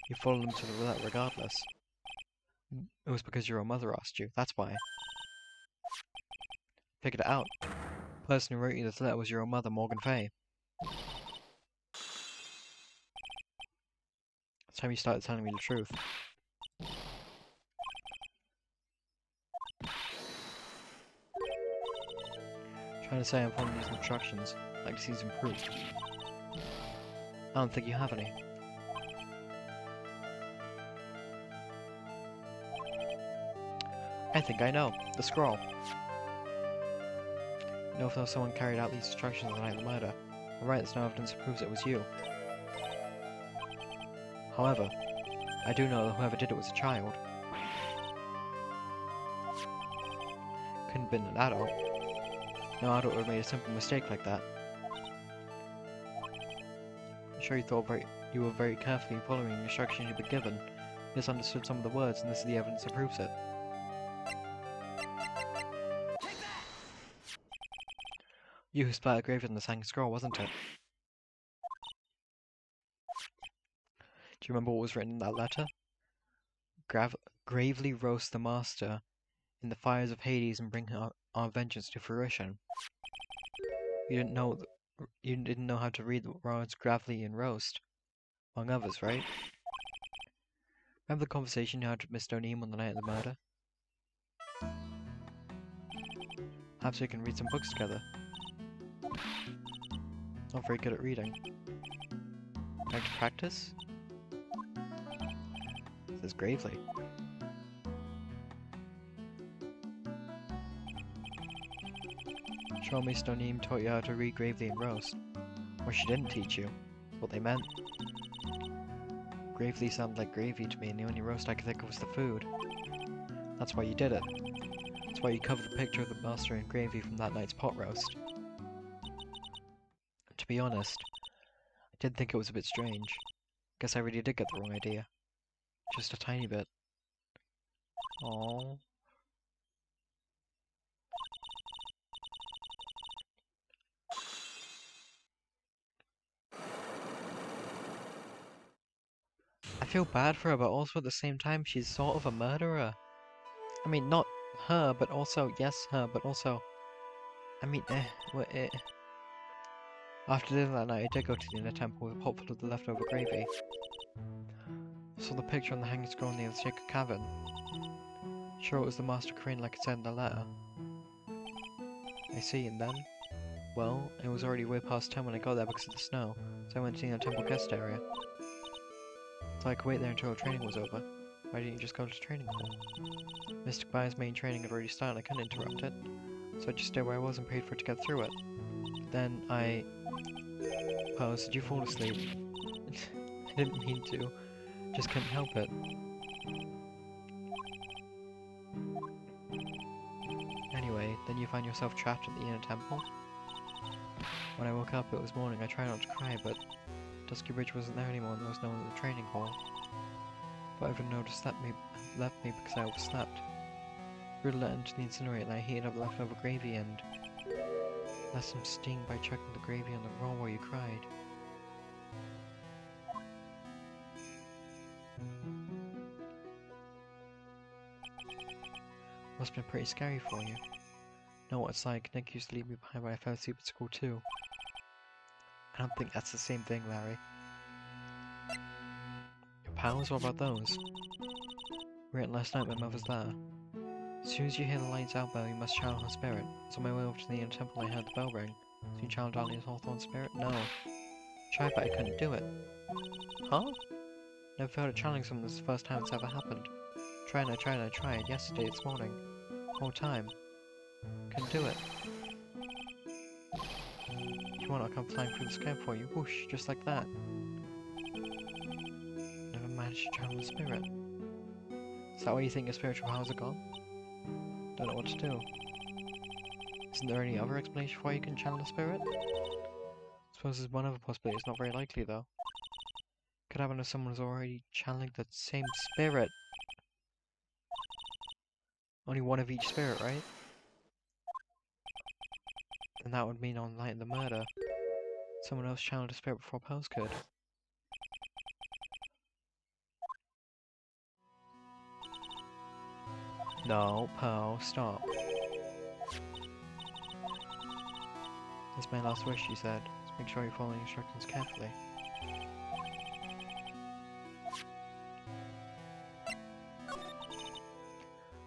You followed them to the roulette regardless. It was because your own mother asked you, that's why. Figured it out. The person who wrote you this letter was your own mother, Morgan Fay. It's time you started telling me the truth. Trying to say I'm following these instructions. I'd like to see some proof. I don't think you have any. I think I know. The scroll. You know if someone carried out these instructions on the night of the murder. Alright, there's no evidence that proves it was you. However, I do know that whoever did it was a child. Couldn't have been an adult. No adult would have made a simple mistake like that. I'm sure you were very carefully following the instructions you'd been given. Misunderstood some of the words, and this is the evidence that proves it. You who splattered gravy on the hanging scroll, wasn't it? Do you remember what was written in that letter? Gravely roast the master in the fires of Hades and bring our vengeance to fruition. You didn't know how to read the words gravely and roast, among others, right? Remember the conversation you had with Mr. O'Neill on the night of the murder? Perhaps we can read some books together. Not very good at reading. Like to practice? It says gravely. Sure, Mr. O'Neill taught you how to read gravely and roast. Or she didn't teach you. That's what they meant. Gravely sounded like gravy to me, and the only roast I could think of was the food. That's why you did it. That's why you covered the picture of the master in gravy from that night's pot roast. To be honest, I did think it was a bit strange. Guess I really did get the wrong idea. Just a tiny bit. Aww. I feel bad for her, but also at the same time, she's sort of a murderer. I mean, not her, but also, yes, her, but also... I mean, After dinner that night, I did go to the inner temple with a pot full of the leftover gravy. I saw the picture on the hanging scroll near the sacred cavern. Sure, it was the Master Korean like it said in the letter. I see, and then? Well, it was already way past 10 when I got there because of the snow, so I went to the inner temple guest area. So I could wait there until training was over. Why didn't you just go to the training hall? Mystic Bio's main training had already started, I couldn't interrupt it. So I just stayed where I was and paid for it to get through it. Then Pose, did you fall asleep? I didn't mean to. Just couldn't help it. Anyway, then you find yourself trapped at the inner temple? When I woke up, it was morning. I tried not to cry, but Dusky Bridge wasn't there anymore and there was no one in the training hall. But I've noticed that left me because I overslept. Riddle it into the incinerator and I heated up leftover gravy and let some sting by chucking the gravy on the roll while you cried. Must have been pretty scary for you. Know what it's like. Nick used to leave me behind when I fell asleep at school too. I don't think that's the same thing, Larry. Your powers? What about those? We went last night when Mother's there. As soon as you hear the lights out bell, you must channel her spirit. So on my way over to the inner temple, I heard the bell ring. So you channeled Darlene's Hawthorne spirit? No. Tried, but I couldn't do it. Huh? Never felt it channeling someone. This is the first time it's ever happened. Tried. Yesterday, this morning. Whole time. Couldn't do it. If you want, I'll come flying through the sky for you. Whoosh, just like that. Never managed to channel the spirit. Is that why you think your spiritual powers are gone? Don't know what to do. Isn't there any other explanation for why you can channel the spirit? Suppose there's one other possibility. It's not very likely, though. Could happen if someone was already channeling the same spirit. Only one of each spirit, right? And that would mean on the night of the murder, someone else channeled a spirit before Pose could. No, Pearl, stop. That's my last wish, she said. Just make sure you're following instructions carefully.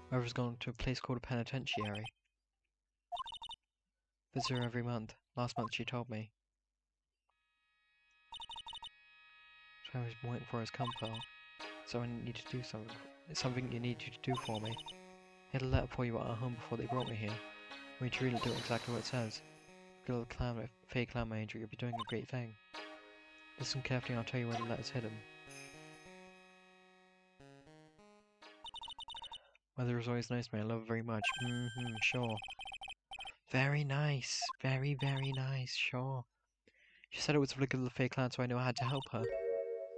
Whoever's gone to a place called a penitentiary. Visit her every month. Last month she told me. So I was waiting for his compo. So I need to do something. It's something you need you to do for me. I had a letter for you at our home before they brought me here. I need to read it, do exactly what it says. Good little clown, fake clown angel, you'll be doing a great thing. Listen carefully and I'll tell you where the letter's hidden. Weather is always nice to me, I love it very much. Sure. Very nice. Very, very nice, sure. She said it was a good little fake clown, so I knew I had to help her.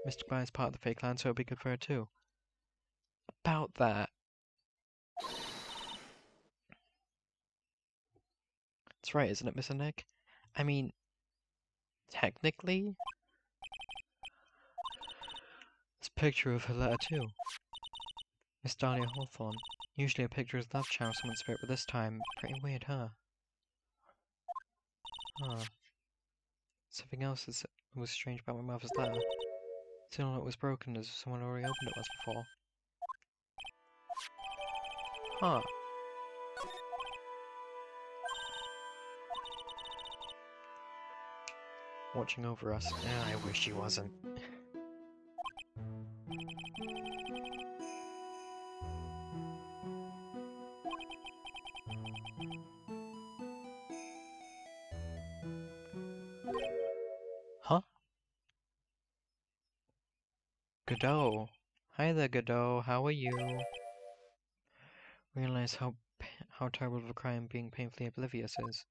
Mr. Bryan is part of the fake clown, so it'll be good for her too. About that. That's right, isn't it, Mr. Nick? I mean, technically, there's a picture of her letter too. Miss Dahlia Hawthorne. Usually a picture is love child someone's spirit, but this time, pretty weird, huh? Huh. Something else was strange about my mother's letter. Still on it was broken as if someone already opened it once before. Huh. Watching over us. I wish she wasn't. Huh? Godot. Hi there, Godot. How are you? Realize how terrible of a crime being painfully oblivious is.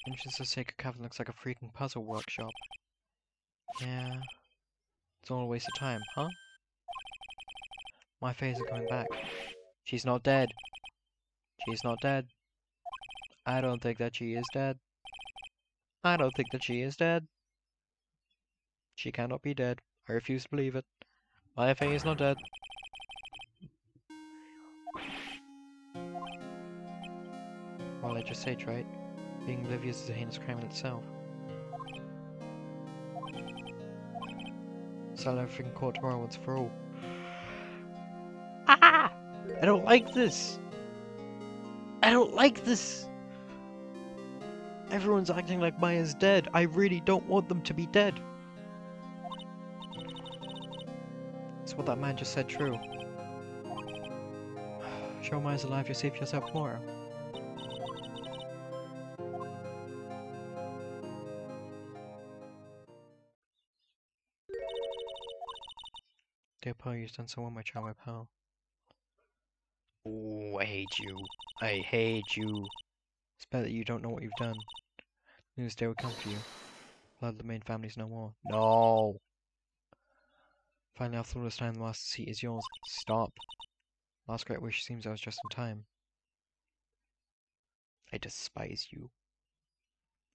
Entrance to Sacred Cavern looks like a freaking puzzle workshop. Yeah. It's all a waste of time, huh? My face is coming back. She's not dead. She's not dead. I don't think that she is dead. I don't think that she is dead. She cannot be dead. I refuse to believe it. My Faye is not dead. Well, I just said, right? Being oblivious is a heinous crime in itself. Sell everything court tomorrow once for all. Ah! I don't like this! I don't like this! Everyone's acting like Maya's dead. I really don't want them to be dead. Is what that man just said true? Show Maya's alive, you'll save yourself tomorrow. Dear Pearl, you've done so well, my child, my Pearl. Oh, I hate you. I hate you. It's better that you don't know what you've done. News day will come for you. Blood of the main family's no more. No! Finally, after all this time, the master seat is yours. Stop. Last great wish seems I was just in time. I despise you.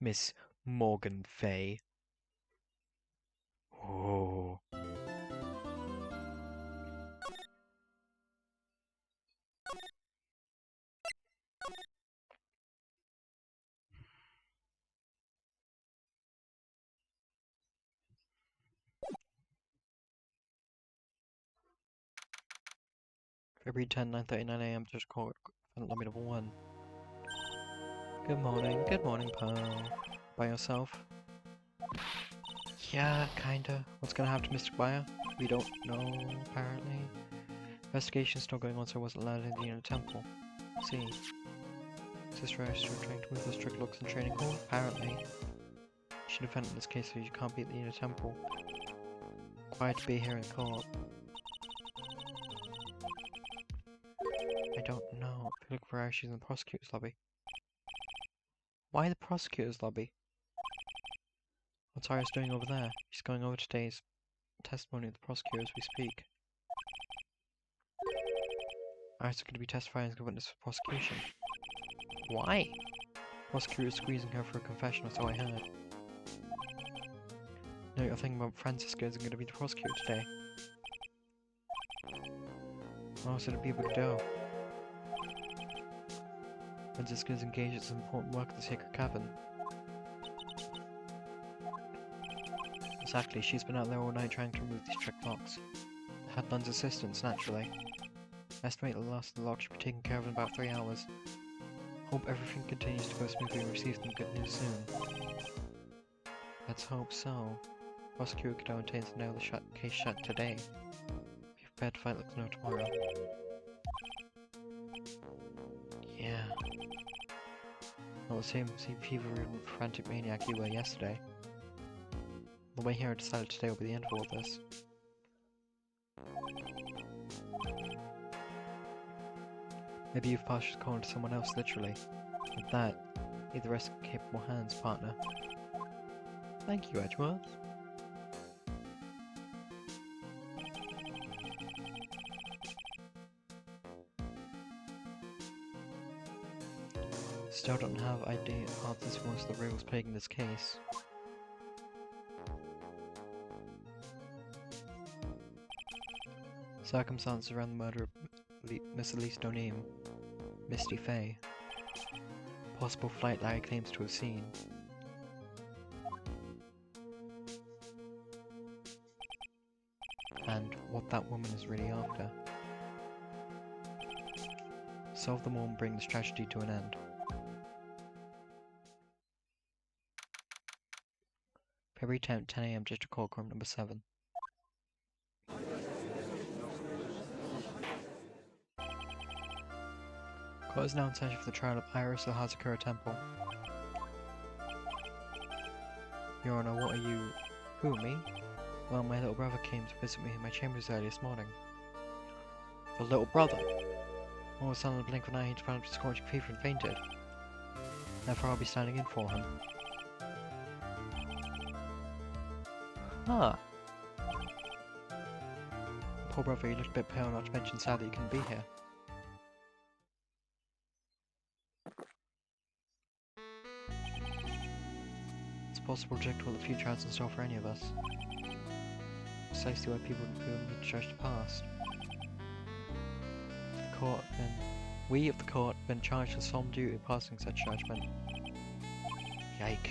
Miss Morgan Fay. Oh. February 10, 9:39 AM, just call let me number 1. Good morning, Pearl. By yourself? Yeah, kinda. What's gonna happen to Mr. Bayer? We don't know, apparently. Investigation's still going on, so I wasn't allowed in the inner temple. See. Sister Ash is returning to move with strict looks and training hall, apparently. You should defend in this case so you can't be at the inner temple. Quiet to be here in court. I don't know. If you look for her, she's in the prosecutor's lobby. Why the prosecutor's lobby? What's Iris doing over there? She's going over today's testimony of the prosecutor as we speak. Iris is going to be testifying as a witness for prosecution. Why? The prosecutor is squeezing her for a confession, or so I heard. No, you're thinking about Francisca isn't going to be the prosecutor today. How else would it be able to do? Francisca is engaged in some important work at the Sacred Cavern. Exactly, she's been out there all night trying to remove these trick locks. The headman's assistants, naturally. Estimate the last of the lock should be taken care of in about 3 hours. Hope everything continues to go smoothly and receive some good news soon. Let's hope so. Prosecutor Godot intends to nail the case shut today. Be prepared to fight like no tomorrow. Yeah. Not the same fever-ridden frantic maniac you were yesterday. The way here I decided today will be the end of all this. Maybe you've passed your call to someone else, literally. With that, leave the rest in capable hands, partner. Thank you, Edgeworth. Still don't have idea of this was the rules plaguing this case. Circumstances around the murder of Miss Elise Donim, Misty Faye. Possible flight Larry claims to have seen. And what that woman is really after. Solve them all and bring this tragedy to an end. February 10th, 10 AM, District Court, Court number 7. Court is now in session for the trial of Iris of Hazakura Temple. Your Honor, what are you... Who, me? Well, my little brother came to visit me in my chambers early this morning. The little brother? All of a sudden, in the blink of an eye, he developed a scorching fever and fainted. Therefore, I'll be standing in for him. Ah. Poor brother, you looked a bit pale, not to mention sad that you couldn't be here. It's possible to predict what the future has in store for any of us. Precisely why people feel the need to judge the past. We of the court have been charged with solemn duty of passing such judgment. Yike.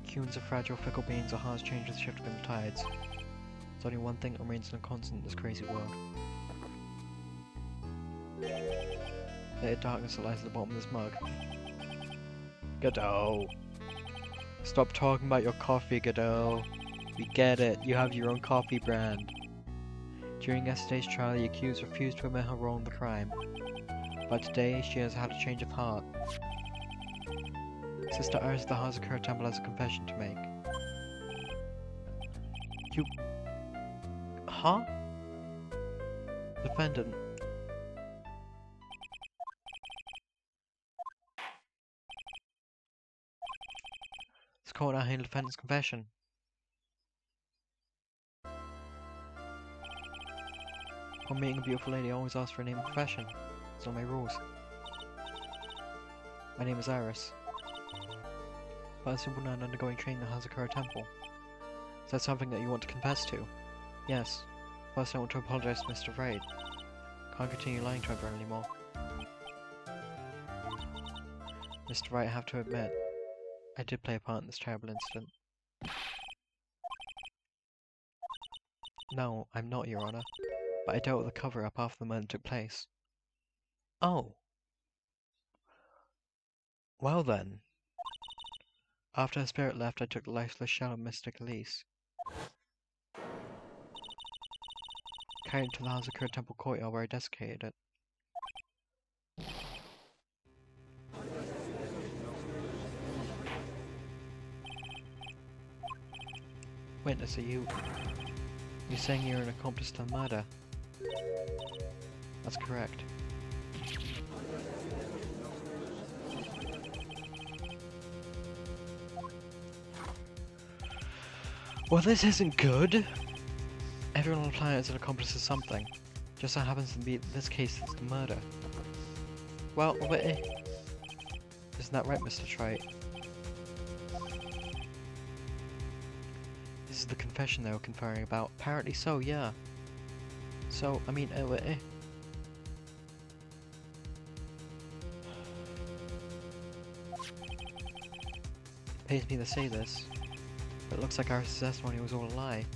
Humans are fragile, fickle beings, are hard to change with the shift of the tides. There's only one thing that remains constant in this crazy world. The darkness that lies at the bottom of this mug. Godot! Stop talking about your coffee, Godot. We get it, you have your own coffee brand. During yesterday's trial, the accused refused to admit her role in the crime. But today, she has had a change of heart. Sister Iris of the Hazakura Temple has a confession to make. You... Huh? Defendant. This court now hearing the defendant's confession. Upon meeting a beautiful lady, I always ask for a name and profession. It's on my rules. My name is Iris. But a simple nun undergoing training in the Hazakura Temple. Is that something that you want to confess to? Yes. First I want to apologize to Mr. Wright. Can't continue lying to everyone anymore. Mr. Wright, I have to admit, I did play a part in this terrible incident. No, I'm not, Your Honor. But I dealt with the cover-up after the murder took place. Oh. Well then. After her spirit left, I took the lifeless shell of Mystic Elise. Carried it to the Hazakura Temple courtyard where I desiccated it. Witness, are you saying you're an accomplice to the murder? That's correct. Well, this isn't good. Everyone on the planet is an accomplice to something. Just so happens to be, in this case, it's the murder. Well, wait. Isn't that right, Mr. Trite? This is the confession they were conferring about. Apparently so, yeah. So, I mean, wait. Pains me to say this, but it looks like our testimony was all a lie.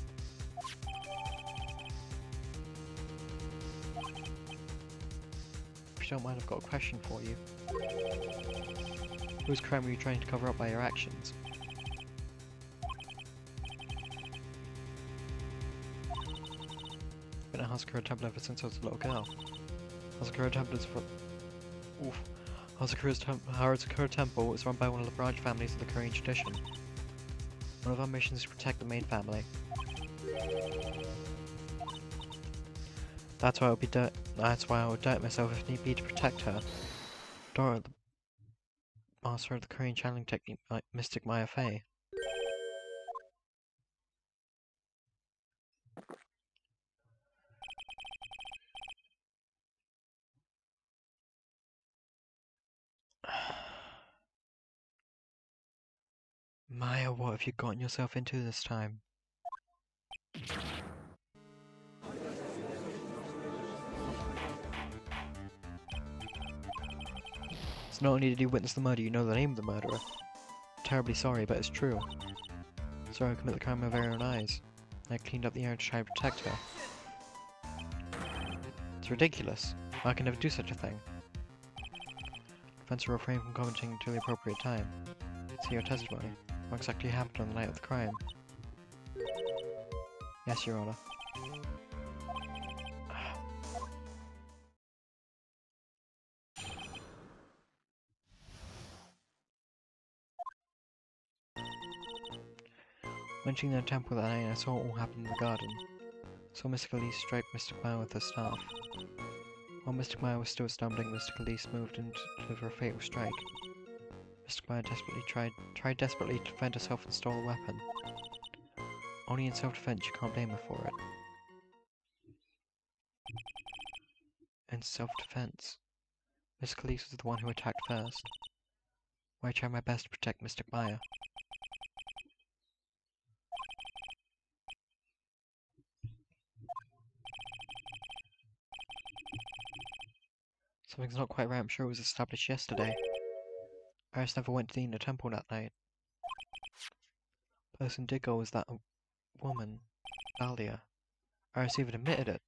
you don't mind, I've got a question for you. Whose crime were you trying to cover up by your actions? I've been at Hazakura Temple ever since I was a little girl. Hazakura Temple is for... Oof. Hazakura Temple is run by one of the branch families of the Korean tradition. One of our missions is to protect the main family. That's why I would doubt myself if need be to protect her. Dora, the master of the Korean channeling technique, Mystic Maya Fey. Maya, what have you gotten yourself into this time? So not only did you witness the murder, you know the name of the murderer. Terribly sorry, but it's true. Sorry I commit the crime with my very own eyes. I cleaned up the area to try and protect her. It's ridiculous. I can never do such a thing. Defense will refrain from commenting until the appropriate time. See your testimony. What exactly happened on the night of the crime? Yes, Your Honor. Entering the temple that night, I saw what all happened in the garden. I saw Mystic Elise strike Mystic Maya with her staff. While Mystic Maya was still stumbling, Mystic Elise moved in to deliver a fatal strike. Mystic Maya tried desperately to defend herself and stole a weapon. Only in self-defense, you can't blame her for it. In self-defense, Mystic Elise was the one who attacked first. Why I tried my best to protect Mystic Maya. Something's not quite right, I'm sure it was established yesterday. Iris never went to the inner temple that night. The person did go was that woman, Dahlia. Iris even admitted it.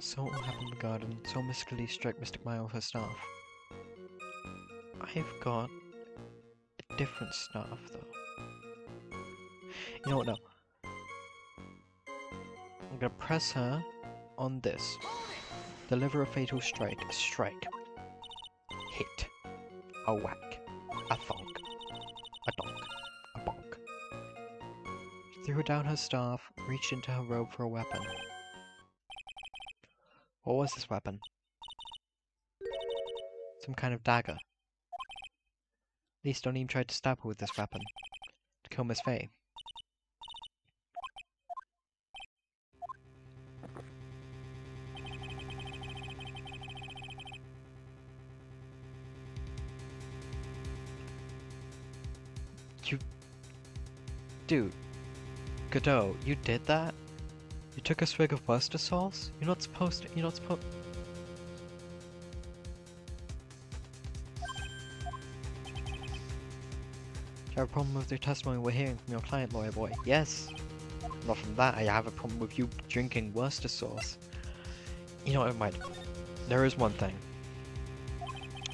So what happened in the garden, so Mystic Elise struck Mystic Maya with her staff. I've got a different staff though. You know what, no. I'm gonna press her on this. Deliver a fatal strike. A strike. Hit. A whack. A thunk. A donk. A bonk. She threw down her staff, reached into her robe for a weapon. What was this weapon? Some kind of dagger. Lee Stoneam tried to stab her with this weapon. To kill Miss Fey. You... Dude. Godot, you did that? You took a swig of Worcester sauce? You're not supposed to... You're not supposed... Do you have a problem with the testimony we're hearing from your client, lawyer boy? Yes. Not from that, I have a problem with you drinking Worcester sauce. You know what, never mind. There is one thing.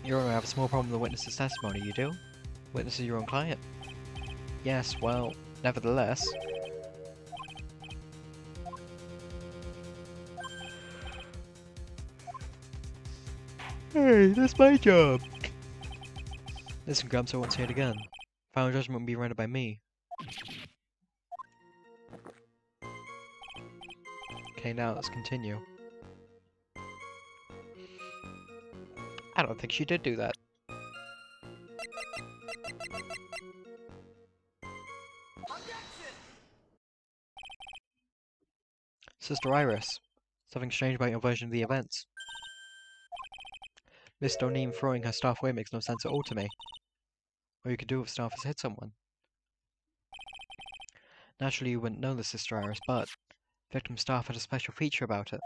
You don't have a small problem with the witness's testimony, you do? Witness is your own client. Yes, well, nevertheless... Hey, that's my job! Listen, Gramps, I won't say it again. Final judgment will be rendered by me. Okay, now let's continue. I don't think she did do that. Sister Iris, something strange about your version of the events. Miss O'Neem throwing her staff away makes no sense at all to me. All you could do with staff is hit someone. Naturally, you wouldn't know this, Sister Iris, but victim's staff had a special feature about it.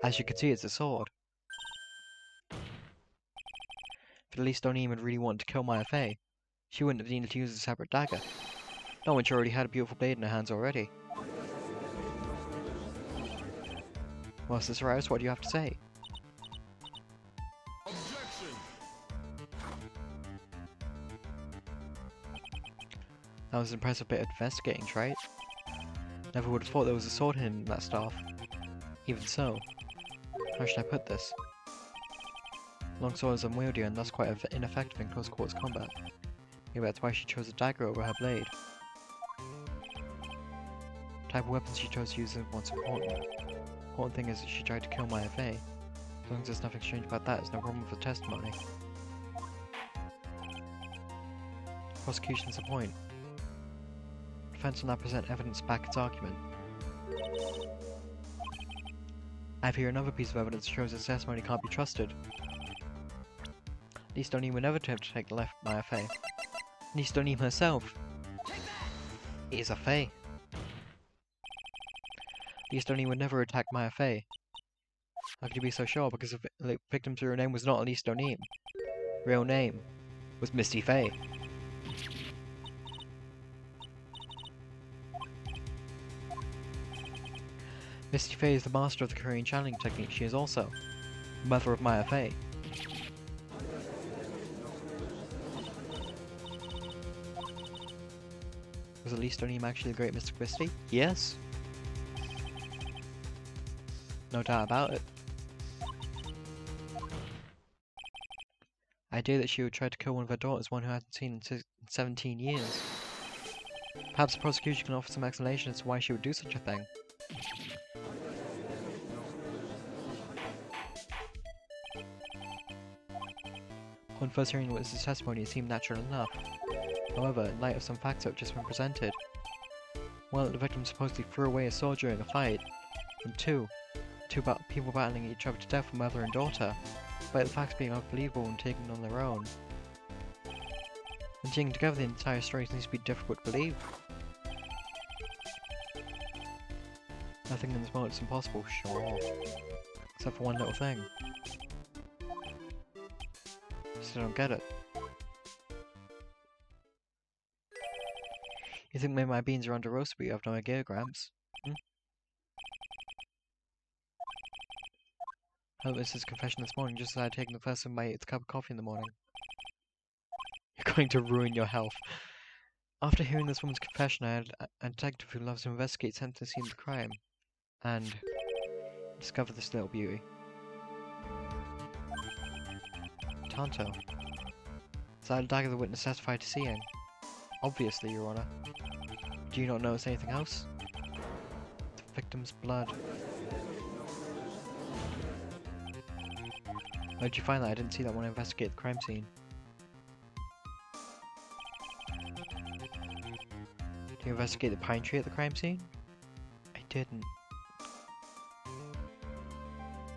As you can see, it's a sword. If at least O'Neill had really wanted to kill Maya Fey, she wouldn't have needed to use a separate dagger. No one already had a beautiful blade in her hands already. Well, Sister Iris, what do you have to say? Objection! That was an impressive bit of investigating, right? Never would have thought there was a sword hidden in that staff. Even so, how should I put this? Long sword is unwieldy and thus quite ineffective in close quarters combat. Maybe that's why she chose a dagger over her blade. The type of weapons she chose to use is what's important. The important thing is that she tried to kill Maya Fey. As long as there's nothing strange about that, there's no problem with the testimony. Prosecution's the point. Defense will now present evidence to back its argument. I have here another piece of evidence that shows that testimony can't be trusted. At least O'Neill would never attempt to take the left Maya Fey. At least O'Neill herself is a Fey. At least O'Neill would never attack Maya Fey. How could you be so sure? Because the victim's real name was not Elise O'Neill. Real name was Misty Fey. Misty Fey is the master of the Korean channeling technique. She is also the mother of Maya Fey. Was Elise O'Neill actually the great Mystic Misty? Yes. No doubt about it. The idea that she would try to kill one of her daughters, one who hadn't seen in 17 years. Perhaps the prosecution can offer some explanation as to why she would do such a thing. Upon first hearing the witness's testimony, it seemed natural enough. However, in light of some facts that have just been presented, one, the victim supposedly threw away a sword during a fight, and two people battling each other to death were mother and daughter, despite the facts being unbelievable and taken on their own. When taken together, the entire story seems to be difficult to believe. Nothing in this world is impossible, sure. Except for one little thing. Just don't get it. You think maybe my beans are under roast, but you have no idea, Gramps? I heard this confession this morning just as I had taken the first of my 8th cup of coffee in the morning. You're going to ruin your health. After hearing this woman's confession, I had a detective who loves to investigate sent to the scene of the crime, and discovered this little beauty. Tonto. Is that a dagger the witness testified to seeing? Obviously, Your Honor. Do you not notice anything else? The victim's blood. Where'd you find that? I didn't see that when I investigated the crime scene. Did you investigate the pine tree at the crime scene? I didn't.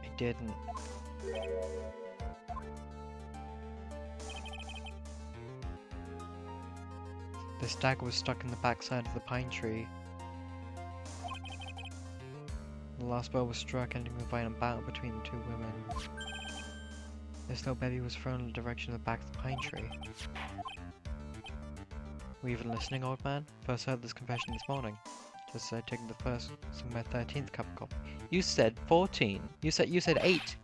I didn't. This dagger was stuck in the backside of the pine tree. The last blow was struck, ending the violent battle between the two women. This little baby was thrown in the direction of the back of the pine tree. Were you even listening, old man? First heard this confession this morning. Just as I'd taken the first, so my 13th cup of coffee. You said 14. You said 8.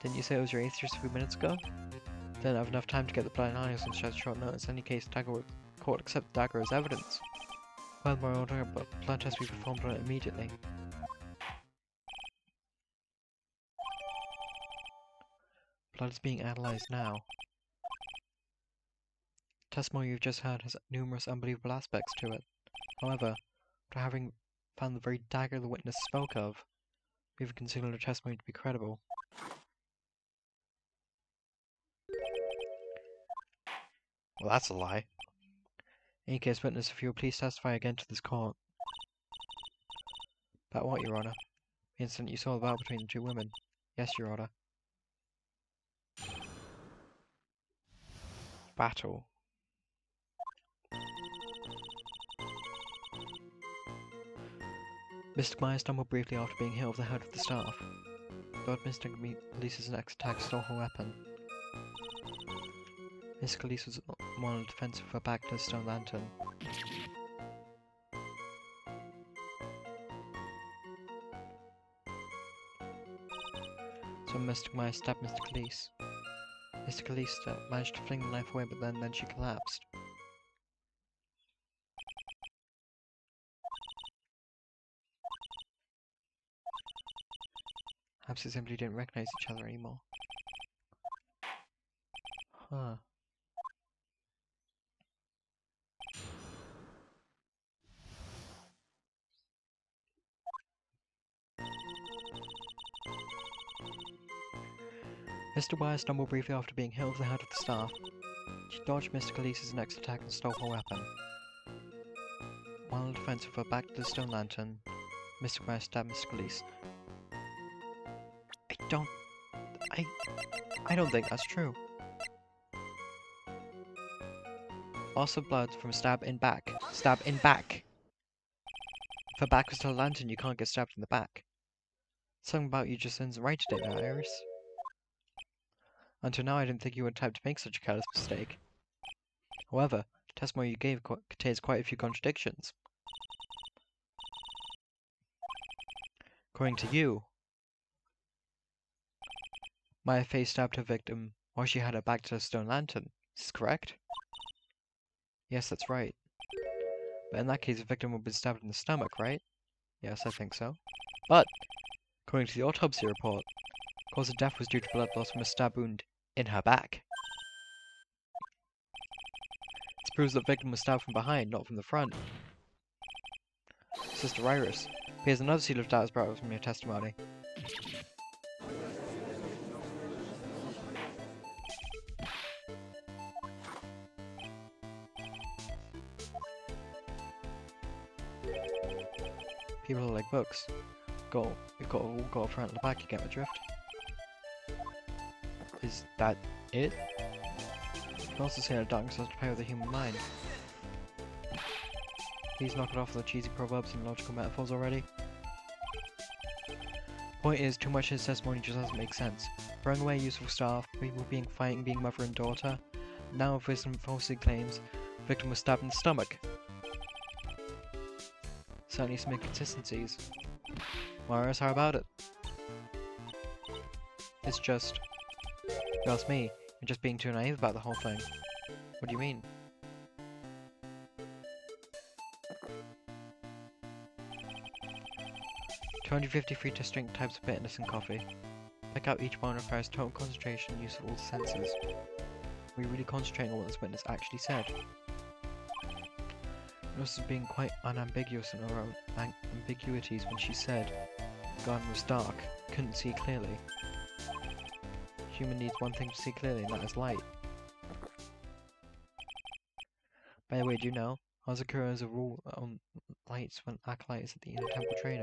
Didn't you say it was your 8th just a few minutes ago? Didn't have enough time to get the blind eyes on such short notice. In any case, the dagger would court accept the dagger as evidence. Furthermore, order a blood test be performed on it immediately. Blood is being analysed now. The testimony you've just heard has numerous unbelievable aspects to it. However, after having found the very dagger the witness spoke of, we've considered her testimony to be credible. Well, that's a lie. In any case, witness, if you will please testify again to this court. About what, Your Honor? The incident you saw the battle between the two women. Yes, Your Honor. Battle. Mr. Meyer stumbled briefly after being hit over the head with the staff. God mistakenly releases an next attack, stole her weapon. Miss Khalees was more on the defense with her back to the stone lantern. So Mr. Meyer stabbed Mr. Khalees. Mr. Khalees managed to fling the knife away, but then she collapsed. Perhaps they simply didn't recognize each other anymore. Huh. Mr. Wire stumbled briefly after being hit over the head with the staff. She dodged Mr. Khalees' next attack and stole her weapon. While on defense with her back to the stone lantern, Mr. Wire stabbed Mr. Khalees. I don't think that's true. Loss of blood from stab in back. Stab in back! If her back was to the lantern, you can't get stabbed in the back. Something about you just isn't right today, Iris. Until now, I didn't think you were the type to make such a careless mistake. However, the testimony you gave contains quite a few contradictions. According to you, Maya Fey stabbed her victim while she had her back to the stone lantern. Is this correct? Yes, that's right. But in that case, the victim would have been stabbed in the stomach, right? Yes, I think so. But, according to the autopsy report, the cause of death was due to blood loss from a stab wound in her back. This proves that the victim was stabbed from behind, not from the front. Sister Iris, here's another seal of doubt is brought up from your testimony. People are like books. You've got all got a front and the back, you get my drift? Is that it? You can also say that darkness has to play with the human mind. Please knock it off with the cheesy proverbs and logical metaphors already. Point is, too much of his testimony just doesn't make sense. Throwing away useful staff, people fighting being mother and daughter. Now with some falsely claims, the victim was stabbed in the stomach. Certainly some inconsistencies. Marius, how about it? It's just... If you ask me, you're just being too naive about the whole thing. What do you mean? "253 distinct types of bitterness in coffee. Pick out each one requires total concentration and use of all the senses. We really concentrating on what this witness actually said. This is being quite unambiguous in her own ambiguities when she said the garden was dark, couldn't see clearly. Human needs one thing to see clearly, and that is light. By the way, do you know, Hazakura has a rule on lights when acolytes at the inner temple training.